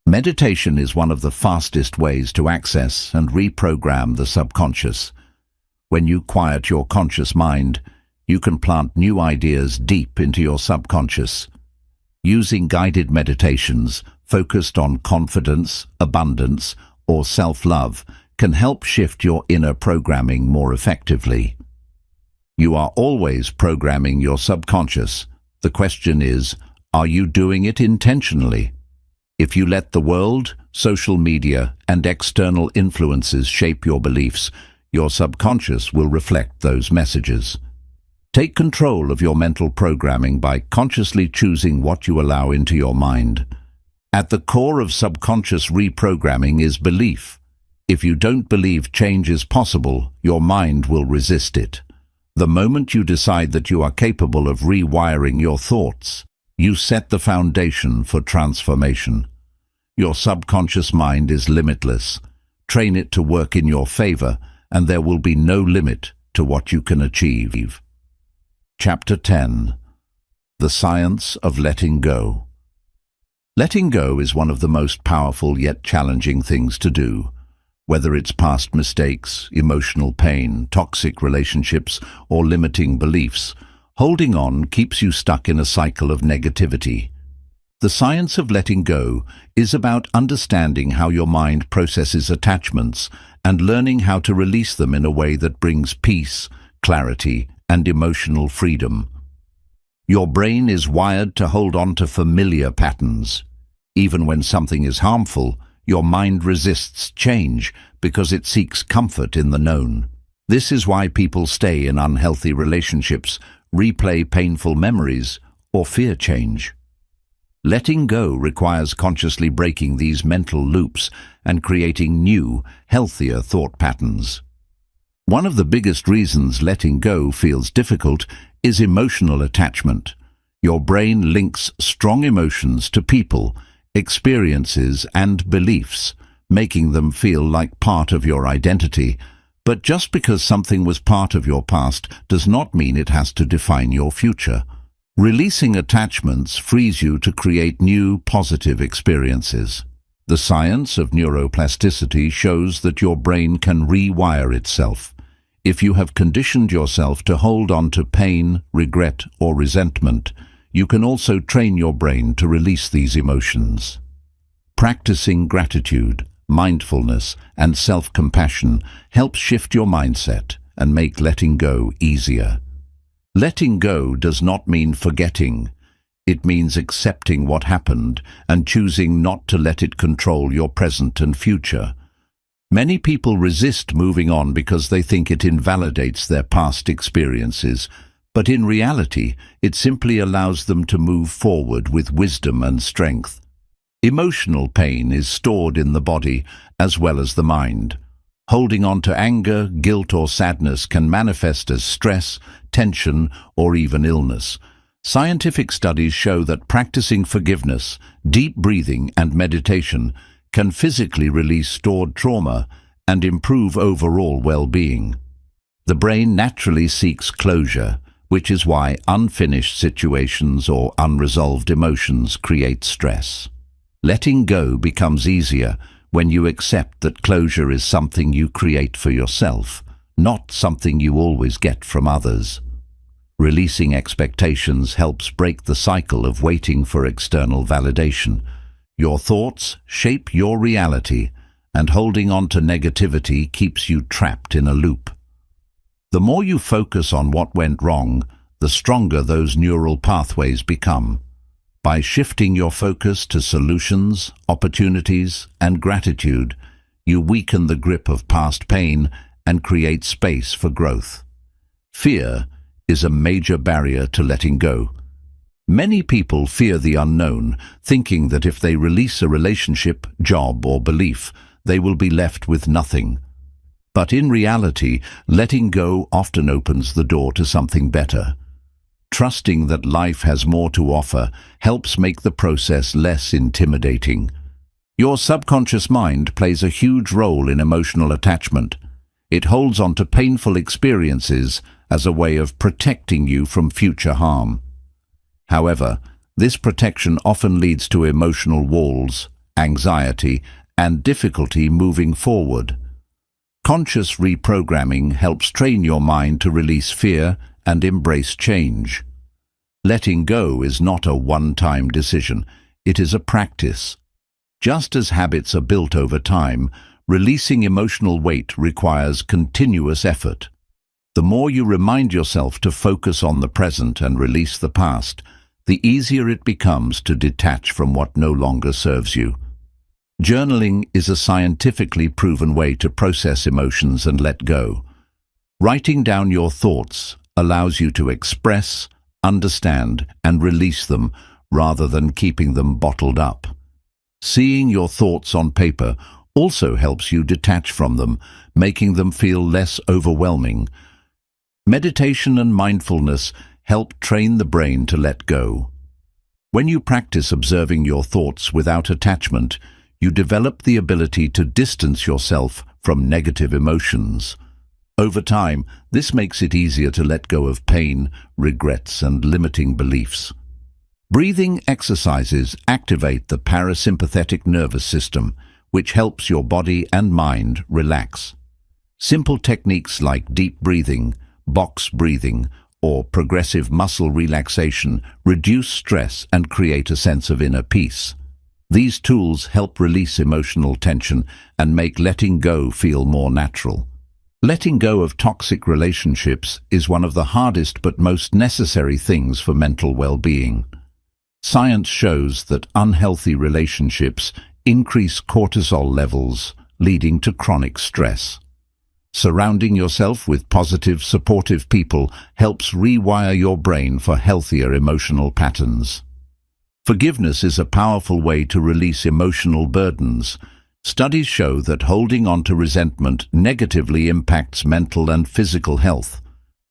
Meditation is one of the fastest ways to access and reprogram the subconscious. When you quiet your conscious mind, you can plant new ideas deep into your subconscious. Using guided meditations focused on confidence, abundance, or self-love can help shift your inner programming more effectively. You are always programming your subconscious. The question is, are you doing it intentionally? If you let the world, social media, and external influences shape your beliefs, your subconscious will reflect those messages. Take control of your mental programming by consciously choosing what you allow into your mind. At the core of subconscious reprogramming is belief. If you don't believe change is possible, your mind will resist it. The moment you decide that you are capable of rewiring your thoughts, you set the foundation for transformation. Your subconscious mind is limitless. Train it to work in your favor, and there will be no limit to what you can achieve. Chapter 10. The Science of Letting Go. Letting go is one of the most powerful yet challenging things to do. Whether it's past mistakes, emotional pain, toxic relationships, or limiting beliefs, holding on keeps you stuck in a cycle of negativity. The science of letting go is about understanding how your mind processes attachments and learning how to release them in a way that brings peace, clarity, and emotional freedom. Your brain is wired to hold on to familiar patterns. Even when something is harmful, your mind resists change because it seeks comfort in the known. This is why people stay in unhealthy relationships, replay painful memories, or fear change. Letting go requires consciously breaking these mental loops and creating new, healthier thought patterns. One of the biggest reasons letting go feels difficult is emotional attachment. Your brain links strong emotions to people, experiences, and beliefs, making them feel like part of your identity. But just because something was part of your past does not mean it has to define your future. Releasing attachments frees you to create new, positive experiences. The science of neuroplasticity shows that your brain can rewire itself. If you have conditioned yourself to hold on to pain, regret, or resentment, you can also train your brain to release these emotions. Practicing gratitude, mindfulness, and self-compassion helps shift your mindset and make letting go easier. Letting go does not mean forgetting. It means accepting what happened and choosing not to let it control your present and future. Many people resist moving on because they think it invalidates their past experiences, but in reality, it simply allows them to move forward with wisdom and strength. Emotional pain is stored in the body as well as the mind. Holding on to anger, guilt, or sadness can manifest as stress, tension, or even illness. Scientific studies show that practicing forgiveness, deep breathing, and meditation can physically release stored trauma and improve overall well-being. The brain naturally seeks closure, which is why unfinished situations or unresolved emotions create stress. Letting go becomes easier when you accept that closure is something you create for yourself, not something you always get from others. Releasing expectations helps break the cycle of waiting for external validation. Your thoughts shape your reality, and holding on to negativity keeps you trapped in a loop. The more you focus on what went wrong, the stronger those neural pathways become. By shifting your focus to solutions, opportunities, and gratitude, you weaken the grip of past pain and create space for growth. Fear is a major barrier to letting go. Many people fear the unknown, thinking that if they release a relationship, job, or belief, they will be left with nothing. But in reality, letting go often opens the door to something better. Trusting that life has more to offer helps make the process less intimidating. Your subconscious mind plays a huge role in emotional attachment. It holds on to painful experiences as a way of protecting you from future harm. However, this protection often leads to emotional walls, anxiety, and difficulty moving forward. Conscious reprogramming helps train your mind to release fear and embrace change. Letting go is not a one-time decision, it is a practice. Just as habits are built over time, releasing emotional weight requires continuous effort. The more you remind yourself to focus on the present and release the past, the easier it becomes to detach from what no longer serves you. Journaling is a scientifically proven way to process emotions and let go. Writing down your thoughts allows you to express, understand, and release them rather than keeping them bottled up. Seeing your thoughts on paper also helps you detach from them, making them feel less overwhelming. Meditation and mindfulness help train the brain to let go. When you practice observing your thoughts without attachment, you develop the ability to distance yourself from negative emotions. Over time, this makes it easier to let go of pain, regrets, and limiting beliefs. Breathing exercises activate the parasympathetic nervous system, which helps your body and mind relax. Simple techniques like deep breathing, box breathing, or progressive muscle relaxation reduce stress and create a sense of inner peace. These tools help release emotional tension and make letting go feel more natural. Letting go of toxic relationships is one of the hardest but most necessary things for mental well-being. Science shows that unhealthy relationships increase cortisol levels, leading to chronic stress. Surrounding yourself with positive, supportive people helps rewire your brain for healthier emotional patterns. Forgiveness is a powerful way to release emotional burdens. Studies show that holding on to resentment negatively impacts mental and physical health.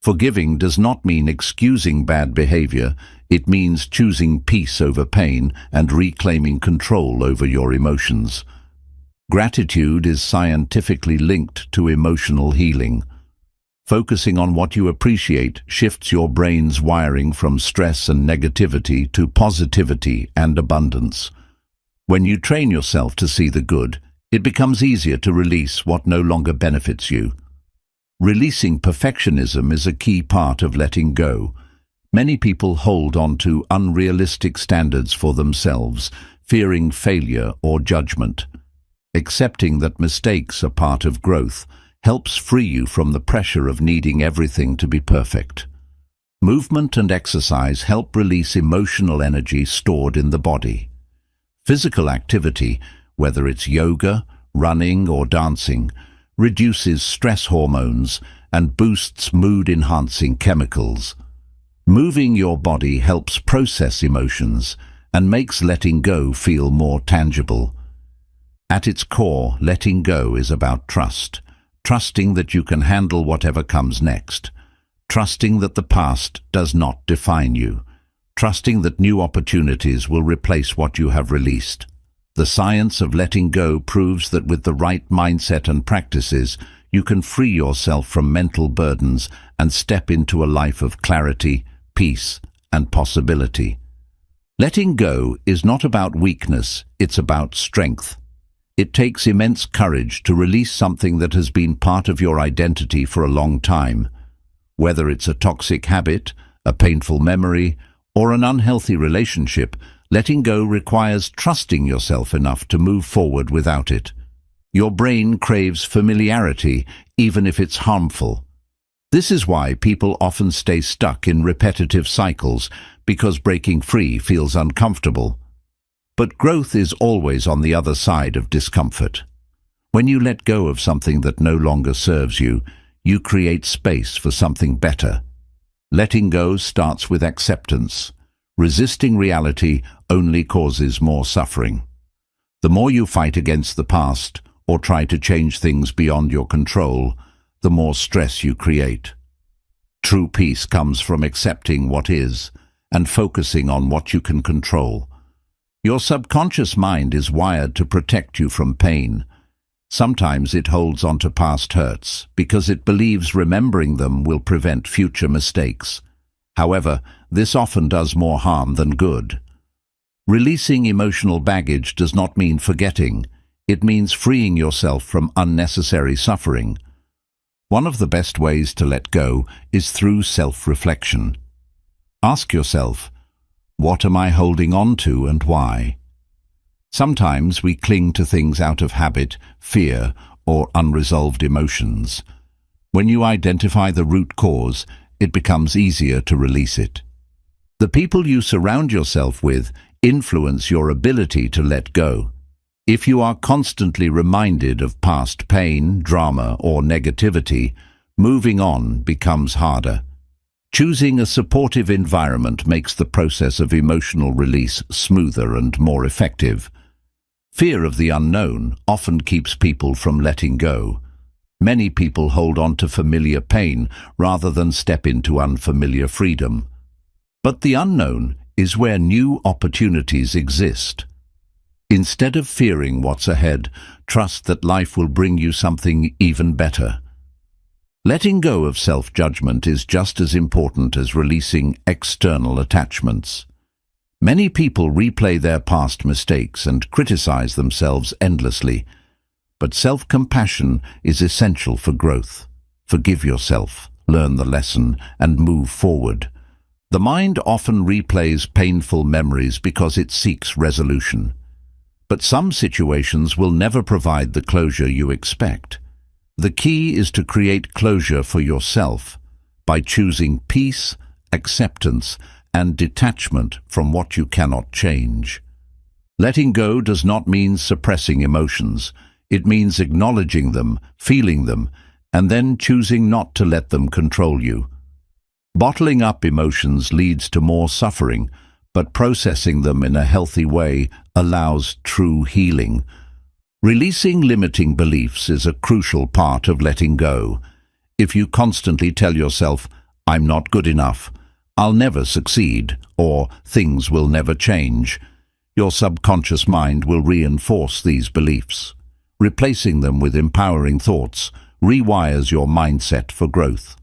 Forgiving does not mean excusing bad behavior. It means choosing peace over pain and reclaiming control over your emotions. Gratitude is scientifically linked to emotional healing. Focusing on what you appreciate shifts your brain's wiring from stress and negativity to positivity and abundance. When you train yourself to see the good, it becomes easier to release what no longer benefits you. Releasing perfectionism is a key part of letting go. Many people hold on to unrealistic standards for themselves, fearing failure or judgment. Accepting that mistakes are part of growth helps free you from the pressure of needing everything to be perfect. Movement and exercise help release emotional energy stored in the body. Physical activity, whether it's yoga, running, or dancing, reduces stress hormones and boosts mood-enhancing chemicals. Moving your body helps process emotions and makes letting go feel more tangible. At its core, letting go is about trust. Trusting that you can handle whatever comes next. Trusting that the past does not define you. Trusting that new opportunities will replace what you have released. The science of letting go proves that with the right mindset and practices, you can free yourself from mental burdens and step into a life of clarity, peace, and possibility. Letting go is not about weakness, it's about strength. It takes immense courage to release something that has been part of your identity for a long time. Whether it's a toxic habit, a painful memory, or an unhealthy relationship, letting go requires trusting yourself enough to move forward without it. Your brain craves familiarity, even if it's harmful. This is why people often stay stuck in repetitive cycles, because breaking free feels uncomfortable. But growth is always on the other side of discomfort. When you let go of something that no longer serves you, you create space for something better. Letting go starts with acceptance. Resisting reality only causes more suffering. The more you fight against the past or try to change things beyond your control, the more stress you create. True peace comes from accepting what is and focusing on what you can control. Your subconscious mind is wired to protect you from pain. Sometimes it holds on to past hurts because it believes remembering them will prevent future mistakes. However, this often does more harm than good. Releasing emotional baggage does not mean forgetting. It means freeing yourself from unnecessary suffering. One of the best ways to let go is through self-reflection. Ask yourself, what am I holding on to and why? Sometimes we cling to things out of habit, fear, or unresolved emotions. When you identify the root cause, it becomes easier to release it. The people you surround yourself with influence your ability to let go. If you are constantly reminded of past pain, drama, or negativity, moving on becomes harder. Choosing a supportive environment makes the process of emotional release smoother and more effective. Fear of the unknown often keeps people from letting go. Many people hold on to familiar pain rather than step into unfamiliar freedom. But the unknown is where new opportunities exist. Instead of fearing what's ahead, trust that life will bring you something even better. Letting go of self-judgment is just as important as releasing external attachments. Many people replay their past mistakes and criticize themselves endlessly, but self-compassion is essential for growth. Forgive yourself, learn the lesson, and move forward. The mind often replays painful memories because it seeks resolution. But some situations will never provide the closure you expect. The key is to create closure for yourself by choosing peace, acceptance, and detachment from what you cannot change. Letting go does not mean suppressing emotions. It means acknowledging them, feeling them, and then choosing not to let them control you. Bottling up emotions leads to more suffering, but processing them in a healthy way allows true healing. Releasing limiting beliefs is a crucial part of letting go. If you constantly tell yourself, "I'm not good enough," "I'll never succeed," or "things will never change," your subconscious mind will reinforce these beliefs. Replacing them with empowering thoughts rewires your mindset for growth.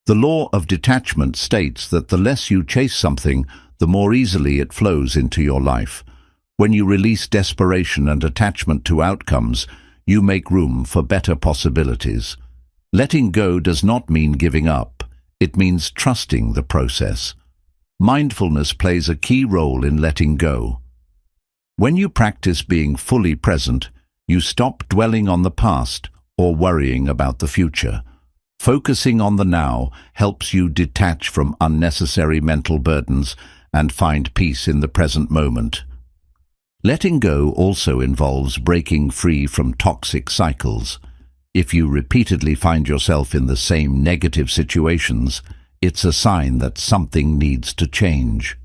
The law of detachment states that the less you chase something, the more easily it flows into your life. When you release desperation and attachment to outcomes, you make room for better possibilities. Letting go does not mean giving up. It means trusting the process. Mindfulness plays a key role in letting go. When you practice being fully present, you stop dwelling on the past or worrying about the future. Focusing on the now helps you detach from unnecessary mental burdens and find peace in the present moment. Letting go also involves breaking free from toxic cycles. If you repeatedly find yourself in the same negative situations, it's a sign that something needs to change.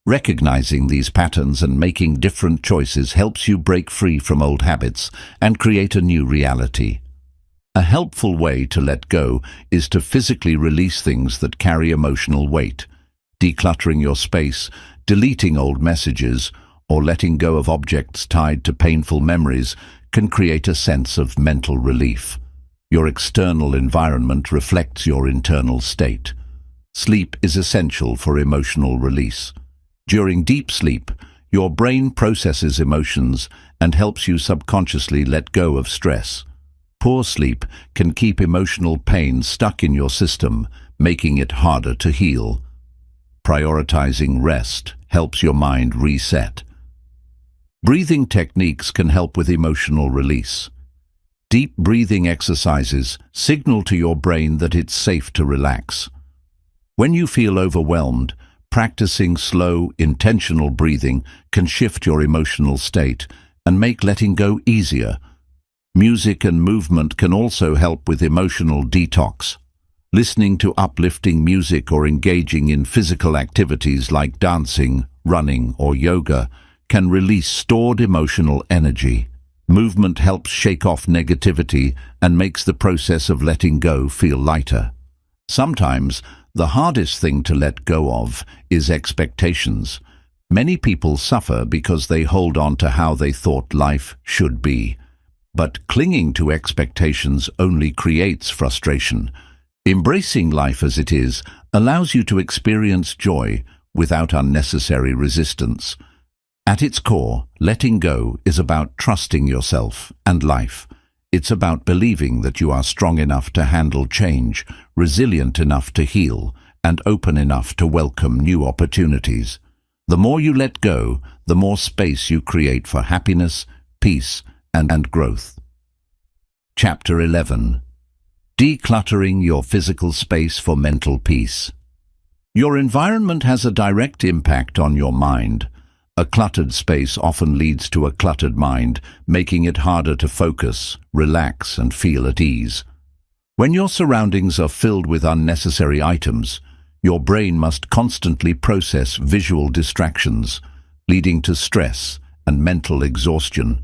Recognizing these patterns and making different choices helps you break free from old habits and create a new reality. A helpful way to let go is to physically release things that carry emotional weight. Decluttering your space, deleting old messages, or letting go of objects tied to painful memories can create a sense of mental relief. Your external environment reflects your internal state. Sleep is essential for emotional release. During deep sleep, your brain processes emotions and helps you subconsciously let go of stress. Poor sleep can keep emotional pain stuck in your system, making it harder to heal. Prioritizing rest helps your mind reset. Breathing techniques can help with emotional release. Deep breathing exercises signal to your brain that it's safe to relax. When you feel overwhelmed, practicing slow, intentional breathing can shift your emotional state and make letting go easier. Music and movement can also help with emotional detox. Listening to uplifting music or engaging in physical activities like dancing, running, or yoga can release stored emotional energy. Movement helps shake off negativity and makes the process of letting go feel lighter. Sometimes, the hardest thing to let go of is expectations. Many people suffer because they hold on to how they thought life should be. But clinging to expectations only creates frustration. Embracing life as it is allows you to experience joy without unnecessary resistance. At its core, letting go is about trusting yourself and life. It's about believing that you are strong enough to handle change, resilient enough to heal, and open enough to welcome new opportunities. The more you let go, the more space you create for happiness, peace, and growth. Chapter 11. Decluttering your physical space for mental peace. Your environment has a direct impact on your mind. A cluttered space often leads to a cluttered mind, making it harder to focus, relax, and feel at ease. When your surroundings are filled with unnecessary items, your brain must constantly process visual distractions, leading to stress and mental exhaustion.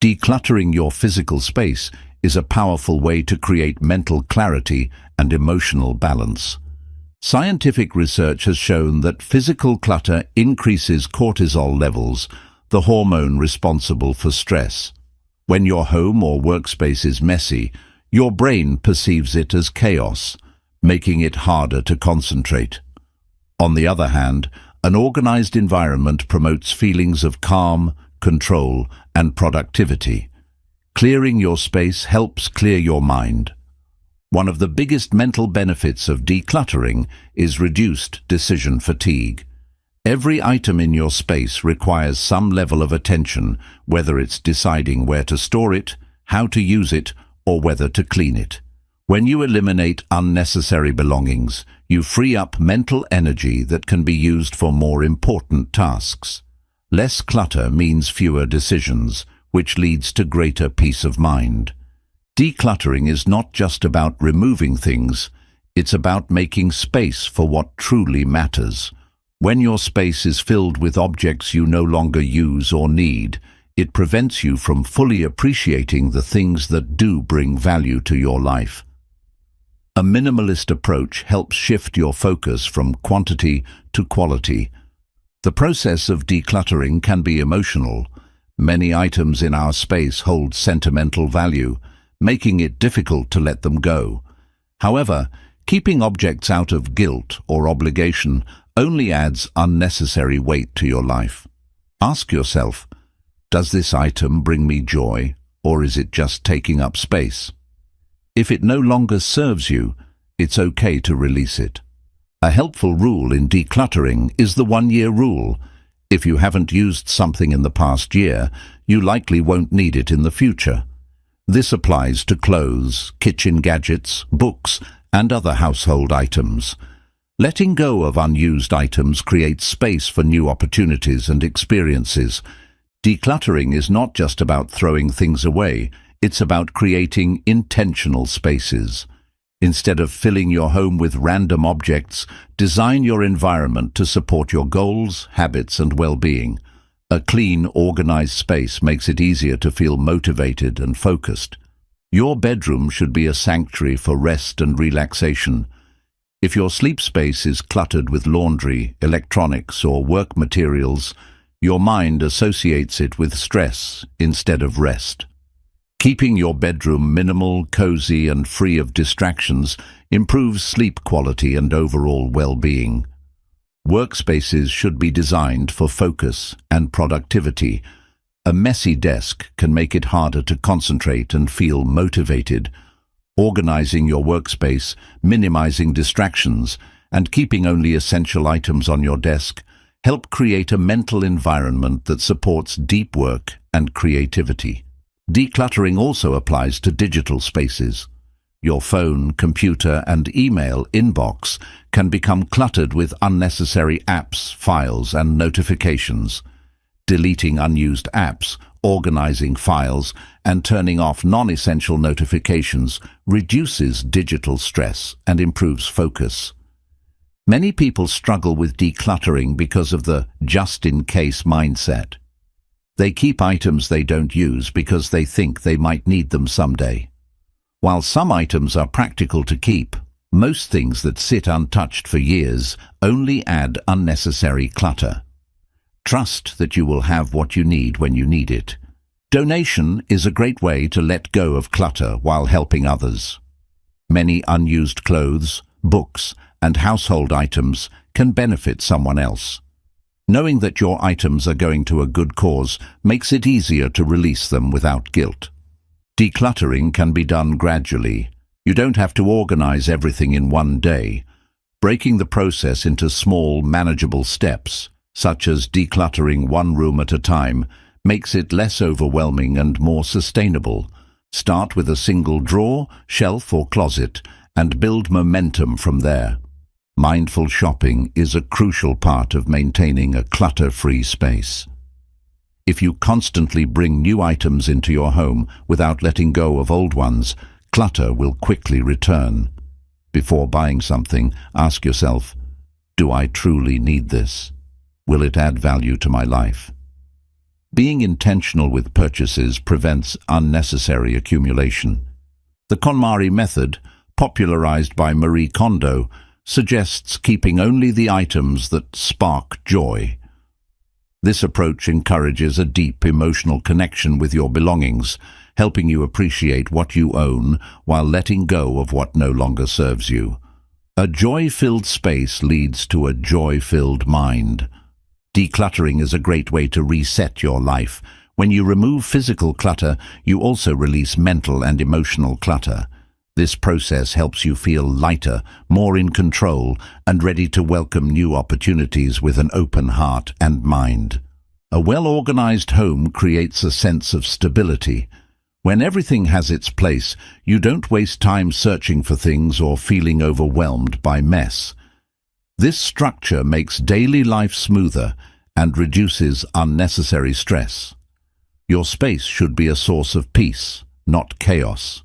Decluttering your physical space is a powerful way to create mental clarity and emotional balance. Scientific research has shown that physical clutter increases cortisol levels, the hormone responsible for stress. When your home or workspace is messy, your brain perceives it as chaos, making it harder to concentrate. On the other hand, an organized environment promotes feelings of calm, control, and productivity. Clearing your space helps clear your mind. One of the biggest mental benefits of decluttering is reduced decision fatigue. Every item in your space requires some level of attention, whether it's deciding where to store it, how to use it, or whether to clean it. When you eliminate unnecessary belongings, you free up mental energy that can be used for more important tasks. Less clutter means fewer decisions, which leads to greater peace of mind. Decluttering is not just about removing things, it's about making space for what truly matters. When your space is filled with objects you no longer use or need, it prevents you from fully appreciating the things that do bring value to your life. A minimalist approach helps shift your focus from quantity to quality. The process of decluttering can be emotional. Many items in our space hold sentimental value, making it difficult to let them go. However, keeping objects out of guilt or obligation only adds unnecessary weight to your life. Ask yourself, does this item bring me joy, or is it just taking up space? If it no longer serves you, it's okay to release it. A helpful rule in decluttering is the 1-year rule. If you haven't used something in the past year, you likely won't need it in the future. This applies to clothes, kitchen gadgets, books, and other household items. Letting go of unused items creates space for new opportunities and experiences. Decluttering is not just about throwing things away, it's about creating intentional spaces. Instead of filling your home with random objects, design your environment to support your goals, habits, and well-being. A clean, organized space makes it easier to feel motivated and focused. Your bedroom should be a sanctuary for rest and relaxation. If your sleep space is cluttered with laundry, electronics, or work materials, your mind associates it with stress instead of rest. Keeping your bedroom minimal, cozy, and free of distractions improves sleep quality and overall well-being. Workspaces should be designed for focus and productivity. A messy desk can make it harder to concentrate and feel motivated. Organizing your workspace, minimizing distractions, and keeping only essential items on your desk help create a mental environment that supports deep work and creativity. Decluttering also applies to digital spaces. Your phone, computer, and email inbox can become cluttered with unnecessary apps, files, and notifications. Deleting unused apps, organizing files, and turning off non-essential notifications reduces digital stress and improves focus. Many people struggle with decluttering because of the just-in-case mindset. They keep items they don't use because they think they might need them someday. While some items are practical to keep, most things that sit untouched for years only add unnecessary clutter. Trust that you will have what you need when you need it. Donation is a great way to let go of clutter while helping others. Many unused clothes, books, and household items can benefit someone else. Knowing that your items are going to a good cause makes it easier to release them without guilt. Decluttering can be done gradually. You don't have to organize everything in one day. Breaking the process into small, manageable steps, such as decluttering one room at a time, makes it less overwhelming and more sustainable. Start with a single drawer, shelf, or closet, and build momentum from there. Mindful shopping is a crucial part of maintaining a clutter-free space. If you constantly bring new items into your home without letting go of old ones, clutter will quickly return. Before buying something, ask yourself, do I truly need this? Will it add value to my life? Being intentional with purchases prevents unnecessary accumulation. The KonMari method, popularized by Marie Kondo, suggests keeping only the items that spark joy. This approach encourages a deep emotional connection with your belongings, helping you appreciate what you own while letting go of what no longer serves you. A joy-filled space leads to a joy-filled mind. Decluttering is a great way to reset your life. When you remove physical clutter, you also release mental and emotional clutter. This process helps you feel lighter, more in control, and ready to welcome new opportunities with an open heart and mind. A well-organized home creates a sense of stability. When everything has its place, you don't waste time searching for things or feeling overwhelmed by mess. This structure makes daily life smoother and reduces unnecessary stress. Your space should be a source of peace, not chaos.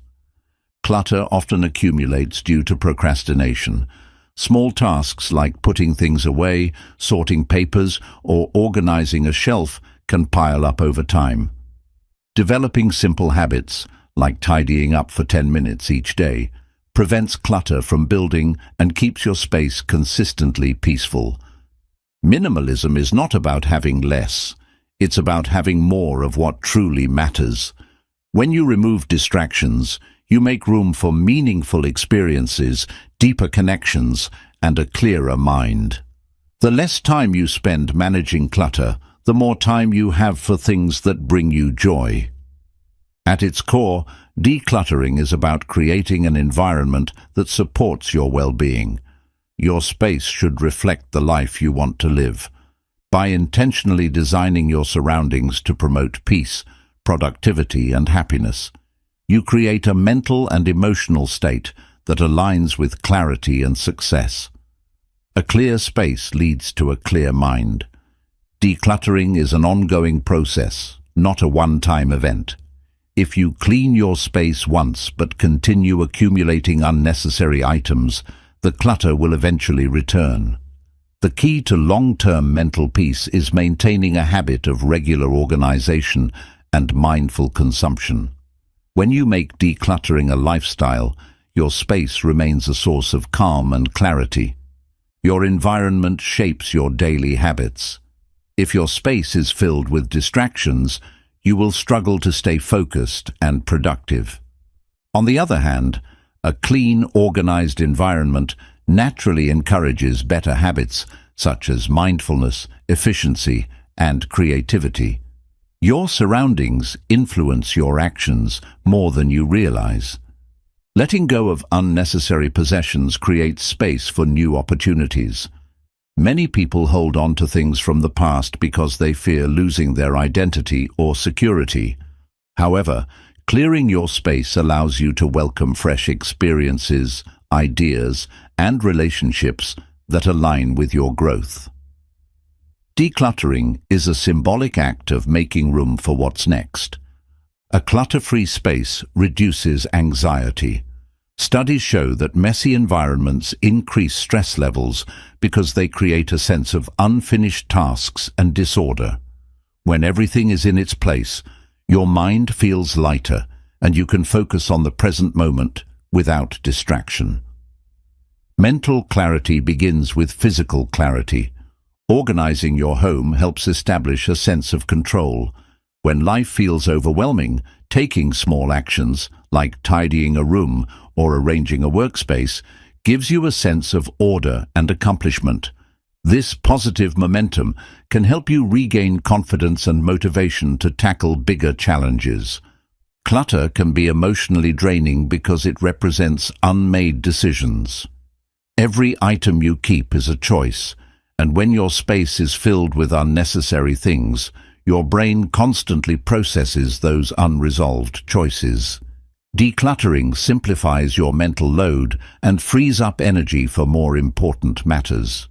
Clutter often accumulates due to procrastination. Small tasks like putting things away, sorting papers, or organizing a shelf can pile up over time. Developing simple habits, like tidying up for 10 minutes each day, prevents clutter from building and keeps your space consistently peaceful. Minimalism is not about having less. It's about having more of what truly matters. When you remove distractions, you make room for meaningful experiences, deeper connections, and a clearer mind. The less time you spend managing clutter, the more time you have for things that bring you joy. At its core, decluttering is about creating an environment that supports your well-being. Your space should reflect the life you want to live. By intentionally designing your surroundings to promote peace, productivity, and happiness, you create a mental and emotional state that aligns with clarity and success. A clear space leads to a clear mind. Decluttering is an ongoing process, not a one-time event. If you clean your space once but continue accumulating unnecessary items, the clutter will eventually return. The key to long-term mental peace is maintaining a habit of regular organization and mindful consumption. When you make decluttering a lifestyle, your space remains a source of calm and clarity. Your environment shapes your daily habits. If your space is filled with distractions, you will struggle to stay focused and productive. On the other hand, a clean, organized environment naturally encourages better habits such as mindfulness, efficiency, and creativity. Your surroundings influence your actions more than you realize. Letting go of unnecessary possessions creates space for new opportunities. Many people hold on to things from the past because they fear losing their identity or security. However, clearing your space allows you to welcome fresh experiences, ideas, and relationships that align with your growth. Decluttering is a symbolic act of making room for what's next. A clutter-free space reduces anxiety. Studies show that messy environments increase stress levels because they create a sense of unfinished tasks and disorder. When everything is in its place, your mind feels lighter and you can focus on the present moment without distraction. Mental clarity begins with physical clarity. Organizing your home helps establish a sense of control. When life feels overwhelming, taking small actions, like tidying a room or arranging a workspace, gives you a sense of order and accomplishment. This positive momentum can help you regain confidence and motivation to tackle bigger challenges. Clutter can be emotionally draining because it represents unmade decisions. Every item you keep is a choice, and when your space is filled with unnecessary things, your brain constantly processes those unresolved choices. Decluttering simplifies your mental load and frees up energy for more important matters.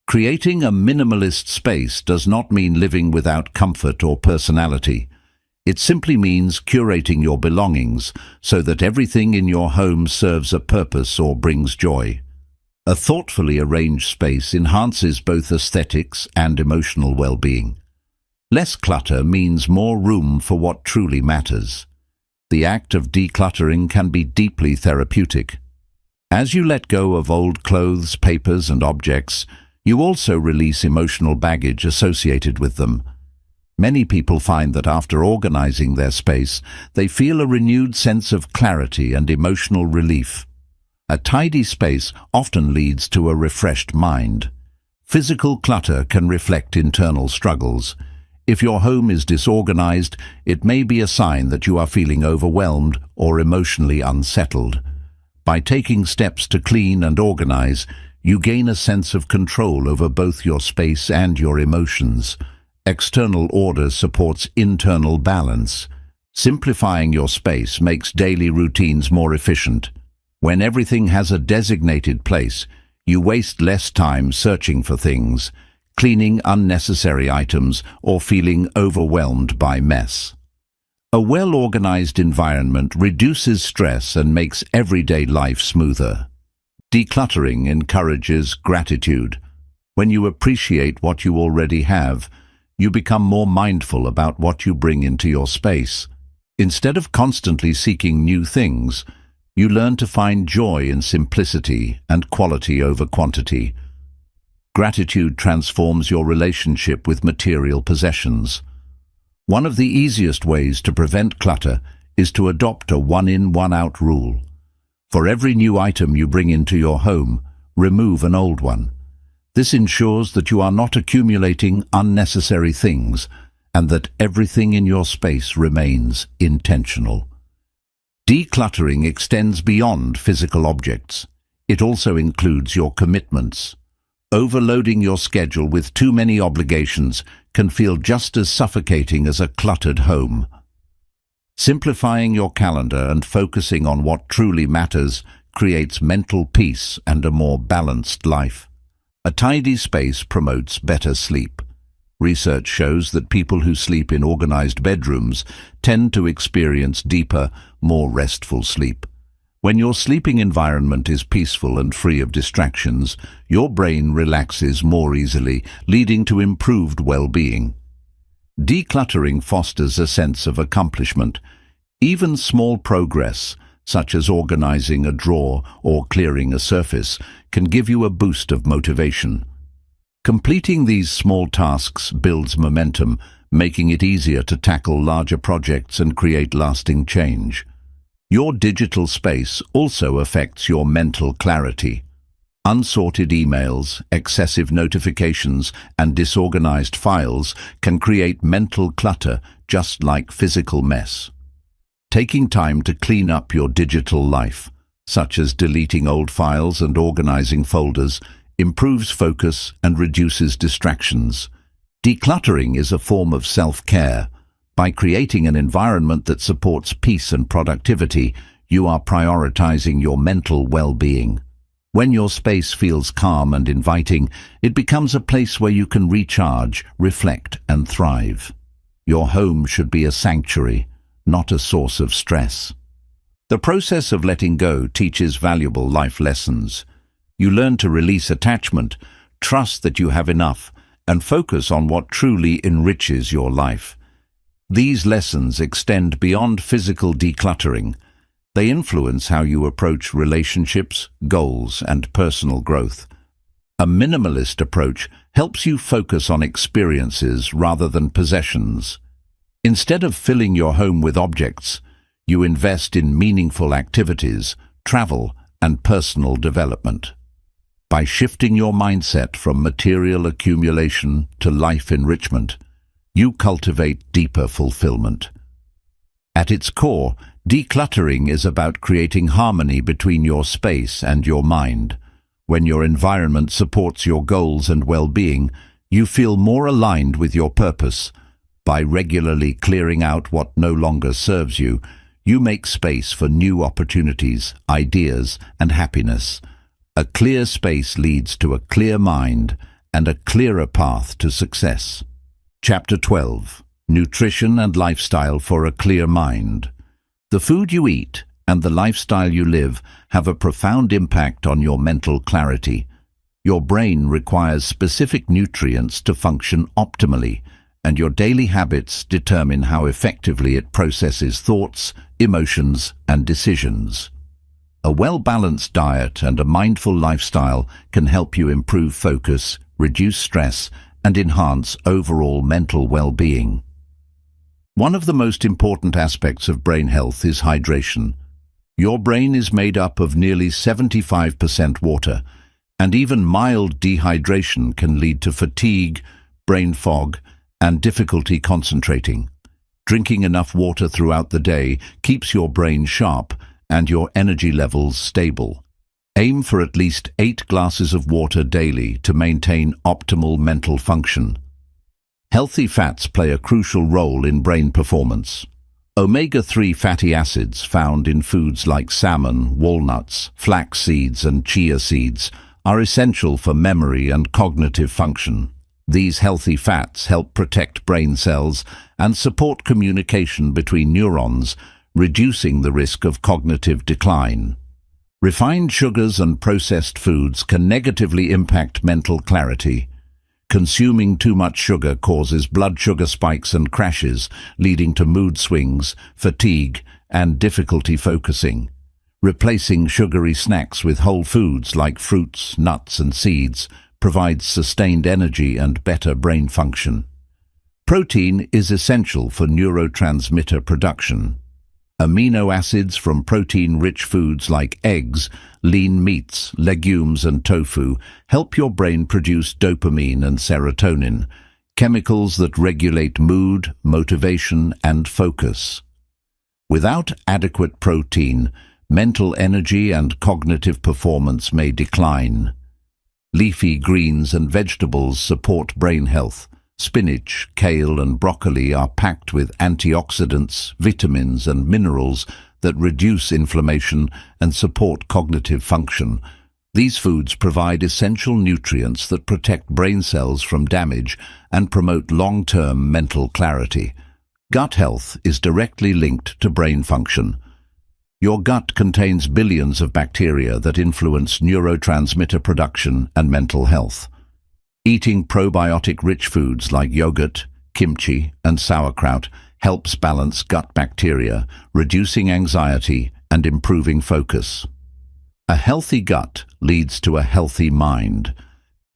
Creating a minimalist space does not mean living without comfort or personality. It simply means curating your belongings so that everything in your home serves a purpose or brings joy. A thoughtfully arranged space enhances both aesthetics and emotional well-being. Less clutter means more room for what truly matters. The act of decluttering can be deeply therapeutic. As you let go of old clothes, papers, and objects, you also release emotional baggage associated with them. Many people find that after organizing their space, they feel a renewed sense of clarity and emotional relief. A tidy space often leads to a refreshed mind. Physical clutter can reflect internal struggles. If your home is disorganized, it may be a sign that you are feeling overwhelmed or emotionally unsettled. By taking steps to clean and organize, you gain a sense of control over both your space and your emotions. External order supports internal balance. Simplifying your space makes daily routines more efficient. When everything has a designated place, you waste less time searching for things, cleaning unnecessary items, or feeling overwhelmed by mess. A well-organized environment reduces stress and makes everyday life smoother. Decluttering encourages gratitude. When you appreciate what you already have, you become more mindful about what you bring into your space. Instead of constantly seeking new things, you learn to find joy in simplicity and quality over quantity. Gratitude transforms your relationship with material possessions. One of the easiest ways to prevent clutter is to adopt a one-in, one-out rule. For every new item you bring into your home, remove an old one. This ensures that you are not accumulating unnecessary things and that everything in your space remains intentional. Decluttering extends beyond physical objects. It also includes your commitments. Overloading your schedule with too many obligations can feel just as suffocating as a cluttered home. Simplifying your calendar and focusing on what truly matters creates mental peace and a more balanced life. A tidy space promotes better sleep. Research shows that people who sleep in organized bedrooms tend to experience deeper, more restful sleep. When your sleeping environment is peaceful and free of distractions, your brain relaxes more easily, leading to improved well-being. Decluttering fosters a sense of accomplishment. Even small progress, such as organizing a drawer or clearing a surface, can give you a boost of motivation. Completing these small tasks builds momentum, making it easier to tackle larger projects and create lasting change. Your digital space also affects your mental clarity. Unsorted emails, excessive notifications, and disorganized files can create mental clutter just like physical mess. Taking time to clean up your digital life, such as deleting old files and organizing folders, improves focus and reduces distractions. Decluttering is a form of self-care. By creating an environment that supports peace and productivity, you are prioritizing your mental well-being. When your space feels calm and inviting, it becomes a place where you can recharge, reflect, and thrive. Your home should be a sanctuary, not a source of stress. The process of letting go teaches valuable life lessons. You learn to release attachment, trust that you have enough, and focus on what truly enriches your life. These lessons extend beyond physical decluttering. They influence how you approach relationships, goals, and personal growth. A minimalist approach helps you focus on experiences rather than possessions. Instead of filling your home with objects, you invest in meaningful activities, travel, and personal development. By shifting your mindset from material accumulation to life enrichment, you cultivate deeper fulfillment. At its core, decluttering is about creating harmony between your space and your mind. When your environment supports your goals and well-being, you feel more aligned with your purpose. By regularly clearing out what no longer serves you, you make space for new opportunities, ideas, and happiness. A clear space leads to a clear mind and a clearer path to success. Chapter 12. Nutrition and Lifestyle for a Clear Mind. The food you eat and the lifestyle you live have a profound impact on your mental clarity. Your brain requires specific nutrients to function optimally, and your daily habits determine how effectively it processes thoughts, emotions, and decisions. A well-balanced diet and a mindful lifestyle can help you improve focus, reduce stress, and enhance overall mental well-being. One of the most important aspects of brain health is hydration. Your brain is made up of nearly 75% water, and even mild dehydration can lead to fatigue, brain fog, and difficulty concentrating. Drinking enough water throughout the day keeps your brain sharp and your energy levels stable. Aim for at least 8 glasses of water daily to maintain optimal mental function. Healthy fats play a crucial role in brain performance. Omega-3 fatty acids found in foods like salmon, walnuts, flax seeds, and chia seeds are essential for memory and cognitive function. These healthy fats help protect brain cells and support communication between neurons, reducing the risk of cognitive decline. Refined sugars and processed foods can negatively impact mental clarity. Consuming too much sugar causes blood sugar spikes and crashes, leading to mood swings, fatigue, and difficulty focusing. Replacing sugary snacks with whole foods like fruits, nuts, and seeds provides sustained energy and better brain function. Protein is essential for neurotransmitter production. Amino acids from protein-rich foods like eggs, lean meats, legumes, and tofu help your brain produce dopamine and serotonin, chemicals that regulate mood, motivation, and focus. Without adequate protein, mental energy and cognitive performance may decline. Leafy greens and vegetables support brain health. Spinach, kale, and broccoli are packed with antioxidants, vitamins, and minerals that reduce inflammation and support cognitive function. These foods provide essential nutrients that protect brain cells from damage and promote long-term mental clarity. Gut health is directly linked to brain function. Your gut contains billions of bacteria that influence neurotransmitter production and mental health. Eating probiotic-rich foods like yogurt, kimchi, and sauerkraut helps balance gut bacteria, reducing anxiety and improving focus. A healthy gut leads to a healthy mind.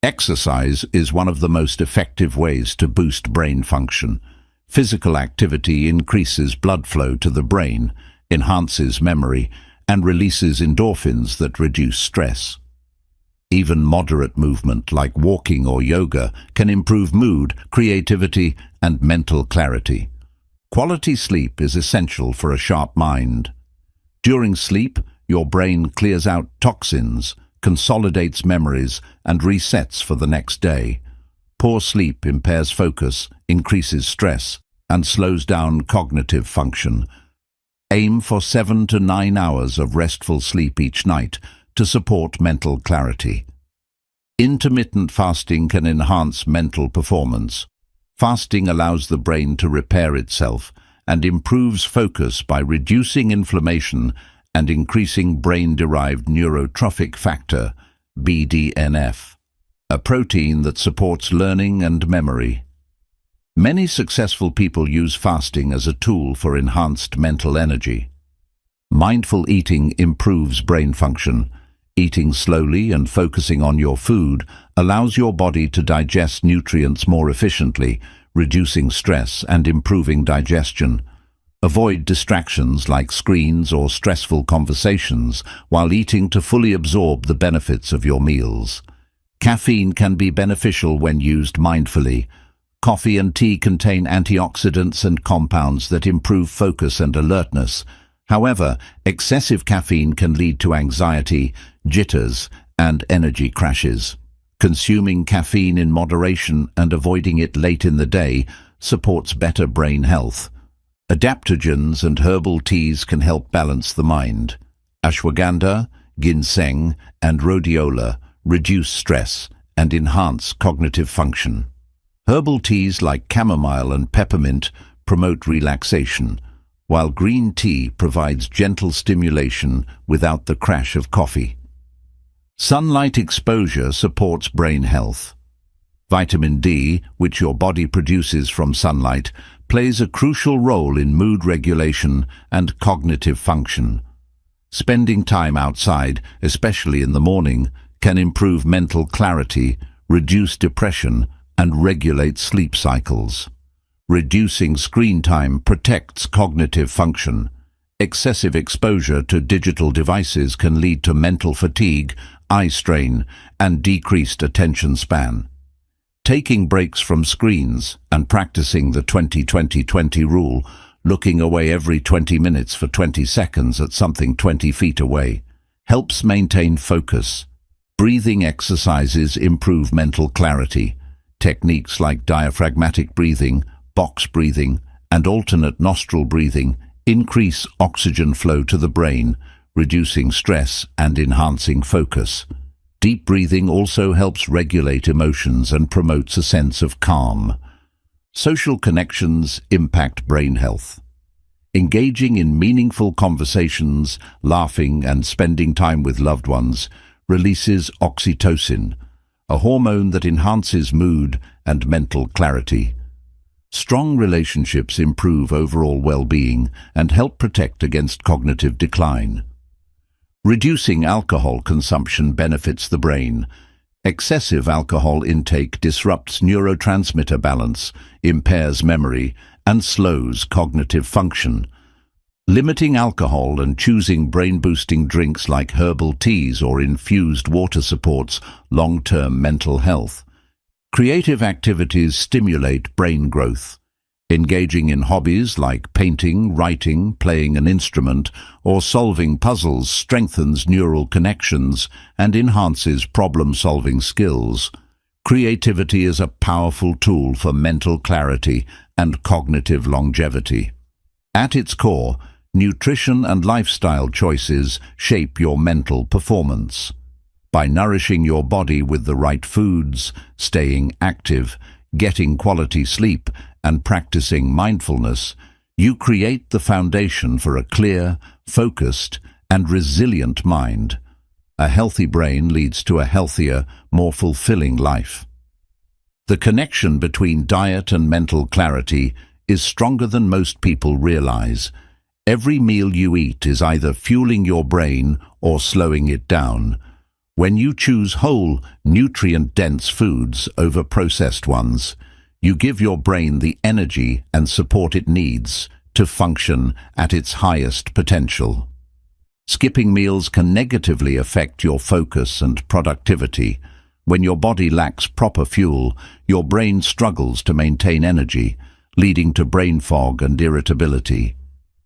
Exercise is one of the most effective ways to boost brain function. Physical activity increases blood flow to the brain, enhances memory, and releases endorphins that reduce stress. Even moderate movement like walking or yoga can improve mood, creativity, and mental clarity. Quality sleep is essential for a sharp mind. During sleep, your brain clears out toxins, consolidates memories, and resets for the next day. Poor sleep impairs focus, increases stress, and slows down cognitive function. Aim for 7 to 9 hours of restful sleep each night to support mental clarity. Intermittent fasting can enhance mental performance. Fasting allows the brain to repair itself and improves focus by reducing inflammation and increasing brain-derived neurotrophic factor, BDNF, a protein that supports learning and memory. Many successful people use fasting as a tool for enhanced mental energy. Mindful eating improves brain function. Eating slowly and focusing on your food allows your body to digest nutrients more efficiently, reducing stress and improving digestion. Avoid distractions like screens or stressful conversations while eating to fully absorb the benefits of your meals. Caffeine can be beneficial when used mindfully. Coffee and tea contain antioxidants and compounds that improve focus and alertness. However, excessive caffeine can lead to anxiety, jitters, and energy crashes. Consuming caffeine in moderation and avoiding it late in the day supports better brain health. Adaptogens and herbal teas can help balance the mind. Ashwagandha, ginseng, and rhodiola reduce stress and enhance cognitive function. Herbal teas like chamomile and peppermint promote relaxation, while green tea provides gentle stimulation without the crash of coffee. Sunlight exposure supports brain health. Vitamin D, which your body produces from sunlight, plays a crucial role in mood regulation and cognitive function. Spending time outside, especially in the morning, can improve mental clarity, reduce depression, and regulate sleep cycles. Reducing screen time protects cognitive function. Excessive exposure to digital devices can lead to mental fatigue, eye strain, and decreased attention span. Taking breaks from screens and practicing the 20-20-20 rule, looking away every 20 minutes for 20 seconds at something 20 feet away, helps maintain focus. Breathing exercises improve mental clarity. Techniques like diaphragmatic breathing, box breathing, and alternate nostril breathing increase oxygen flow to the brain, reducing stress and enhancing focus. Deep breathing also helps regulate emotions and promotes a sense of calm. Social connections impact brain health. Engaging in meaningful conversations, laughing, and spending time with loved ones releases oxytocin, a hormone that enhances mood and mental clarity. Strong relationships improve overall well-being and help protect against cognitive decline. Reducing alcohol consumption benefits the brain. Excessive alcohol intake disrupts neurotransmitter balance, impairs memory, and slows cognitive function. Limiting alcohol and choosing brain-boosting drinks like herbal teas or infused water supports long-term mental health. Creative activities stimulate brain growth. Engaging in hobbies like painting, writing, playing an instrument, or solving puzzles strengthens neural connections and enhances problem-solving skills. Creativity is a powerful tool for mental clarity and cognitive longevity. At its core, nutrition and lifestyle choices shape your mental performance. By nourishing your body with the right foods, staying active, getting quality sleep, and practicing mindfulness, you create the foundation for a clear, focused, and resilient mind. A healthy brain leads to a healthier, more fulfilling life. The connection between diet and mental clarity is stronger than most people realize. Every meal you eat is either fueling your brain or slowing it down. When you choose whole, nutrient-dense foods over processed ones, you give your brain the energy and support it needs to function at its highest potential. Skipping meals can negatively affect your focus and productivity. When your body lacks proper fuel, your brain struggles to maintain energy, leading to brain fog and irritability.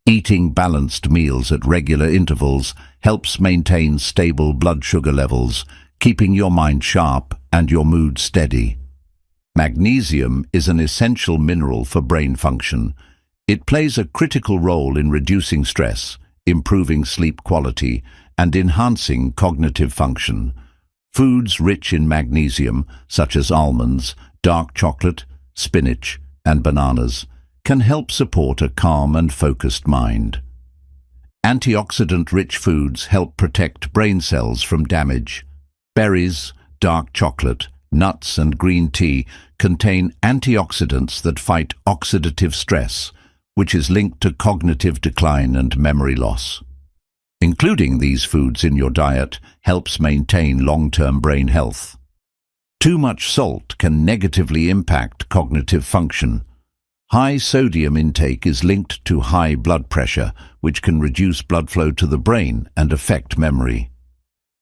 Eating balanced meals at regular intervals helps maintain stable blood sugar levels, keeping your mind sharp and your mood steady. Magnesium is an essential mineral for brain function. It plays a critical role in reducing stress, improving sleep quality, and enhancing cognitive function. Foods rich in magnesium, such as almonds, dark chocolate, spinach, and bananas, can help support a calm and focused mind. Antioxidant-rich foods help protect brain cells from damage. Berries, dark chocolate, nuts, and green tea contain antioxidants that fight oxidative stress, which is linked to cognitive decline and memory loss. Including these foods in your diet helps maintain long-term brain health. Too much salt can negatively impact cognitive function. High sodium intake is linked to high blood pressure, which can reduce blood flow to the brain and affect memory.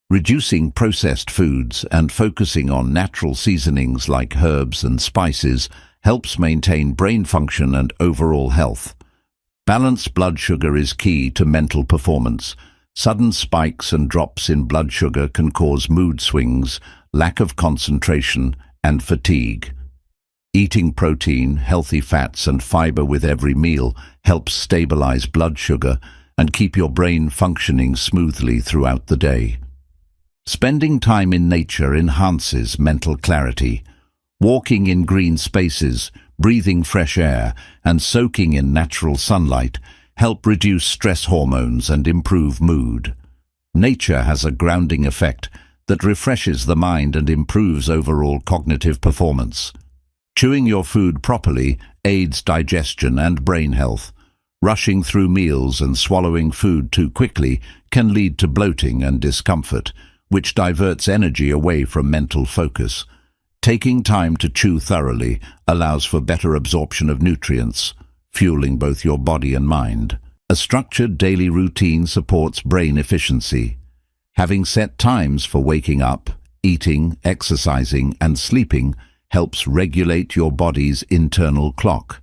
Reducing processed foods and focusing on natural seasonings like herbs and spices helps maintain brain function and overall health. Balanced blood sugar is key to mental performance. Sudden spikes and drops in blood sugar can cause mood swings, lack of concentration, and fatigue. Eating protein, healthy fats, and fiber with every meal helps stabilize blood sugar and keep your brain functioning smoothly throughout the day. Spending time in nature enhances mental clarity. Walking in green spaces, breathing fresh air, and soaking in natural sunlight help reduce stress hormones and improve mood. Nature has a grounding effect that refreshes the mind and improves overall cognitive performance. Chewing your food properly aids digestion and brain health. Rushing through meals and swallowing food too quickly can lead to bloating and discomfort, which diverts energy away from mental focus. Taking time to chew thoroughly allows for better absorption of nutrients, fueling both your body and mind. A structured daily routine supports brain efficiency. Having set times for waking up, eating, exercising, and sleeping helps regulate your body's internal clock.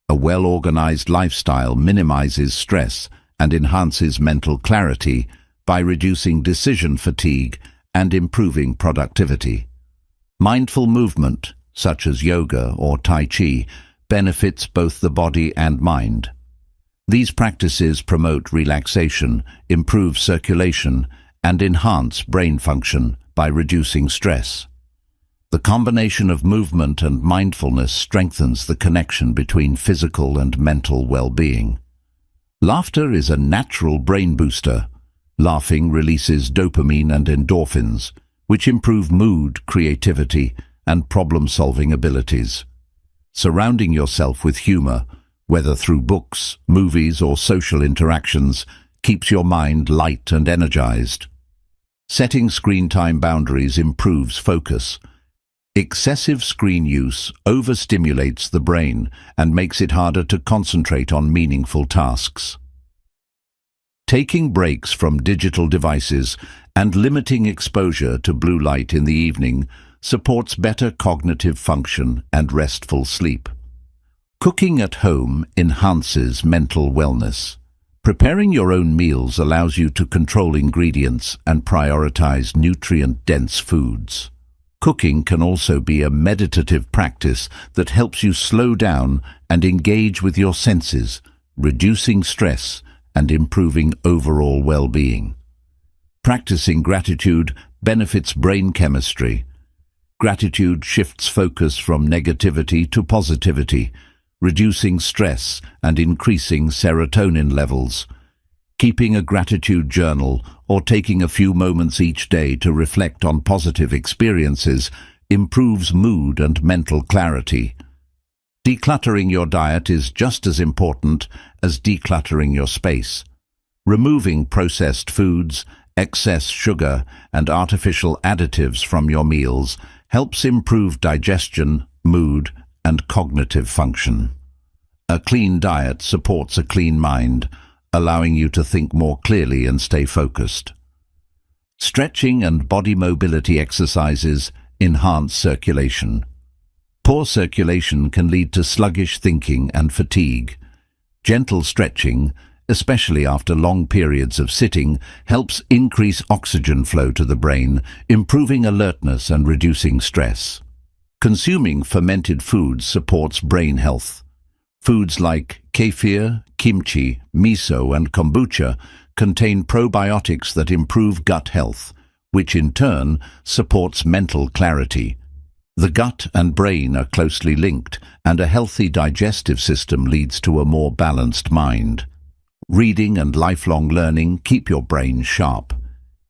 A well-organized lifestyle minimizes stress and enhances mental clarity by reducing decision fatigue and improving productivity. Mindful movement, such as yoga or Tai Chi, benefits both the body and mind. These practices promote relaxation, improve circulation, and enhance brain function by reducing stress. The combination of movement and mindfulness strengthens the connection between physical and mental well-being. Laughter is a natural brain booster. Laughing releases dopamine and endorphins, which improve mood, creativity, and problem-solving abilities. Surrounding yourself with humor, whether through books, movies, or social interactions, keeps your mind light and energized. Setting screen time boundaries improves focus. Excessive screen use overstimulates the brain and makes it harder to concentrate on meaningful tasks. Taking breaks from digital devices and limiting exposure to blue light in the evening supports better cognitive function and restful sleep. Cooking at home enhances mental wellness. Preparing your own meals allows you to control ingredients and prioritize nutrient-dense foods. Cooking can also be a meditative practice that helps you slow down and engage with your senses, reducing stress and improving overall well-being. Practicing gratitude benefits brain chemistry. Gratitude shifts focus from negativity to positivity, reducing stress and increasing serotonin levels. Keeping a gratitude journal or taking a few moments each day to reflect on positive experiences improves mood and mental clarity. Decluttering your diet is just as important as decluttering your space. Removing processed foods, excess sugar, and artificial additives from your meals helps improve digestion, mood, and cognitive function. A clean diet supports a clean mind, allowing you to think more clearly and stay focused. Stretching and body mobility exercises enhance circulation. Poor circulation can lead to sluggish thinking and fatigue. Gentle stretching, especially after long periods of sitting, helps increase oxygen flow to the brain, improving alertness and reducing stress. Consuming fermented foods supports brain health. Foods like kefir, kimchi, miso, and kombucha contain probiotics that improve gut health, which in turn supports mental clarity. The gut and brain are closely linked, and a healthy digestive system leads to a more balanced mind. Reading and lifelong learning keep your brain sharp.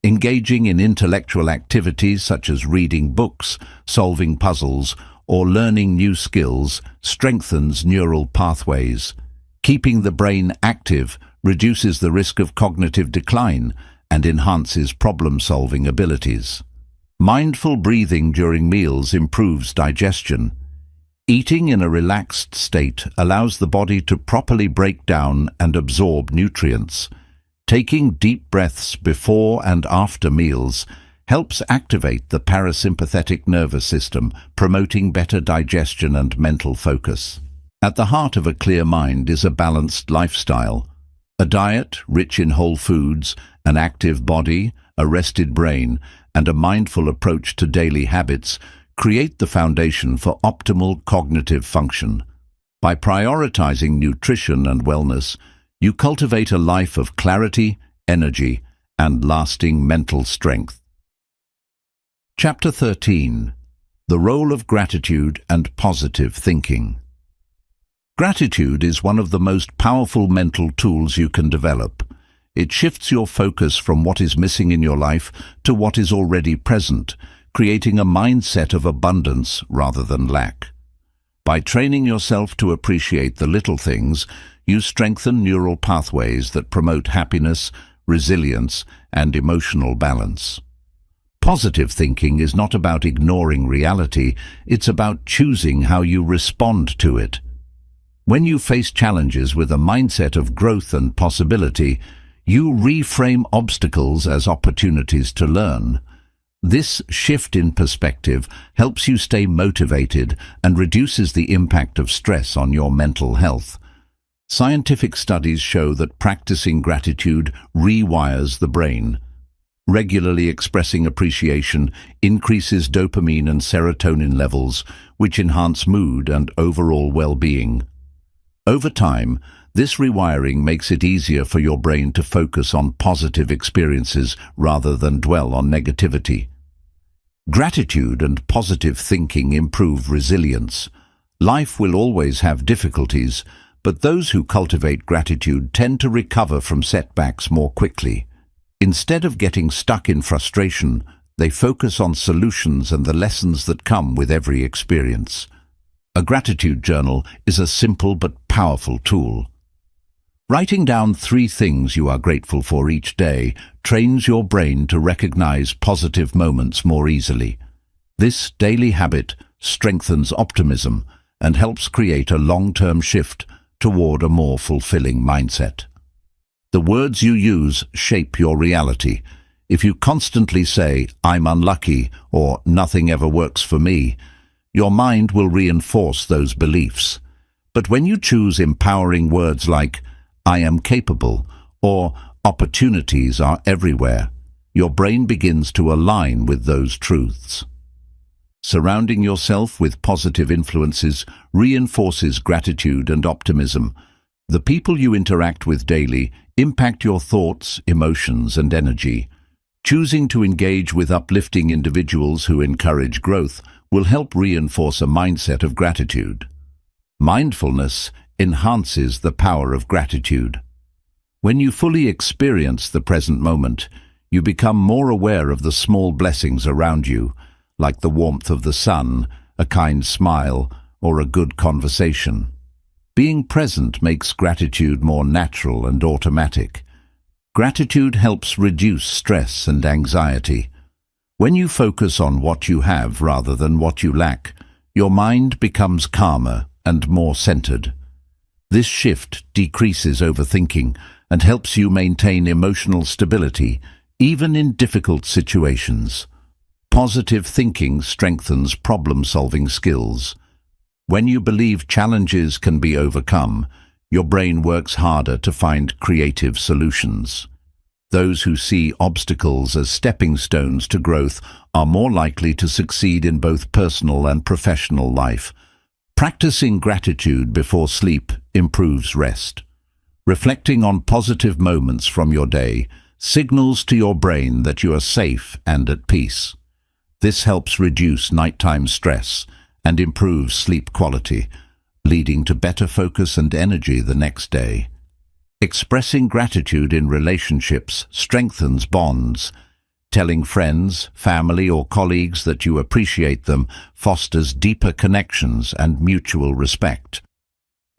Engaging in intellectual activities such as reading books, solving puzzles, or learning new skills strengthens neural pathways. Keeping the brain active reduces the risk of cognitive decline and enhances problem-solving abilities. Mindful breathing during meals improves digestion. Eating in a relaxed state allows the body to properly break down and absorb nutrients. Taking deep breaths before and after meals helps activate the parasympathetic nervous system, promoting better digestion and mental focus. At the heart of a clear mind is a balanced lifestyle. A diet rich in whole foods, an active body, a rested brain, and a mindful approach to daily habits create the foundation for optimal cognitive function. By prioritizing nutrition and wellness, you cultivate a life of clarity, energy, and lasting mental strength. Chapter 13. The Role of Gratitude and Positive Thinking. Gratitude is one of the most powerful mental tools you can develop. It shifts your focus from what is missing in your life to what is already present, creating a mindset of abundance rather than lack. By training yourself to appreciate the little things, you strengthen neural pathways that promote happiness, resilience, and emotional balance. Positive thinking is not about ignoring reality, it's about choosing how you respond to it. When you face challenges with a mindset of growth and possibility, you reframe obstacles as opportunities to learn. This shift in perspective helps you stay motivated and reduces the impact of stress on your mental health. Scientific studies show that practicing gratitude rewires the brain. Regularly expressing appreciation increases dopamine and serotonin levels, which enhance mood and overall well-being. Over time, this rewiring makes it easier for your brain to focus on positive experiences rather than dwell on negativity. Gratitude and positive thinking improve resilience. Life will always have difficulties, but those who cultivate gratitude tend to recover from setbacks more quickly. Instead of getting stuck in frustration, they focus on solutions and the lessons that come with every experience. A gratitude journal is a simple but powerful tool. Writing down 3 things you are grateful for each day trains your brain to recognize positive moments more easily. This daily habit strengthens optimism and helps create a long-term shift toward a more fulfilling mindset. The words you use shape your reality. If you constantly say, "I'm unlucky," or "nothing ever works for me," your mind will reinforce those beliefs. But when you choose empowering words like, "I am capable," or "opportunities are everywhere," your brain begins to align with those truths. Surrounding yourself with positive influences reinforces gratitude and optimism. The people you interact with daily impact your thoughts, emotions, and energy. Choosing to engage with uplifting individuals who encourage growth will help reinforce a mindset of gratitude. Mindfulness enhances the power of gratitude. When you fully experience the present moment, you become more aware of the small blessings around you, like the warmth of the sun, a kind smile, or a good conversation. Being present makes gratitude more natural and automatic. Gratitude helps reduce stress and anxiety. When you focus on what you have rather than what you lack, your mind becomes calmer and more centered. This shift decreases overthinking and helps you maintain emotional stability, even in difficult situations. Positive thinking strengthens problem-solving skills. When you believe challenges can be overcome, your brain works harder to find creative solutions. Those who see obstacles as stepping stones to growth are more likely to succeed in both personal and professional life. Practicing gratitude before sleep improves rest. Reflecting on positive moments from your day signals to your brain that you are safe and at peace. This helps reduce nighttime stress and improves sleep quality, leading to better focus and energy the next day. Expressing gratitude in relationships strengthens bonds. Telling friends, family, or colleagues that you appreciate them fosters deeper connections and mutual respect.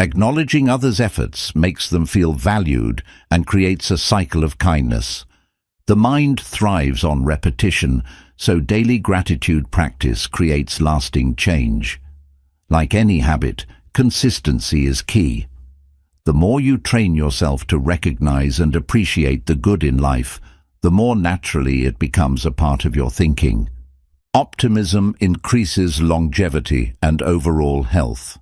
Acknowledging others' efforts makes them feel valued and creates a cycle of kindness. The mind thrives on repetition, so daily gratitude practice creates lasting change. Like any habit, consistency is key. The more you train yourself to recognize and appreciate the good in life, the more naturally it becomes a part of your thinking. Optimism increases longevity and overall health.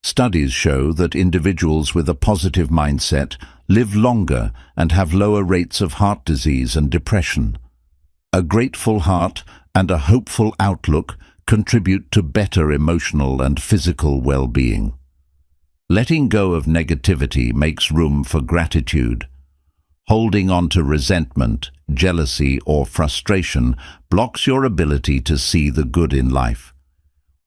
Studies show that individuals with a positive mindset live longer and have lower rates of heart disease and depression. A grateful heart and a hopeful outlook contribute to better emotional and physical well-being. Letting go of negativity makes room for gratitude. Holding on to resentment, jealousy, or frustration blocks your ability to see the good in life.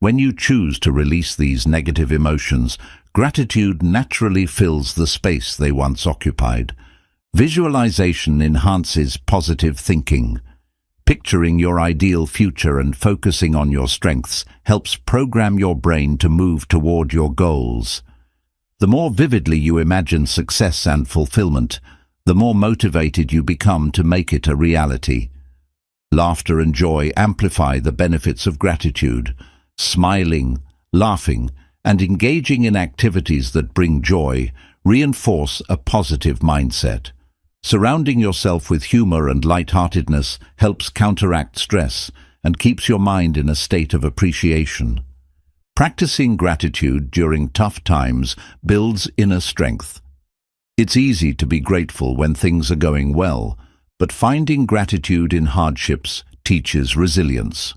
When you choose to release these negative emotions, gratitude naturally fills the space they once occupied. Visualization enhances positive thinking. Picturing your ideal future and focusing on your strengths helps program your brain to move toward your goals. The more vividly you imagine success and fulfillment, the more motivated you become to make it a reality. Laughter and joy amplify the benefits of gratitude. Smiling, laughing, and engaging in activities that bring joy reinforce a positive mindset. Surrounding yourself with humor and lightheartedness helps counteract stress and keeps your mind in a state of appreciation. Practicing gratitude during tough times builds inner strength. It's easy to be grateful when things are going well, but finding gratitude in hardships teaches resilience.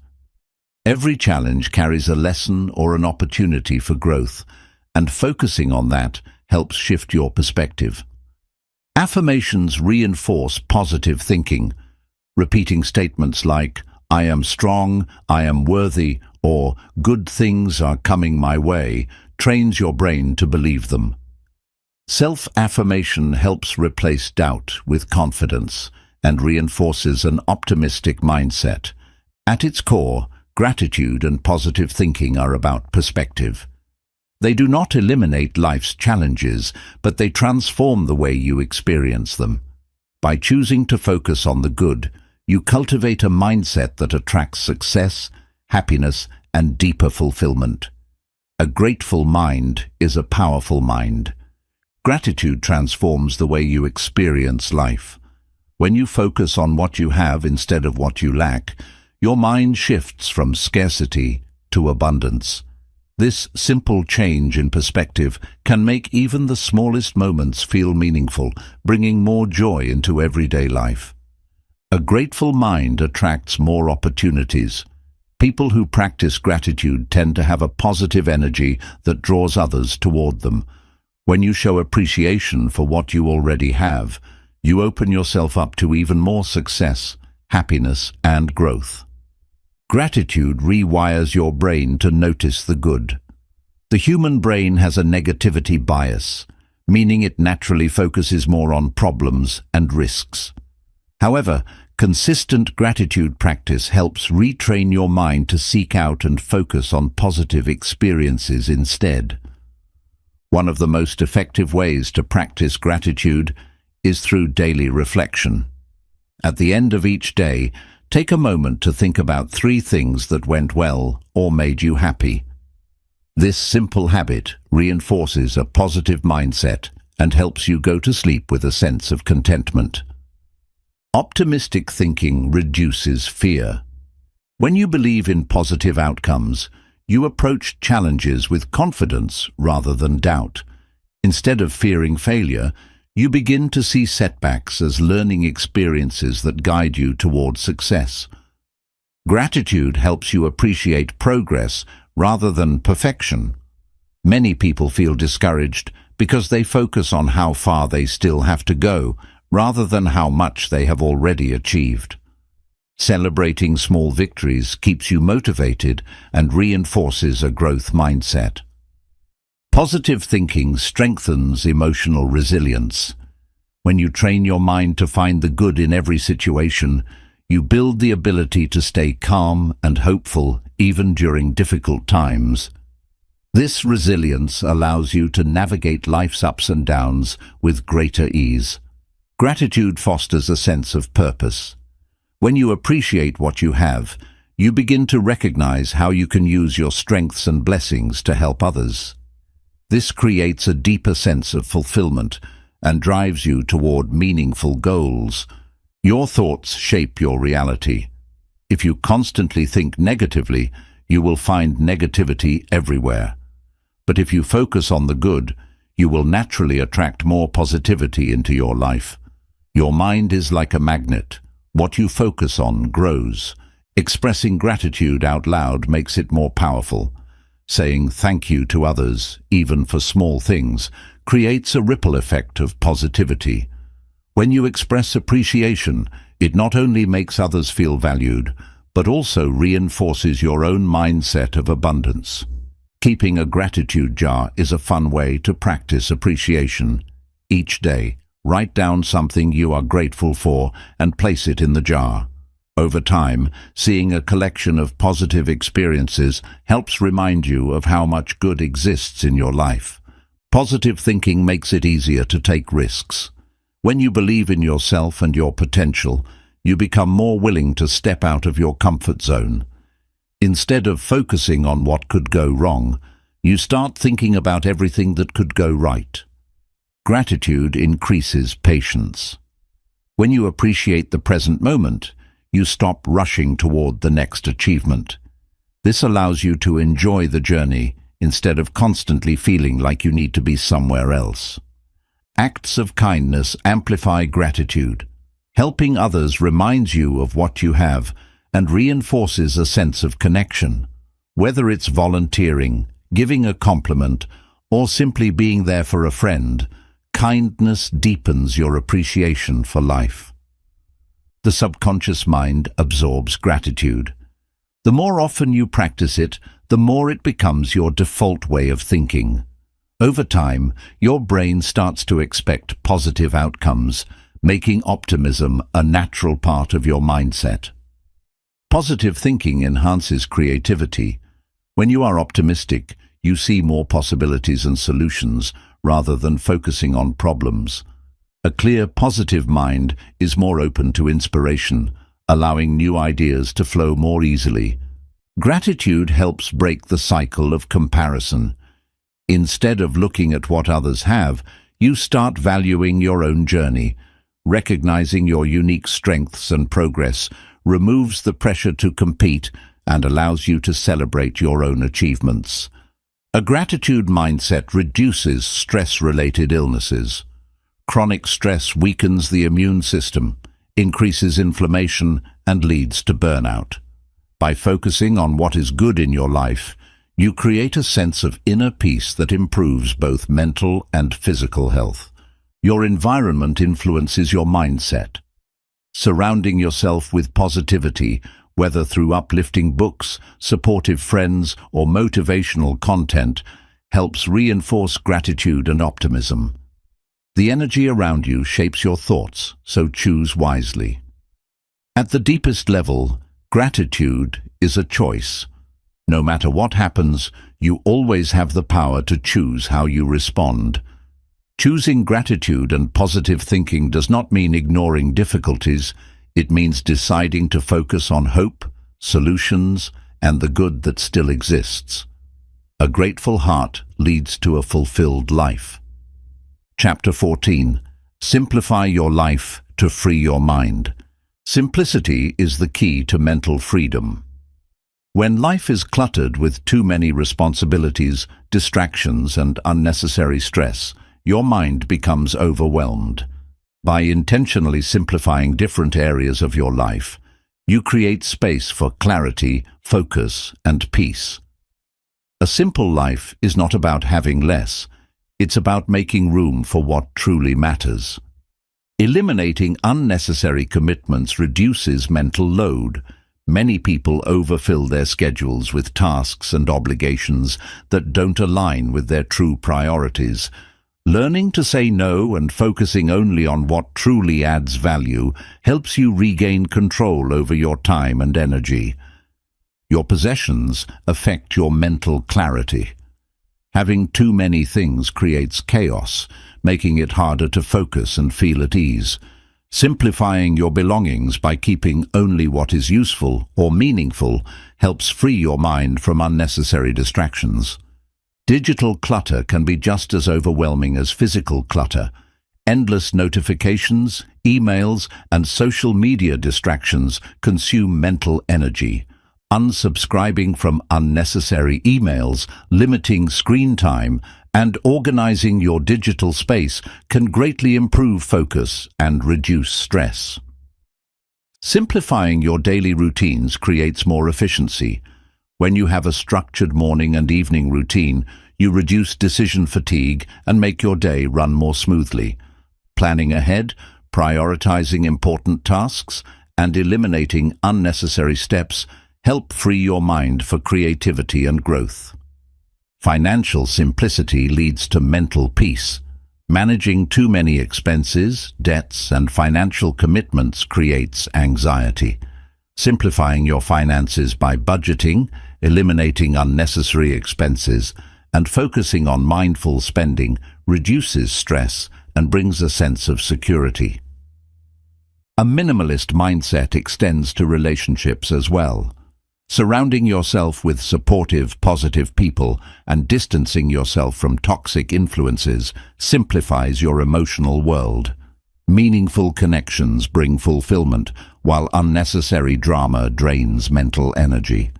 Every challenge carries a lesson or an opportunity for growth, and focusing on that helps shift your perspective. Affirmations reinforce positive thinking. Repeating statements like, "I am strong," "I am worthy," or "good things are coming my way," trains your brain to believe them. Self-affirmation helps replace doubt with confidence and reinforces an optimistic mindset. At its core, gratitude and positive thinking are about perspective. They do not eliminate life's challenges, but they transform the way you experience them. By choosing to focus on the good, you cultivate a mindset that attracts success, happiness, and deeper fulfillment. A grateful mind is a powerful mind. Gratitude transforms the way you experience life. When you focus on what you have instead of what you lack, your mind shifts from scarcity to abundance. This simple change in perspective can make even the smallest moments feel meaningful, bringing more joy into everyday life. A grateful mind attracts more opportunities. People who practice gratitude tend to have a positive energy that draws others toward them. When you show appreciation for what you already have, you open yourself up to even more success, happiness, and growth. Gratitude rewires your brain to notice the good. The human brain has a negativity bias, meaning it naturally focuses more on problems and risks. However, consistent gratitude practice helps retrain your mind to seek out and focus on positive experiences instead. One of the most effective ways to practice gratitude is through daily reflection. At the end of each day, take a moment to think about 3 things that went well or made you happy. This simple habit reinforces a positive mindset and helps you go to sleep with a sense of contentment. Optimistic thinking reduces fear. When you believe in positive outcomes, you approach challenges with confidence rather than doubt. Instead of fearing failure, you begin to see setbacks as learning experiences that guide you toward success. Gratitude helps you appreciate progress rather than perfection. Many people feel discouraged because they focus on how far they still have to go, rather than how much they have already achieved. Celebrating small victories keeps you motivated and reinforces a growth mindset. Positive thinking strengthens emotional resilience. When you train your mind to find the good in every situation, you build the ability to stay calm and hopeful even during difficult times. This resilience allows you to navigate life's ups and downs with greater ease. Gratitude fosters a sense of purpose. When you appreciate what you have, you begin to recognize how you can use your strengths and blessings to help others. This creates a deeper sense of fulfillment and drives you toward meaningful goals. Your thoughts shape your reality. If you constantly think negatively, you will find negativity everywhere. But if you focus on the good, you will naturally attract more positivity into your life. Your mind is like a magnet. What you focus on grows. Expressing gratitude out loud makes it more powerful. Saying thank you to others, even for small things, creates a ripple effect of positivity. When you express appreciation, it not only makes others feel valued, but also reinforces your own mindset of abundance. Keeping a gratitude jar is a fun way to practice appreciation. Each day, write down something you are grateful for and place it in the jar. Over time, seeing a collection of positive experiences helps remind you of how much good exists in your life. Positive thinking makes it easier to take risks. When you believe in yourself and your potential, you become more willing to step out of your comfort zone. Instead of focusing on what could go wrong, you start thinking about everything that could go right. Gratitude increases patience. When you appreciate the present moment, you stop rushing toward the next achievement. This allows you to enjoy the journey instead of constantly feeling like you need to be somewhere else. Acts of kindness amplify gratitude. Helping others reminds you of what you have and reinforces a sense of connection. Whether it's volunteering, giving a compliment, or simply being there for a friend, kindness deepens your appreciation for life. The subconscious mind absorbs gratitude. The more often you practice it, the more it becomes your default way of thinking. Over time, your brain starts to expect positive outcomes, making optimism a natural part of your mindset. Positive thinking enhances creativity. When you are optimistic, you see more possibilities and solutions rather than focusing on problems. A clear, positive mind is more open to inspiration, allowing new ideas to flow more easily. Gratitude helps break the cycle of comparison. Instead of looking at what others have, you start valuing your own journey. Recognizing your unique strengths and progress removes the pressure to compete and allows you to celebrate your own achievements. A gratitude mindset reduces stress-related illnesses. Chronic stress weakens the immune system, increases inflammation, and leads to burnout. By focusing on what is good in your life, you create a sense of inner peace that improves both mental and physical health. Your environment influences your mindset. Surrounding yourself with positivity, whether through uplifting books, supportive friends, or motivational content, helps reinforce gratitude and optimism. The energy around you shapes your thoughts, so choose wisely. At the deepest level, gratitude is a choice. No matter what happens, you always have the power to choose how you respond. Choosing gratitude and positive thinking does not mean ignoring difficulties. It means deciding to focus on hope, solutions, and the good that still exists. A grateful heart leads to a fulfilled life. Chapter 14. Simplify your life to free your mind. Simplicity is the key to mental freedom. When life is cluttered with too many responsibilities, distractions, and unnecessary stress, your mind becomes overwhelmed. By intentionally simplifying different areas of your life, you create space for clarity, focus, and peace. A simple life is not about having less. It's about making room for what truly matters. Eliminating unnecessary commitments reduces mental load. Many people overfill their schedules with tasks and obligations that don't align with their true priorities. Learning to say no and focusing only on what truly adds value helps you regain control over your time and energy. Your possessions affect your mental clarity. Having too many things creates chaos, making it harder to focus and feel at ease. Simplifying your belongings by keeping only what is useful or meaningful helps free your mind from unnecessary distractions. Digital clutter can be just as overwhelming as physical clutter. Endless notifications, emails, and social media distractions consume mental energy. Unsubscribing from unnecessary emails, limiting screen time, and organizing your digital space can greatly improve focus and reduce stress. Simplifying your daily routines creates more efficiency. When you have a structured morning and evening routine, you reduce decision fatigue and make your day run more smoothly. Planning ahead, prioritizing important tasks, and eliminating unnecessary steps help free your mind for creativity and growth. Financial simplicity leads to mental peace. Managing too many expenses, debts, and financial commitments creates anxiety. Simplifying your finances by budgeting, eliminating unnecessary expenses, and focusing on mindful spending reduces stress and brings a sense of security. A minimalist mindset extends to relationships as well. Surrounding yourself with supportive, positive people and distancing yourself from toxic influences simplifies your emotional world. Meaningful connections bring fulfillment, while unnecessary drama drains mental energy.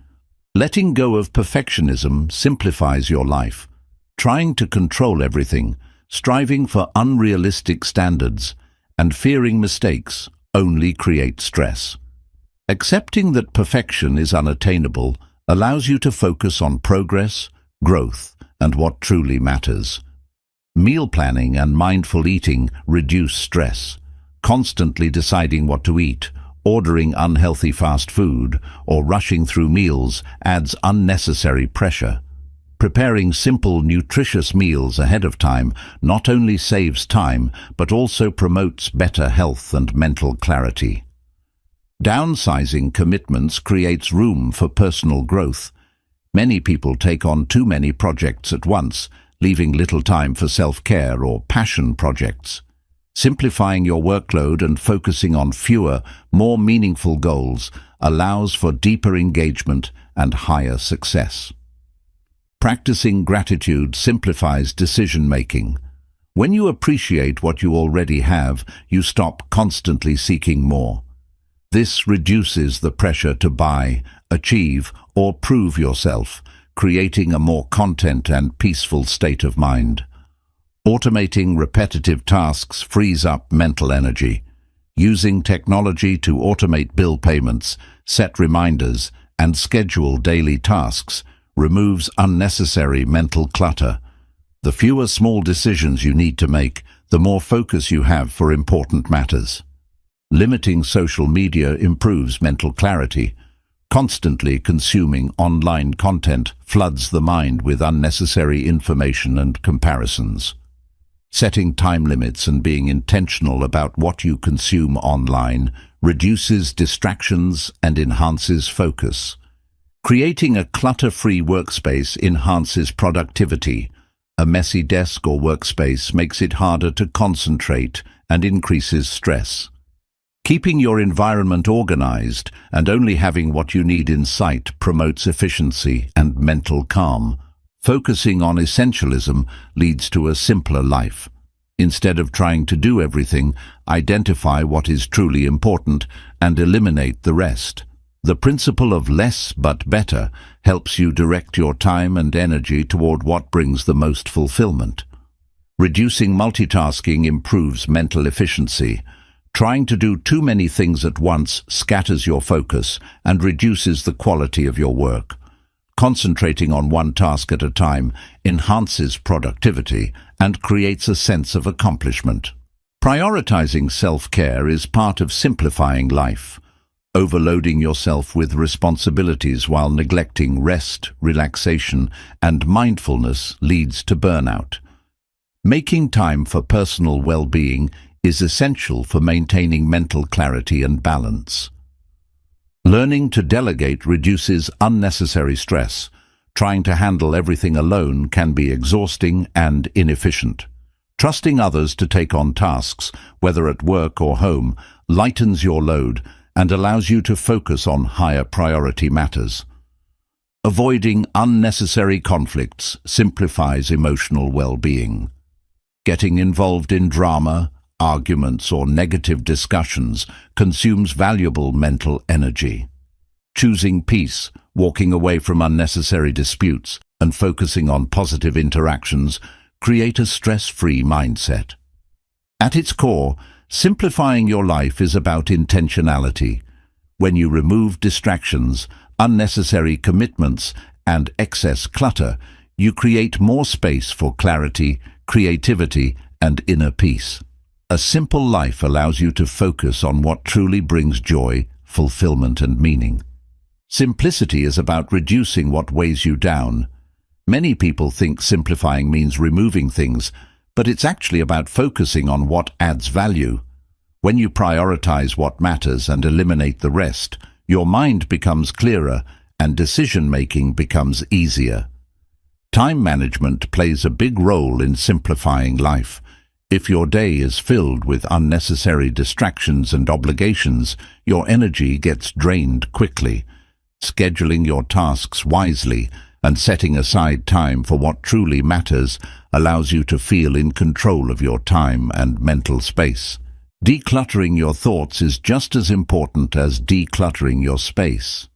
Letting go of perfectionism simplifies your life. Trying to control everything, striving for unrealistic standards, and fearing mistakes only create stress. Accepting that perfection is unattainable allows you to focus on progress, growth, and what truly matters. Meal planning and mindful eating reduce stress. Constantly deciding what to eat, ordering unhealthy fast food, or rushing through meals adds unnecessary pressure. Preparing simple, nutritious meals ahead of time not only saves time, but also promotes better health and mental clarity. Downsizing commitments creates room for personal growth. Many people take on too many projects at once, leaving little time for self-care or passion projects. Simplifying your workload and focusing on fewer, more meaningful goals allows for deeper engagement and higher success. Practicing gratitude simplifies decision-making. When you appreciate what you already have, you stop constantly seeking more. This reduces the pressure to buy, achieve, or prove yourself, creating a more content and peaceful state of mind. Automating repetitive tasks frees up mental energy. Using technology to automate bill payments, set reminders, and schedule daily tasks removes unnecessary mental clutter. The fewer small decisions you need to make, the more focus you have for important matters. Limiting social media improves mental clarity. Constantly consuming online content floods the mind with unnecessary information and comparisons. Setting time limits and being intentional about what you consume online reduces distractions and enhances focus. Creating a clutter-free workspace enhances productivity. A messy desk or workspace makes it harder to concentrate and increases stress. Keeping your environment organized and only having what you need in sight promotes efficiency and mental calm. Focusing on essentialism leads to a simpler life. Instead of trying to do everything, identify what is truly important and eliminate the rest. The principle of less but better helps you direct your time and energy toward what brings the most fulfillment. Reducing multitasking improves mental efficiency. Trying to do too many things at once scatters your focus and reduces the quality of your work. Concentrating on one task at a time enhances productivity and creates a sense of accomplishment. Prioritizing self-care is part of simplifying life. Overloading yourself with responsibilities while neglecting rest, relaxation, and mindfulness leads to burnout. Making time for personal well-being is essential for maintaining mental clarity and balance. Learning to delegate reduces unnecessary stress. Trying to handle everything alone can be exhausting and inefficient. Trusting others to take on tasks, whether at work or home, lightens your load and allows you to focus on higher priority matters. Avoiding unnecessary conflicts simplifies emotional well-being. Getting involved in drama, arguments, or negative discussions consumes valuable mental energy. Choosing peace, walking away from unnecessary disputes, and focusing on positive interactions create a stress-free mindset. At its core, simplifying your life is about intentionality. When you remove distractions, unnecessary commitments, and excess clutter, you create more space for clarity, creativity, and inner peace. A simple life allows you to focus on what truly brings joy, fulfillment, and meaning. Simplicity is about reducing what weighs you down. Many people think simplifying means removing things, but it's actually about focusing on what adds value. When you prioritize what matters and eliminate the rest, your mind becomes clearer and decision-making becomes easier. Time management plays a big role in simplifying life. If your day is filled with unnecessary distractions and obligations, your energy gets drained quickly. Scheduling your tasks wisely and setting aside time for what truly matters allows you to feel in control of your time and mental space. Decluttering your thoughts is just as important as decluttering your space.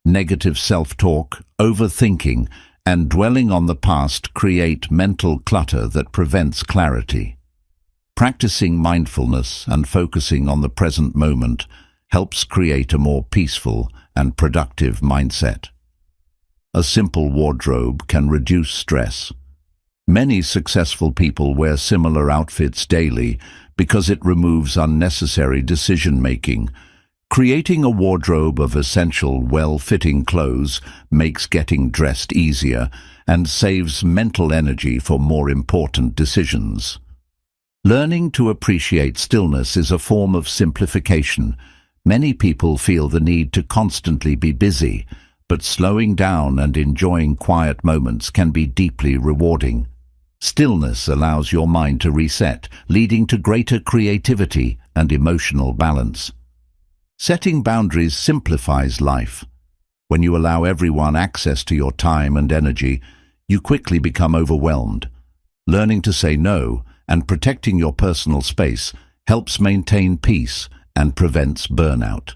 Negative self-talk, overthinking, and dwelling on the past create mental clutter that prevents clarity. Practicing mindfulness and focusing on the present moment helps create a more peaceful and productive mindset. A simple wardrobe can reduce stress. Many successful people wear similar outfits daily because it removes unnecessary decision-making. Creating a wardrobe of essential, well-fitting clothes makes getting dressed easier and saves mental energy for more important decisions. Learning to appreciate stillness is a form of simplification. Many people feel the need to constantly be busy, but slowing down and enjoying quiet moments can be deeply rewarding. Stillness allows your mind to reset, leading to greater creativity and emotional balance. Setting boundaries simplifies life. When you allow everyone access to your time and energy, you quickly become overwhelmed. Learning to say no and protecting your personal space helps maintain peace and prevents burnout.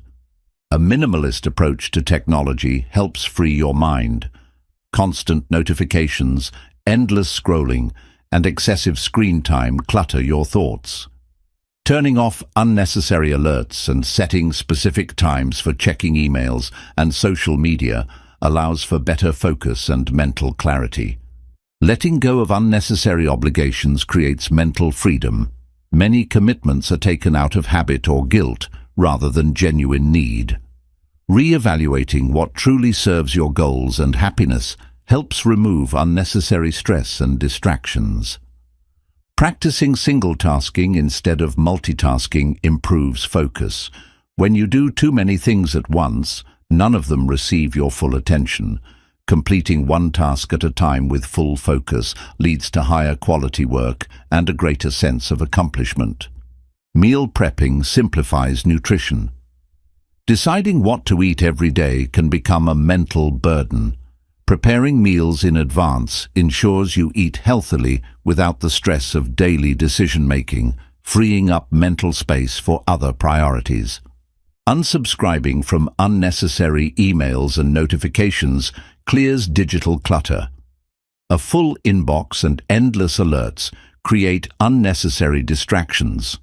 A minimalist approach to technology helps free your mind. Constant notifications, endless scrolling, and excessive screen time clutter your thoughts. Turning off unnecessary alerts and setting specific times for checking emails and social media allows for better focus and mental clarity. Letting go of unnecessary obligations creates mental freedom. Many commitments are taken out of habit or guilt rather than genuine need. Re-evaluating what truly serves your goals and happiness helps remove unnecessary stress and distractions. Practicing single-tasking instead of multitasking improves focus. When you do too many things at once, none of them receive your full attention. Completing one task at a time with full focus leads to higher quality work and a greater sense of accomplishment. Meal prepping simplifies nutrition. Deciding what to eat every day can become a mental burden. Preparing meals in advance ensures you eat healthily without the stress of daily decision-making, freeing up mental space for other priorities. Unsubscribing from unnecessary emails and notifications clears digital clutter. A full inbox and endless alerts create unnecessary distractions.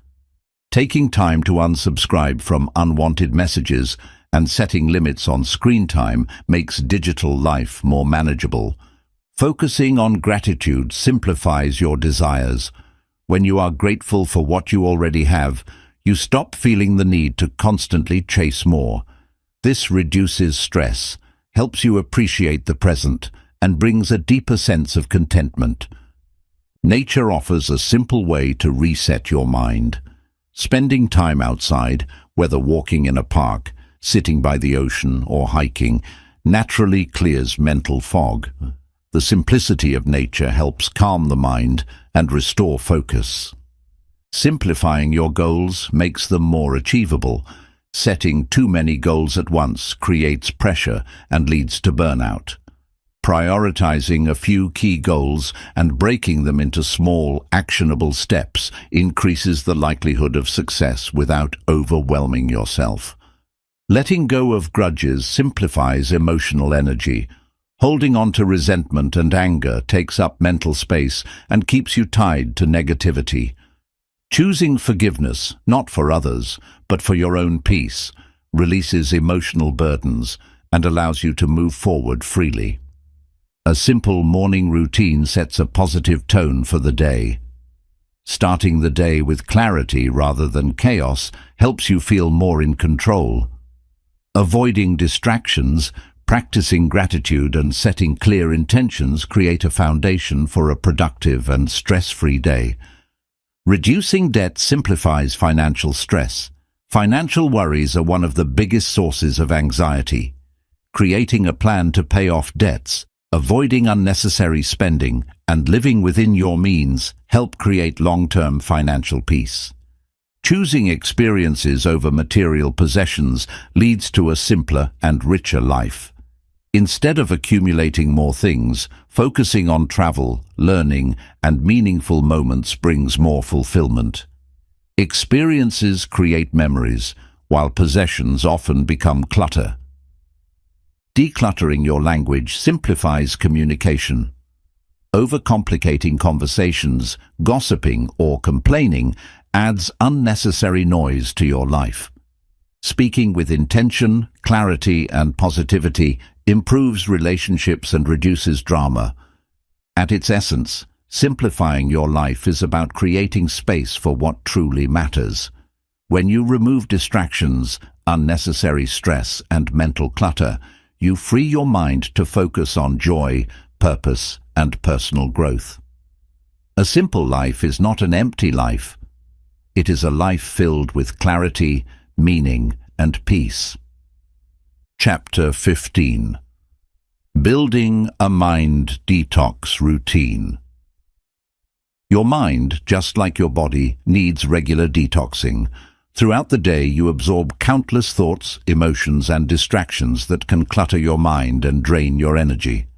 Taking time to unsubscribe from unwanted messages and setting limits on screen time makes digital life more manageable. Focusing on gratitude simplifies your desires. When you are grateful for what you already have, you stop feeling the need to constantly chase more. This reduces stress, helps you appreciate the present, and brings a deeper sense of contentment. Nature offers a simple way to reset your mind. Spending time outside, whether walking in a park, sitting by the ocean, or hiking, naturally clears mental fog. The simplicity of nature helps calm the mind and restore focus. Simplifying your goals makes them more achievable. Setting too many goals at once creates pressure and leads to burnout. Prioritizing a few key goals and breaking them into small, actionable steps increases the likelihood of success without overwhelming yourself. Letting go of grudges simplifies emotional energy. Holding on to resentment and anger takes up mental space and keeps you tied to negativity. Choosing forgiveness, not for others, but for your own peace, releases emotional burdens and allows you to move forward freely. A simple morning routine sets a positive tone for the day. Starting the day with clarity rather than chaos helps you feel more in control. Avoiding distractions, practicing gratitude and setting clear intentions create a foundation for a productive and stress-free day. Reducing debt simplifies financial stress. Financial worries are one of the biggest sources of anxiety. Creating a plan to pay off debts, avoiding unnecessary spending, and living within your means help create long-term financial peace. Choosing experiences over material possessions leads to a simpler and richer life. Instead of accumulating more things, focusing on travel, learning, and meaningful moments brings more fulfillment. Experiences create memories, while possessions often become clutter. Decluttering your language simplifies communication. Overcomplicating conversations, gossiping, or complaining adds unnecessary noise to your life. Speaking with intention, clarity, and positivity improves relationships and reduces drama. At its essence, simplifying your life is about creating space for what truly matters. When you remove distractions, unnecessary stress, and mental clutter, you free your mind to focus on joy, purpose, and personal growth. A simple life is not an empty life. It is a life filled with clarity, meaning, and peace. Chapter 15. Building a Mind Detox Routine. Your mind, just like your body, needs regular detoxing. Throughout the day, you absorb countless thoughts, emotions, and distractions that can clutter your mind and drain your energy.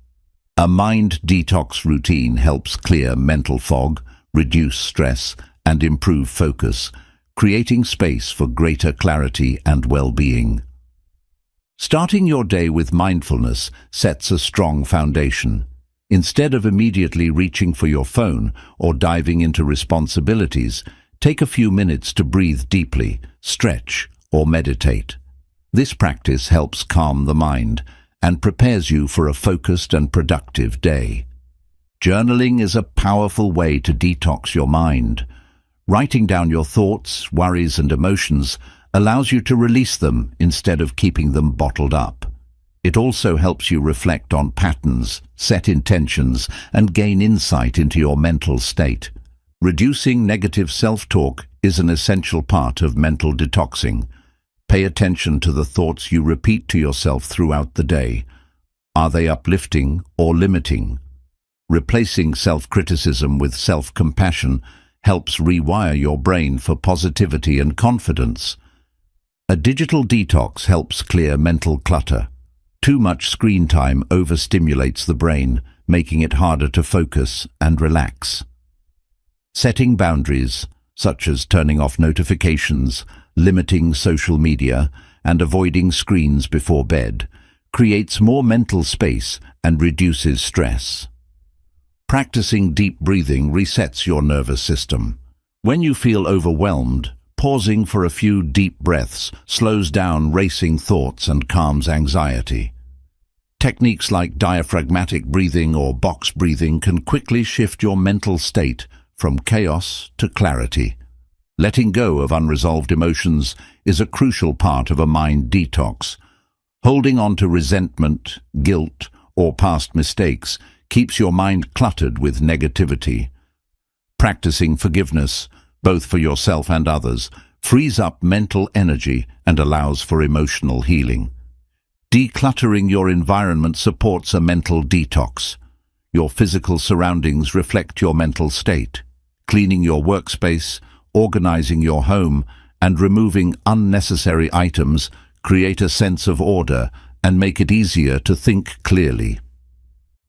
A mind detox routine helps clear mental fog, reduce stress, and improve focus, creating space for greater clarity and well-being. Starting your day with mindfulness sets a strong foundation. Instead of immediately reaching for your phone or diving into responsibilities, take a few minutes to breathe deeply, stretch, or meditate. This practice helps calm the mind and prepares you for a focused and productive day. Journaling is a powerful way to detox your mind. Writing down your thoughts, worries, and emotions allows you to release them instead of keeping them bottled up. It also helps you reflect on patterns, set intentions, and gain insight into your mental state. Reducing negative self-talk is an essential part of mental detoxing. Pay attention to the thoughts you repeat to yourself throughout the day. Are they uplifting or limiting? Replacing self-criticism with self-compassion helps rewire your brain for positivity and confidence. A digital detox helps clear mental clutter. Too much screen time overstimulates the brain, making it harder to focus and relax. Setting boundaries, such as turning off notifications, limiting social media, and avoiding screens before bed, creates more mental space and reduces stress. Practicing deep breathing resets your nervous system. When you feel overwhelmed, pausing for a few deep breaths slows down racing thoughts and calms anxiety. Techniques like diaphragmatic breathing or box breathing can quickly shift your mental state from chaos to clarity. Letting go of unresolved emotions is a crucial part of a mind detox. Holding on to resentment, guilt, or past mistakes keeps your mind cluttered with negativity. Practicing forgiveness, both for yourself and others, frees up mental energy and allows for emotional healing. Decluttering your environment supports a mental detox. Your physical surroundings reflect your mental state. Cleaning your workspace, organizing your home, and removing unnecessary items create a sense of order and make it easier to think clearly.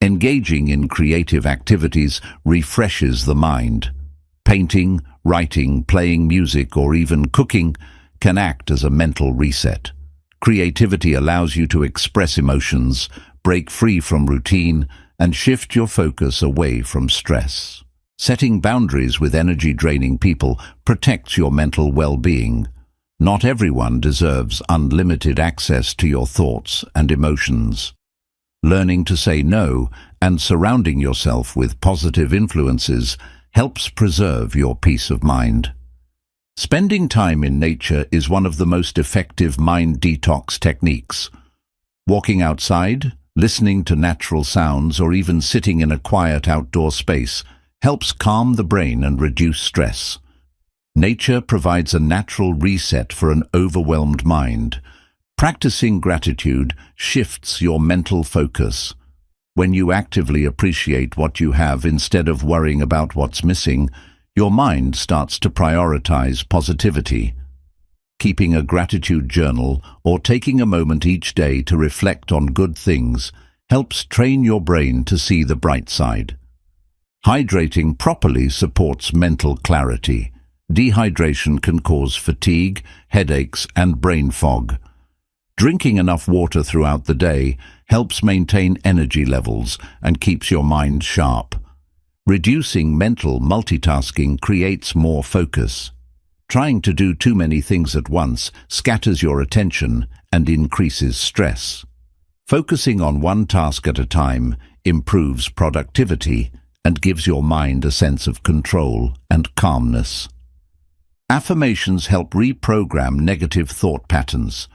Engaging in creative activities refreshes the mind. Painting, writing, playing music, or even cooking can act as a mental reset. Creativity allows you to express emotions, break free from routine, and shift your focus away from stress. Setting boundaries with energy-draining people protects your mental well-being. Not everyone deserves unlimited access to your thoughts and emotions. Learning to say no and surrounding yourself with positive influences helps preserve your peace of mind. Spending time in nature is one of the most effective mind detox techniques. Walking outside, listening to natural sounds, or even sitting in a quiet outdoor space helps calm the brain and reduce stress. Nature provides a natural reset for an overwhelmed mind. Practicing gratitude shifts your mental focus. When you actively appreciate what you have instead of worrying about what's missing, your mind starts to prioritize positivity. Keeping a gratitude journal or taking a moment each day to reflect on good things helps train your brain to see the bright side. Hydrating properly supports mental clarity. Dehydration can cause fatigue, headaches, and brain fog. Drinking enough water throughout the day helps maintain energy levels and keeps your mind sharp. Reducing mental multitasking creates more focus. Trying to do too many things at once scatters your attention and increases stress. Focusing on one task at a time improves productivity and gives your mind a sense of control and calmness. Affirmations help reprogram negative thought patterns.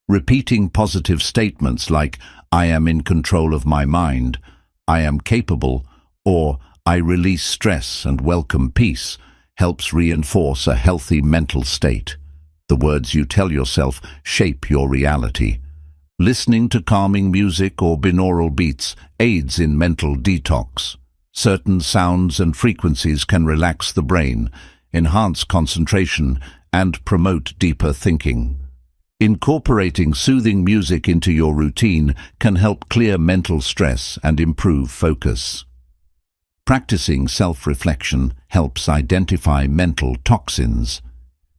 Repeating positive statements like, "I am in control of my mind," "I am capable," or "I release stress and welcome peace," helps reinforce a healthy mental state. The words you tell yourself shape your reality. Listening to calming music or binaural beats aids in mental detox. Certain sounds and frequencies can relax the brain, enhance concentration, and promote deeper thinking. Incorporating soothing music into your routine can help clear mental stress and improve focus. Practicing self-reflection helps identify mental toxins.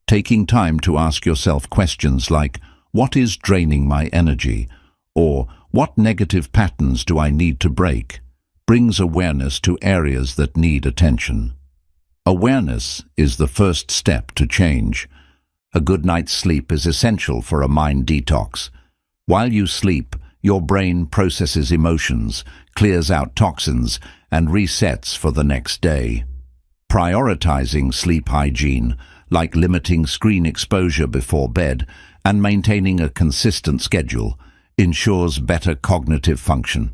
Taking time to ask yourself questions like, "What is draining my energy?" or "What negative patterns do I need to break?" brings awareness to areas that need attention. Awareness is the first step to change. A good night's sleep is essential for a mind detox. While you sleep, your brain processes emotions, clears out toxins, and resets for the next day. Prioritizing sleep hygiene, like limiting screen exposure before bed and maintaining a consistent schedule, ensures better cognitive function.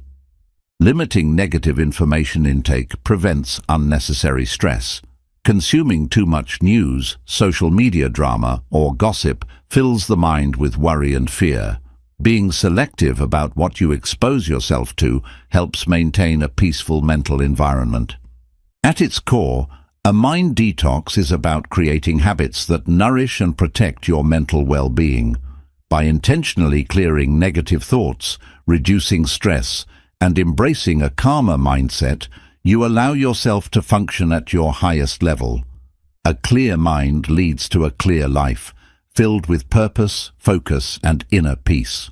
Limiting negative information intake prevents unnecessary stress. Consuming too much news, social media drama, or gossip fills the mind with worry and fear. Being selective about what you expose yourself to helps maintain a peaceful mental environment. At its core, a mind detox is about creating habits that nourish and protect your mental well-being. By intentionally clearing negative thoughts, reducing stress, and embracing a calmer mindset, you allow yourself to function at your highest level. A clear mind leads to a clear life, filled with purpose, focus, and inner peace.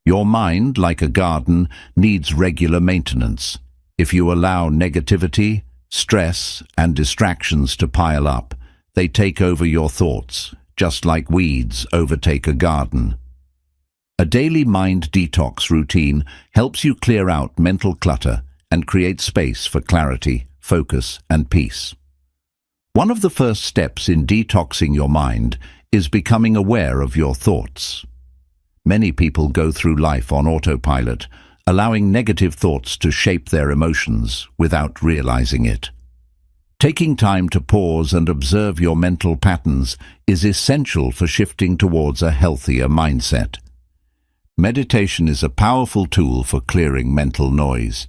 Your mind, like a garden, needs regular maintenance. If you allow negativity, stress, and distractions to pile up, they take over your thoughts, just like weeds overtake a garden. A daily mind detox routine helps you clear out mental clutter and create space for clarity, focus, and peace. One of the first steps in detoxing your mind is becoming aware of your thoughts. Many people go through life on autopilot, allowing negative thoughts to shape their emotions without realizing it. Taking time to pause and observe your mental patterns is essential for shifting towards a healthier mindset. Meditation is a powerful tool for clearing mental noise.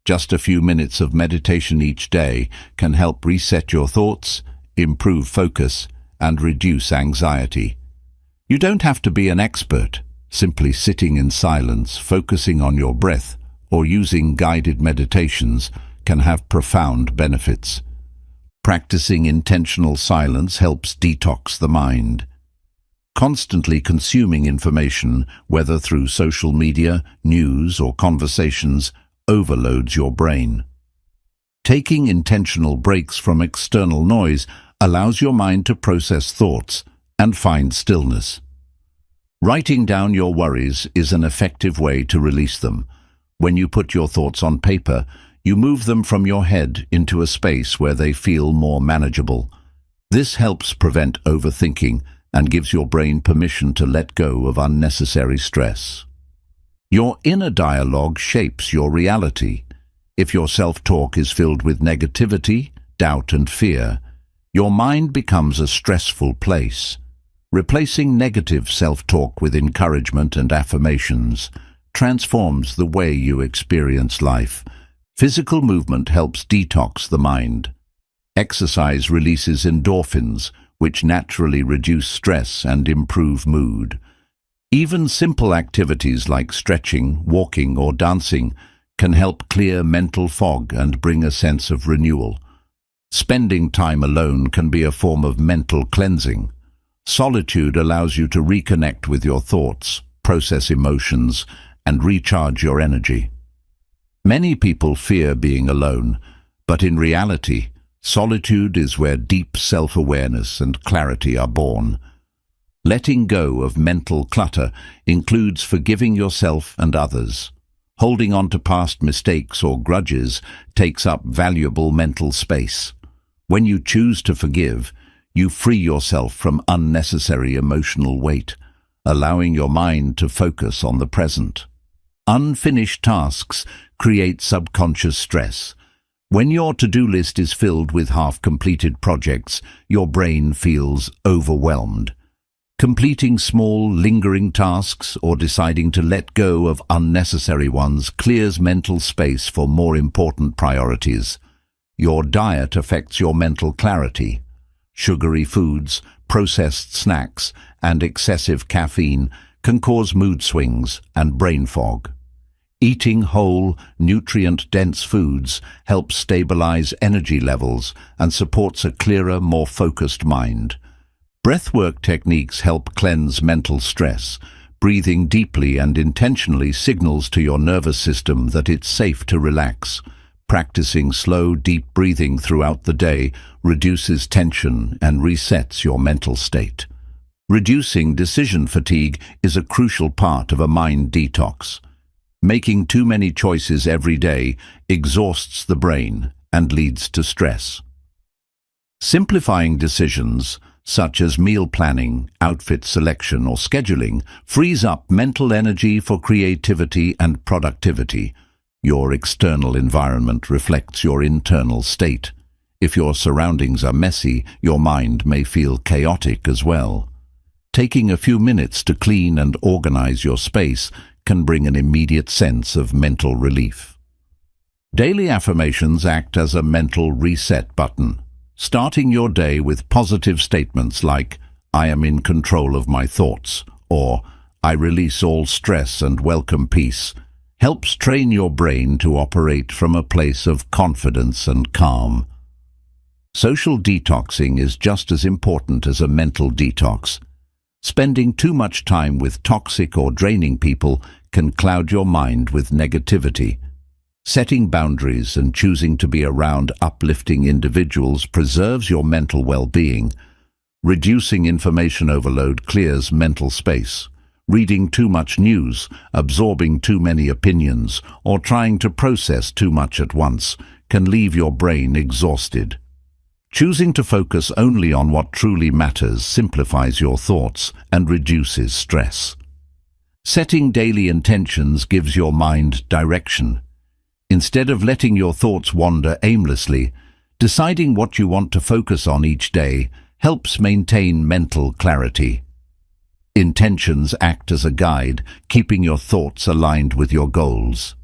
Just a few minutes of meditation each day can help reset your thoughts, improve focus, and reduce anxiety. You don't have to be an expert. Simply sitting in silence, focusing on your breath, or using guided meditations can have profound benefits. Practicing intentional silence helps detox the mind. Constantly consuming information, whether through social media, news, or conversations, overloads your brain. Taking intentional breaks from external noise allows your mind to process thoughts and find stillness. Writing down your worries is an effective way to release them. When you put your thoughts on paper, you move them from your head into a space where they feel more manageable. This helps prevent overthinking and gives your brain permission to let go of unnecessary stress. Your inner dialogue shapes your reality. If your self-talk is filled with negativity, doubt, and fear, your mind becomes a stressful place. Replacing negative self-talk with encouragement and affirmations transforms the way you experience life. Physical movement helps detox the mind. Exercise releases endorphins, which naturally reduce stress and improve mood. Even simple activities like stretching, walking, or dancing can help clear mental fog and bring a sense of renewal. Spending time alone can be a form of mental cleansing. Solitude allows you to reconnect with your thoughts, process emotions, and recharge your energy. Many people fear being alone, but in reality, solitude is where deep self-awareness and clarity are born. Letting go of mental clutter includes forgiving yourself and others. Holding on to past mistakes or grudges takes up valuable mental space. When you choose to forgive, you free yourself from unnecessary emotional weight, allowing your mind to focus on the present. Unfinished tasks create subconscious stress. When your to-do list is filled with half-completed projects, your brain feels overwhelmed. Completing small, lingering tasks or deciding to let go of unnecessary ones clears mental space for more important priorities. Your diet affects your mental clarity. Sugary foods, processed snacks, and excessive caffeine can cause mood swings and brain fog. Eating whole, nutrient-dense foods helps stabilize energy levels and supports a clearer, more focused mind. Breathwork techniques help cleanse mental stress. Breathing deeply and intentionally signals to your nervous system that it's safe to relax. Practicing slow, deep breathing throughout the day reduces tension and resets your mental state. Reducing decision fatigue is a crucial part of a mind detox. Making too many choices every day exhausts the brain and leads to stress. Simplifying decisions, such as meal planning, outfit selection, or scheduling, frees up mental energy for creativity and productivity. Your external environment reflects your internal state. If your surroundings are messy, your mind may feel chaotic as well. Taking a few minutes to clean and organize your space can bring an immediate sense of mental relief. Daily affirmations act as a mental reset button. Starting your day with positive statements like, "I am in control of my thoughts," or "I release all stress and welcome peace," helps train your brain to operate from a place of confidence and calm. Social detoxing is just as important as a mental detox. Spending too much time with toxic or draining people can cloud your mind with negativity. Setting boundaries and choosing to be around uplifting individuals preserves your mental well-being. Reducing information overload clears mental space. Reading too much news, absorbing too many opinions, or trying to process too much at once can leave your brain exhausted. Choosing to focus only on what truly matters simplifies your thoughts and reduces stress. Setting daily intentions gives your mind direction. Instead of letting your thoughts wander aimlessly, deciding what you want to focus on each day helps maintain mental clarity. Intentions act as a guide, keeping your thoughts aligned with your goals.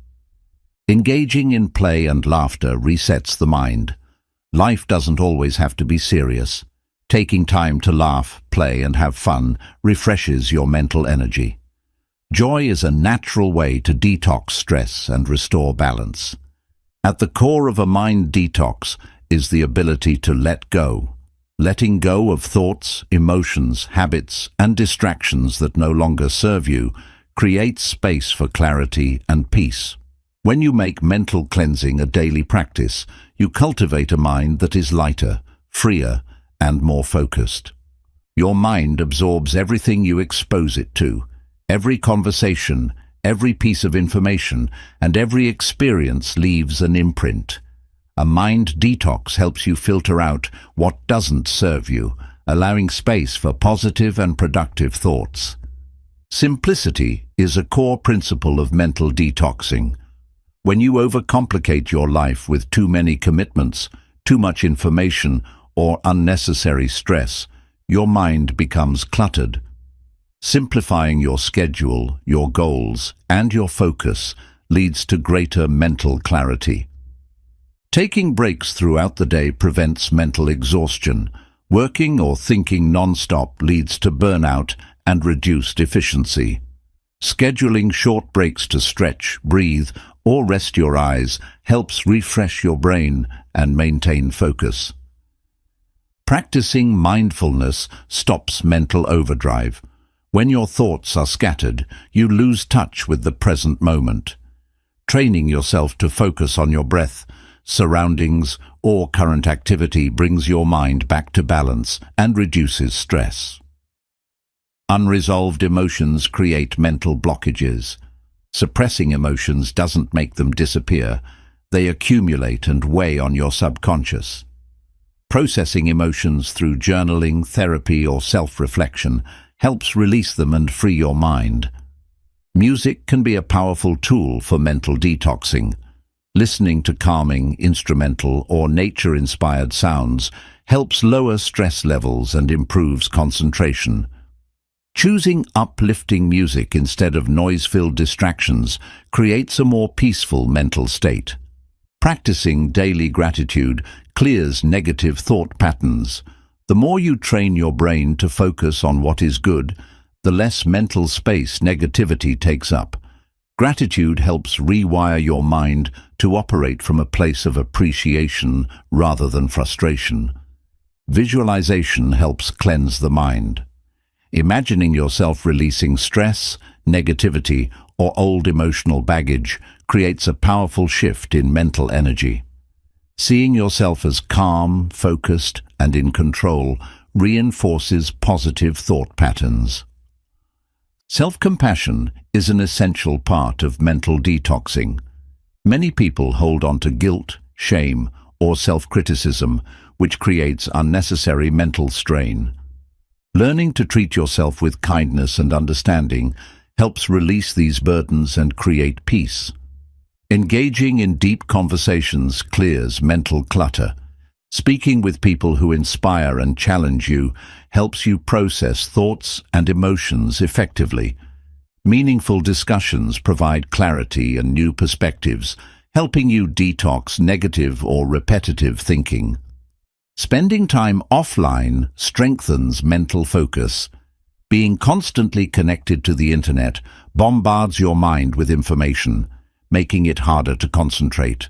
Engaging in play and laughter resets the mind. Life doesn't always have to be serious. Taking time to laugh, play, and have fun refreshes your mental energy. Joy is a natural way to detox stress and restore balance. At the core of a mind detox is the ability to let go. Letting go of thoughts, emotions, habits, and distractions that no longer serve you creates space for clarity and peace. When you make mental cleansing a daily practice, you cultivate a mind that is lighter, freer, and more focused. Your mind absorbs everything you expose it to. Every conversation, every piece of information, and every experience leaves an imprint. A mind detox helps you filter out what doesn't serve you, allowing space for positive and productive thoughts. Simplicity is a core principle of mental detoxing. When you overcomplicate your life with too many commitments, too much information, or unnecessary stress, your mind becomes cluttered. Simplifying your schedule, your goals, and your focus leads to greater mental clarity. Taking breaks throughout the day prevents mental exhaustion. Working or thinking non-stop leads to burnout and reduced efficiency. Scheduling short breaks to stretch, breathe, or rest your eyes helps refresh your brain and maintain focus. Practicing mindfulness stops mental overdrive. When your thoughts are scattered, you lose touch with the present moment. Training yourself to focus on your breath, surroundings, or current activity brings your mind back to balance and reduces stress. Unresolved emotions create mental blockages. Suppressing emotions doesn't make them disappear. They accumulate and weigh on your subconscious. Processing emotions through journaling, therapy, or self-reflection helps release them and free your mind. Music can be a powerful tool for mental detoxing. Listening to calming, instrumental, or nature-inspired sounds helps lower stress levels and improves concentration. Choosing uplifting music instead of noise-filled distractions creates a more peaceful mental state. Practicing daily gratitude clears negative thought patterns. The more you train your brain to focus on what is good, the less mental space negativity takes up. Gratitude helps rewire your mind to operate from a place of appreciation rather than frustration. Visualization helps cleanse the mind. Imagining yourself releasing stress, negativity, or old emotional baggage creates a powerful shift in mental energy. Seeing yourself as calm, focused, and in control reinforces positive thought patterns. Self-compassion is an essential part of mental detoxing. Many people hold on to guilt, shame, or self-criticism, which creates unnecessary mental strain. Learning to treat yourself with kindness and understanding helps release these burdens and create peace. Engaging in deep conversations clears mental clutter. Speaking with people who inspire and challenge you helps you process thoughts and emotions effectively. Meaningful discussions provide clarity and new perspectives, helping you detox negative or repetitive thinking. Spending time offline strengthens mental focus. Being constantly connected to the internet bombards your mind with information, making it harder to concentrate.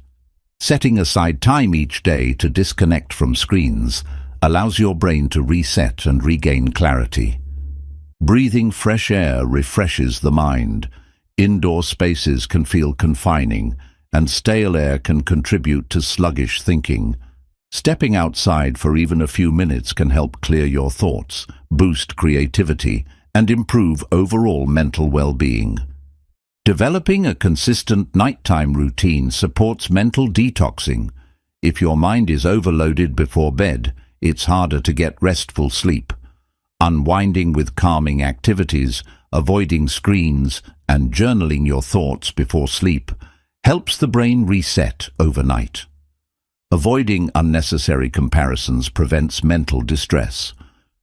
Setting aside time each day to disconnect from screens allows your brain to reset and regain clarity. Breathing fresh air refreshes the mind. Indoor spaces can feel confining, and stale air can contribute to sluggish thinking. Stepping outside for even a few minutes can help clear your thoughts, boost creativity, and improve overall mental well-being. Developing a consistent nighttime routine supports mental detoxing. If your mind is overloaded before bed, it's harder to get restful sleep. Unwinding with calming activities, avoiding screens, and journaling your thoughts before sleep helps the brain reset overnight. Avoiding unnecessary comparisons prevents mental distress.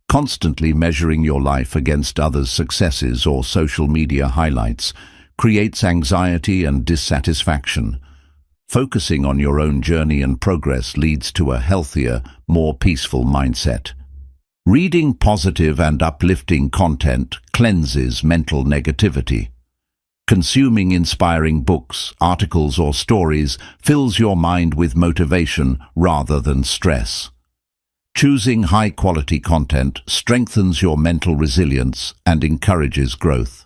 Constantly measuring your life against others' successes or social media highlights creates anxiety and dissatisfaction. Focusing on your own journey and progress leads to a healthier, more peaceful mindset. Reading positive and uplifting content cleanses mental negativity. Consuming inspiring books, articles, or stories fills your mind with motivation rather than stress. Choosing high-quality content strengthens your mental resilience and encourages growth.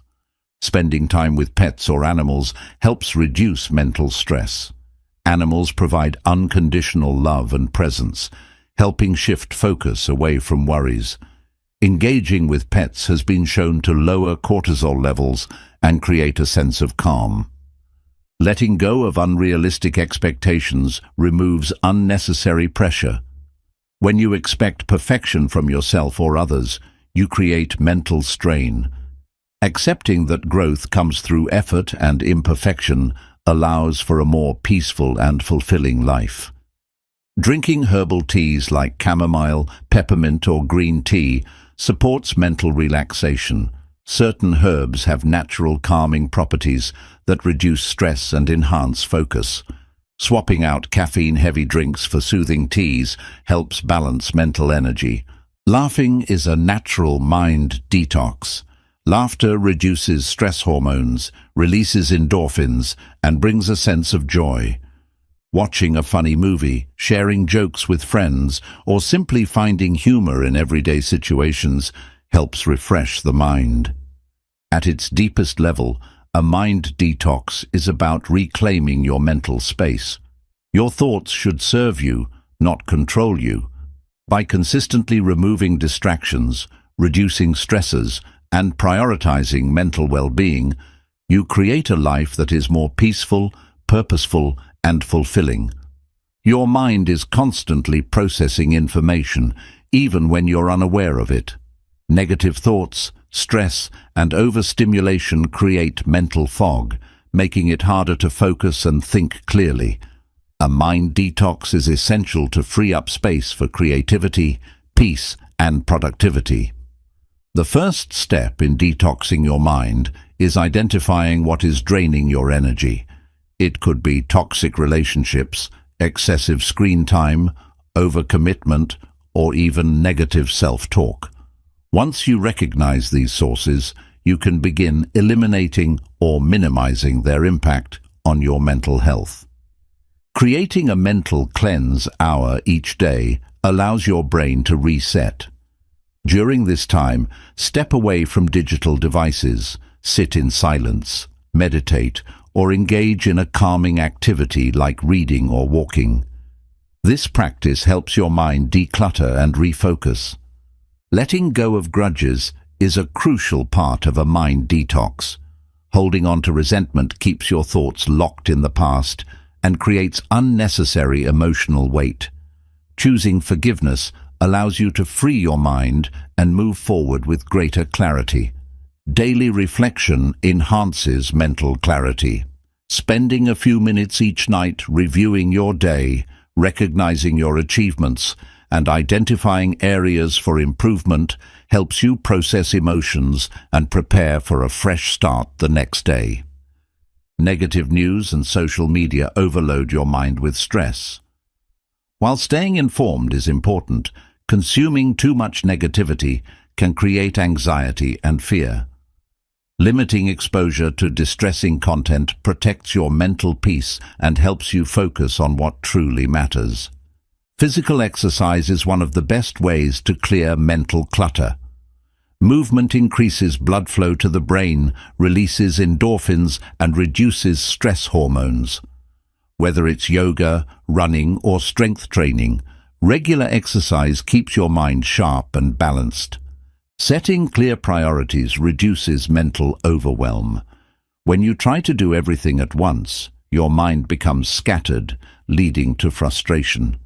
Spending time with pets or animals helps reduce mental stress. Animals provide unconditional love and presence, helping shift focus away from worries. Engaging with pets has been shown to lower cortisol levels and create a sense of calm. Letting go of unrealistic expectations removes unnecessary pressure. When you expect perfection from yourself or others, you create mental strain. Accepting that growth comes through effort and imperfection allows for a more peaceful and fulfilling life. Drinking herbal teas like chamomile, peppermint, or green tea supports mental relaxation. Certain herbs have natural calming properties that reduce stress and enhance focus. Swapping out caffeine-heavy drinks for soothing teas helps balance mental energy. Laughing is a natural mind detox. Laughter reduces stress hormones, releases endorphins, and brings a sense of joy. Watching a funny movie, sharing jokes with friends, or simply finding humor in everyday situations helps refresh the mind. At its deepest level, a mind detox is about reclaiming your mental space. Your thoughts should serve you, not control you. By consistently removing distractions, reducing stresses, and prioritizing mental well-being, you create a life that is more peaceful, purposeful, and fulfilling. Your mind is constantly processing information, even when you're unaware of it. Negative thoughts, stress, and overstimulation create mental fog, making it harder to focus and think clearly. A mind detox is essential to free up space for creativity, peace, and productivity. The first step in detoxing your mind is identifying what is draining your energy. It could be toxic relationships, excessive screen time, overcommitment, or even negative self-talk. Once you recognize these sources, you can begin eliminating or minimizing their impact on your mental health. Creating a mental cleanse hour each day allows your brain to reset. During this time, step away from digital devices, sit in silence, meditate, or engage in a calming activity like reading or walking. This practice helps your mind declutter and refocus. Letting go of grudges is a crucial part of a mind detox. Holding on to resentment keeps your thoughts locked in the past and creates unnecessary emotional weight. Choosing forgiveness allows you to free your mind and move forward with greater clarity. Daily reflection enhances mental clarity. Spending a few minutes each night reviewing your day, recognizing your achievements, and identifying areas for improvement helps you process emotions and prepare for a fresh start the next day. Negative news and social media overload your mind with stress. While staying informed is important, consuming too much negativity can create anxiety and fear. Limiting exposure to distressing content protects your mental peace and helps you focus on what truly matters. Physical exercise is one of the best ways to clear mental clutter. Movement increases blood flow to the brain, releases endorphins, and reduces stress hormones. Whether it's yoga, running, or strength training, regular exercise keeps your mind sharp and balanced. Setting clear priorities reduces mental overwhelm. When you try to do everything at once, your mind becomes scattered, leading to frustration.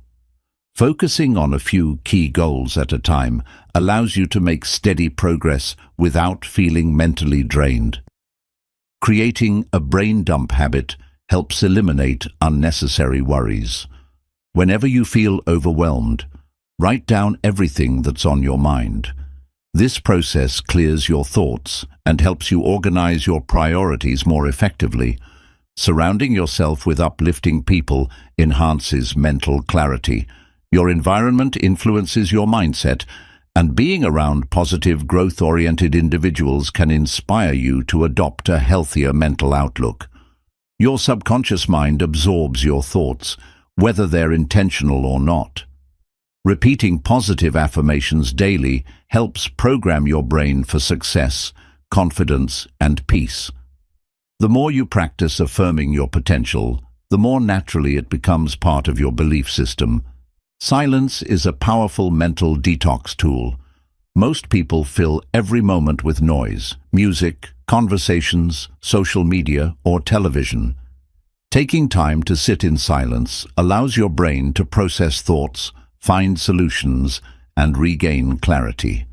Focusing on a few key goals at a time allows you to make steady progress without feeling mentally drained. Creating a brain dump habit helps eliminate unnecessary worries. Whenever you feel overwhelmed, write down everything that's on your mind. This process clears your thoughts and helps you organize your priorities more effectively. Surrounding yourself with uplifting people enhances mental clarity. Your environment influences your mindset, and being around positive, growth-oriented individuals can inspire you to adopt a healthier mental outlook. Your subconscious mind absorbs your thoughts, whether they're intentional or not. Repeating positive affirmations daily helps program your brain for success, confidence, and peace. The more you practice affirming your potential, the more naturally it becomes part of your belief system. Silence is a powerful mental detox tool. Most people fill every moment with noise, music, conversations, social media, or television. Taking time to sit in silence allows your brain to process thoughts, find solutions, and regain clarity.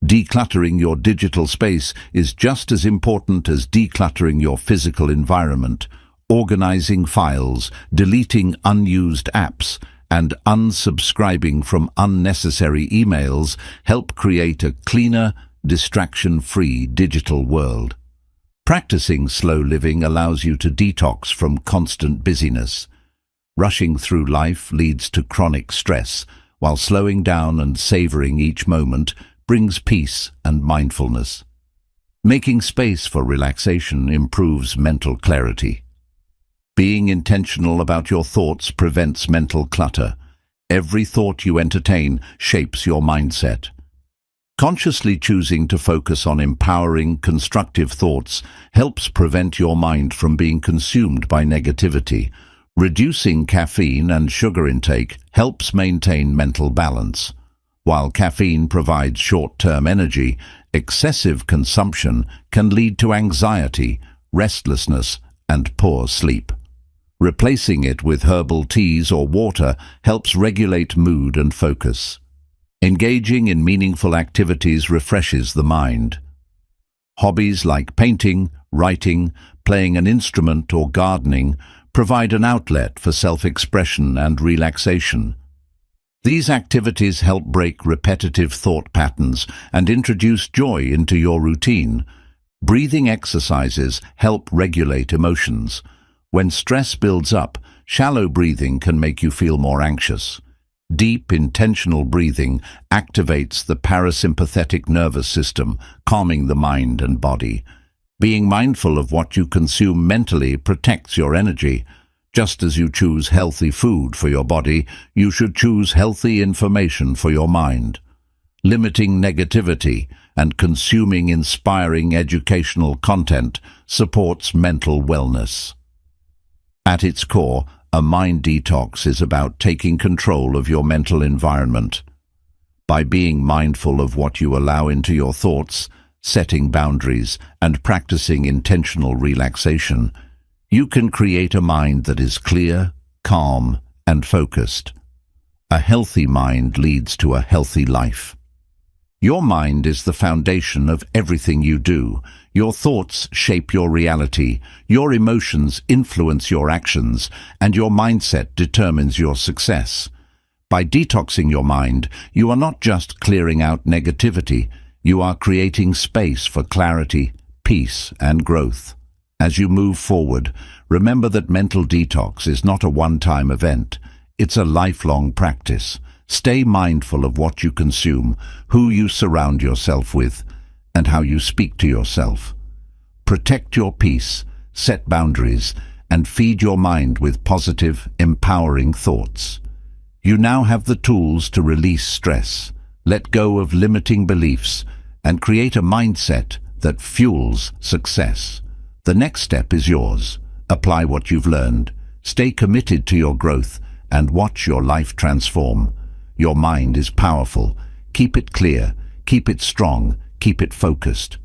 Decluttering your digital space is just as important as decluttering your physical environment. Organizing files, deleting unused apps, and unsubscribing from unnecessary emails help create a cleaner, distraction-free digital world. Practicing slow living allows you to detox from constant busyness. Rushing through life leads to chronic stress, while slowing down and savoring each moment brings peace and mindfulness. Making space for relaxation improves mental clarity. Being intentional about your thoughts prevents mental clutter. Every thought you entertain shapes your mindset. Consciously choosing to focus on empowering, constructive thoughts helps prevent your mind from being consumed by negativity. Reducing caffeine and sugar intake helps maintain mental balance. While caffeine provides short-term energy, excessive consumption can lead to anxiety, restlessness, and poor sleep. Replacing it with herbal teas or water helps regulate mood and focus. Engaging in meaningful activities refreshes the mind. Hobbies like painting, writing, playing an instrument, or gardening provide an outlet for self-expression and relaxation. These activities help break repetitive thought patterns and introduce joy into your routine. Breathing exercises help regulate emotions. When stress builds up, shallow breathing can make you feel more anxious. Deep, intentional breathing activates the parasympathetic nervous system, calming the mind and body. Being mindful of what you consume mentally protects your energy. Just as you choose healthy food for your body, you should choose healthy information for your mind. Limiting negativity and consuming inspiring educational content supports mental wellness. At its core, a mind detox is about taking control of your mental environment. By being mindful of what you allow into your thoughts, setting boundaries, and practicing intentional relaxation, you can create a mind that is clear, calm, and focused. A healthy mind leads to a healthy life. Your mind is the foundation of everything you do. Your thoughts shape your reality, your emotions influence your actions, and your mindset determines your success. By detoxing your mind, you are not just clearing out negativity, you are creating space for clarity, peace, and growth. As you move forward, remember that mental detox is not a one-time event. It's a lifelong practice. Stay mindful of what you consume, who you surround yourself with, and how you speak to yourself. Protect your peace, set boundaries, and feed your mind with positive, empowering thoughts. You now have the tools to release stress, let go of limiting beliefs, and create a mindset that fuels success. The next step is yours. Apply what you've learned, stay committed to your growth, and watch your life transform. Your mind is powerful. Keep it clear, keep it strong, keep it focused.